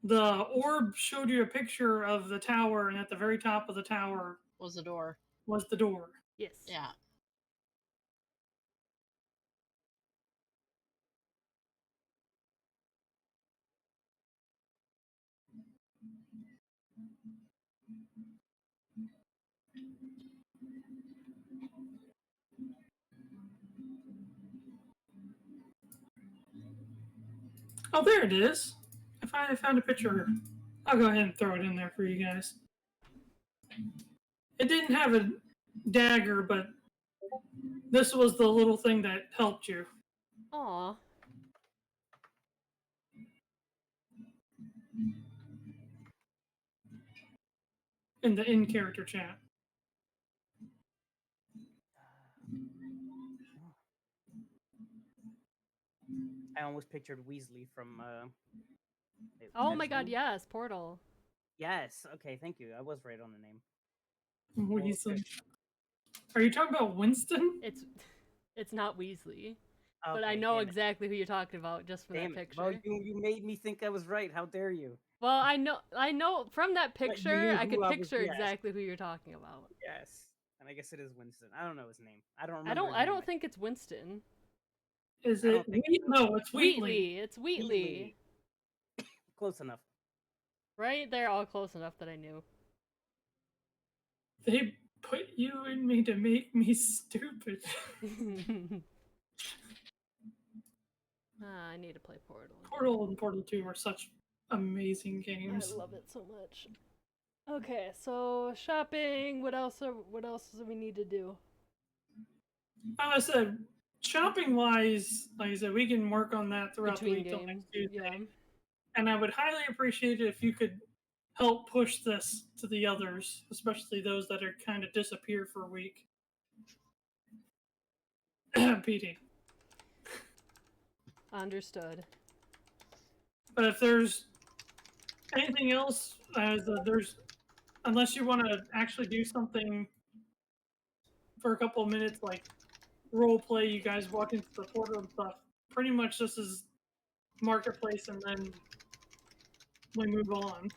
S3: the orb showed you a picture of the tower, and at the very top of the tower
S2: Was the door.
S3: was the door.
S1: Yes.
S2: Yeah.
S3: Oh, there it is. I found a picture. I'll go ahead and throw it in there for you guys. It didn't have a dagger, but this was the little thing that helped you.
S1: Aw.
S3: In the in-character chat.
S5: I almost pictured Weasley from.
S1: Oh my god,
S5: X-Men.
S1: yes, Portal.
S5: Yes. Okay. Thank you. I was right on the name.
S3: Weasley. Are you talking about Winston?
S1: It's not Weasley.
S5: Okay,
S1: But I know
S5: damn it.
S1: exactly who you're talking about just from
S5: Damn
S1: that
S5: it.
S1: picture.
S5: Well, you made me think I was right. How dare you?
S1: Well, I know from that
S5: But you
S1: picture,
S5: knew
S1: I could
S5: who I was-
S1: picture
S5: yes.
S1: exactly who you're talking about.
S5: Yes. And I guess it is Winston. I don't know his name. I don't remember.
S1: I don't think it's Winston.
S3: Is
S5: I
S3: it?
S5: don't think
S3: No, it's Wheatley.
S1: Wheatley. It's Wheatley.
S5: Close enough.
S1: Right? They're all close enough that I knew.
S3: They put you in me to make me stupid.
S1: I need to play Portal. again.
S3: Portal and Portal 2 are such amazing games.
S1: I love it so much. Okay, so shopping. What else do we need to do?
S3: I said, shopping wise, like I said, we can work on that throughout the
S1: Between
S3: week till
S1: game.
S3: next Tuesday.
S1: Yeah.
S3: And I would highly appreciate it if you could help push this to the others, especially those that are kind of disappear for a week. Pedi.
S1: Understood.
S3: But if there's anything else, unless you want to actually do something for a couple of minutes, like role play, you guys walk into the portal and stuff. Pretty much this is marketplace, and then we move on.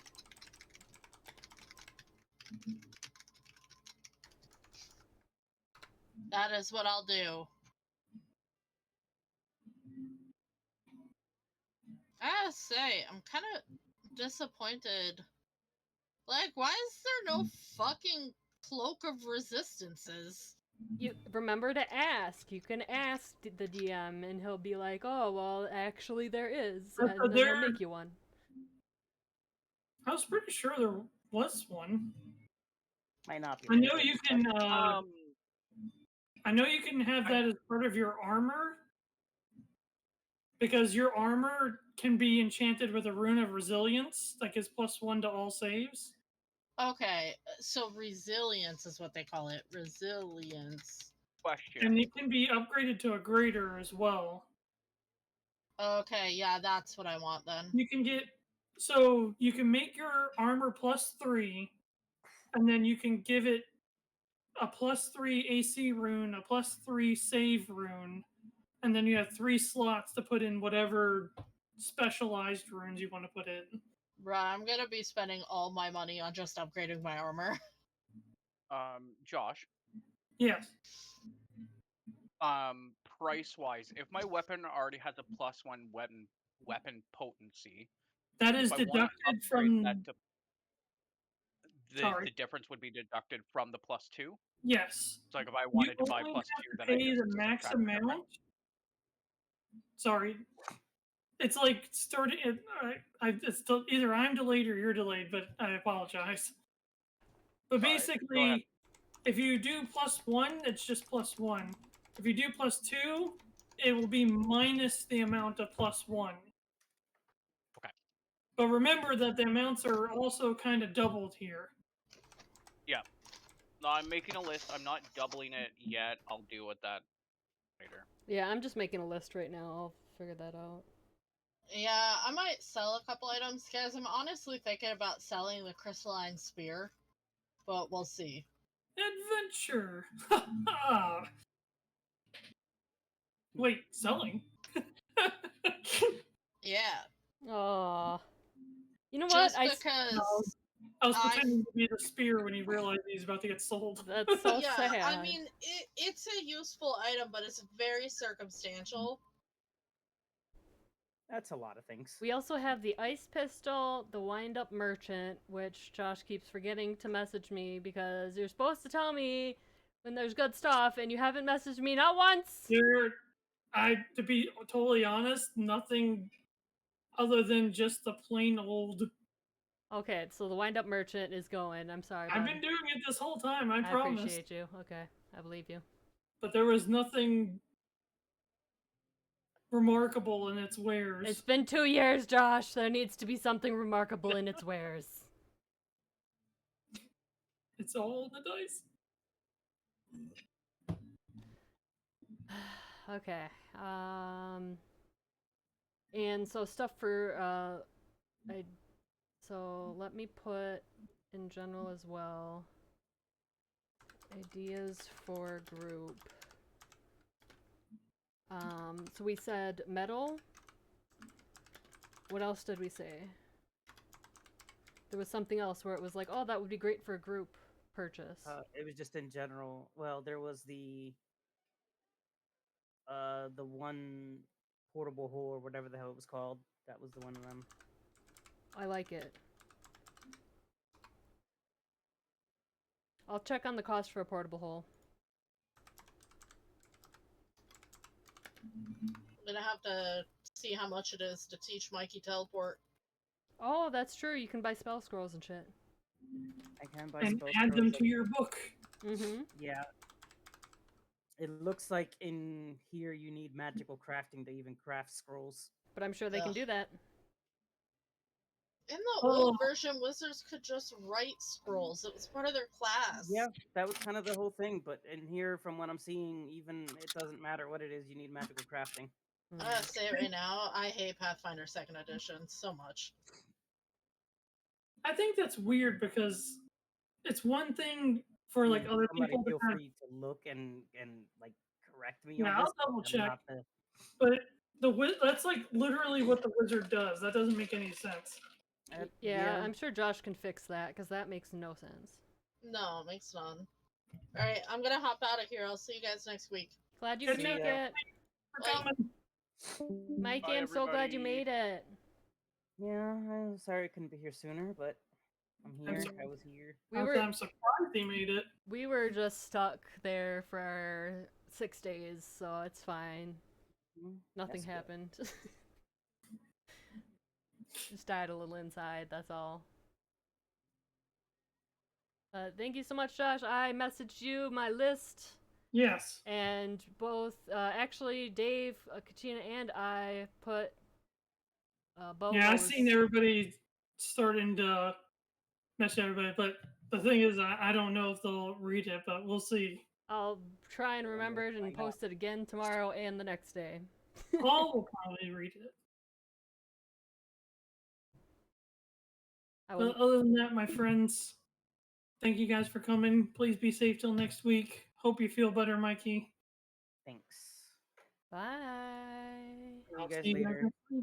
S2: That is what I'll do. I gotta say, I'm kind of disappointed. Like, why is there no fucking cloak of resistances?
S1: You remember to ask. You can ask the DM, and he'll be like, "Oh, well, actually, there is," and then he'll make you one.
S3: I was pretty sure there was one.
S5: Might not be.
S3: I know you can.
S4: Um,
S3: I know you can have that as part of your armor. because your armor can be enchanted with a rune of resilience that gives +1 to all saves.
S2: Okay, so resilience is what they call it. Resilience.
S4: Question.
S3: And it can be upgraded to a greater as well.
S2: Okay, yeah, that's what I want then.
S3: You can get, so you can make your armor +3, and then you can give it a +3 AC rune, a +3 save rune, and then you have 3 slots to put in whatever specialized runes you want to put in.
S2: Right, I'm gonna be spending all my money on just upgrading my armor.
S4: Josh.
S3: Yes.
S4: Price-wise, if my weapon already has a +1 weapon potency,
S3: That is
S4: if I want to
S3: deducted
S4: upgrade
S3: from.
S4: that to
S3: Sorry.
S4: the difference would be deducted from the +2.
S3: Yes.
S4: So like if I
S3: You
S4: wanted to buy
S3: only
S4: +2,
S3: have to
S4: then I
S3: pay
S4: just
S3: the max
S4: subtract the difference.
S3: amount. Sorry. It's like starting. It's either I'm delayed or you're delayed, but I apologize. But
S4: Alright, go ahead.
S3: basically, if you do +1, it's just +1. If you do +2, it will be minus the amount of +1.
S4: Okay.
S3: But remember that the amounts are also kind of doubled here.
S4: Yeah. No, I'm making a list. I'm not doubling it yet. I'll deal with that later.
S1: Yeah, I'm just making a list right now. I'll figure that out.
S2: Yeah, I might sell a couple items, guys. I'm honestly thinking about selling the crystalline spear, but we'll see.
S3: Adventure! Wait, selling?
S2: Yeah.
S1: Aw. You know
S2: Just
S1: what?
S2: because
S3: I was pretending to be the spear when he realized he's about to get sold.
S1: That's so
S2: yeah,
S1: sad.
S2: I mean, it's a useful item, but it's very circumstantial.
S5: That's a lot of things.
S1: We also have the ice pistol, the wind-up merchant, which Josh keeps forgetting to message me because you're supposed to tell me when there's good stuff, and you haven't messaged me not once.
S3: To be totally honest, nothing other than just the plain old.
S1: Okay, so the wind-up merchant is going. I'm sorry,
S3: I've
S1: bud.
S3: been doing it this whole time, I
S1: I
S3: promise.
S1: appreciate you. Okay, I believe you.
S3: But there was nothing remarkable in its wares.
S1: It's been 2 years, Josh. There needs to be something remarkable in its wares.
S3: It's all the dice.
S1: Okay. And so stuff for so let me put in general as well. Ideas for group. So we said metal. What else did we say? There was something else where it was like, oh, that would be great for a group purchase.
S5: It was just in general. Well, there was the one portable hole or whatever the hell it was called. That was the one of them.
S1: I like it. I'll check on the cost for a portable hole.
S2: I'm gonna have to see how much it is to teach Mikey teleport.
S1: Oh, that's true. You can buy spell scrolls and shit.
S5: I can buy
S3: And
S5: spell
S3: add them
S5: scrolls
S3: to your book.
S1: Mm-hmm.
S5: Yeah. It looks like in here you need magical crafting to even craft scrolls.
S1: But I'm sure they can
S2: Ugh.
S1: do that.
S2: In the old version, wizards could just write scrolls. It was part of their class.
S5: Yeah, that was kind of the whole thing. But in here, from what I'm seeing, even it doesn't matter what it is, you need magical crafting.
S2: I'm gonna say it right now, I hate Pathfinder 2nd edition so much.
S3: I think that's weird because it's one thing for like other
S5: Somebody
S3: people to
S5: feel
S3: have,
S5: free to look and like correct me
S3: Yeah,
S5: on this.
S3: I'll double
S5: I'm
S3: check.
S5: not the-
S3: but that's like literally what the wizard does. That doesn't make any sense.
S1: Yeah, I'm sure Josh can fix that, because that makes no sense.
S2: No, it makes none. Alright, I'm gonna hop out of here. I'll see you guys next week.
S1: Glad you
S3: Good
S1: could make
S3: night.
S1: it.
S3: For
S2: Bye.
S3: coming.
S1: Mikey,
S4: Bye,
S1: I'm so glad you
S4: everybody.
S1: made it.
S5: Yeah, I'm sorry I couldn't be here sooner, but I'm here. I was here.
S3: I'm surprised he made it.
S1: We were just stuck there for 6 days, so it's fine. Nothing
S5: That's good.
S1: happened. Just died a little inside, that's all. Thank you so much, Josh. I messaged you my list
S3: Yes.
S1: And both, actually, Dave, Kachina, and I put Bobo's.
S3: Yeah, I've seen everybody starting to message everybody, but the thing is, I don't know if they'll read it, but we'll see.
S1: I'll try and
S5: Yeah,
S1: remember it and
S5: find out.
S1: post it again tomorrow and the next day.
S3: Paul will probably read it.
S1: I
S3: But
S1: will.
S3: other than that, my friends, thank you guys for coming. Please be safe till next week. Hope you feel better, Mikey.
S5: Thanks.
S1: Bye.
S5: See
S3: I'll
S5: you guys
S3: see you guys
S5: later.
S3: next week.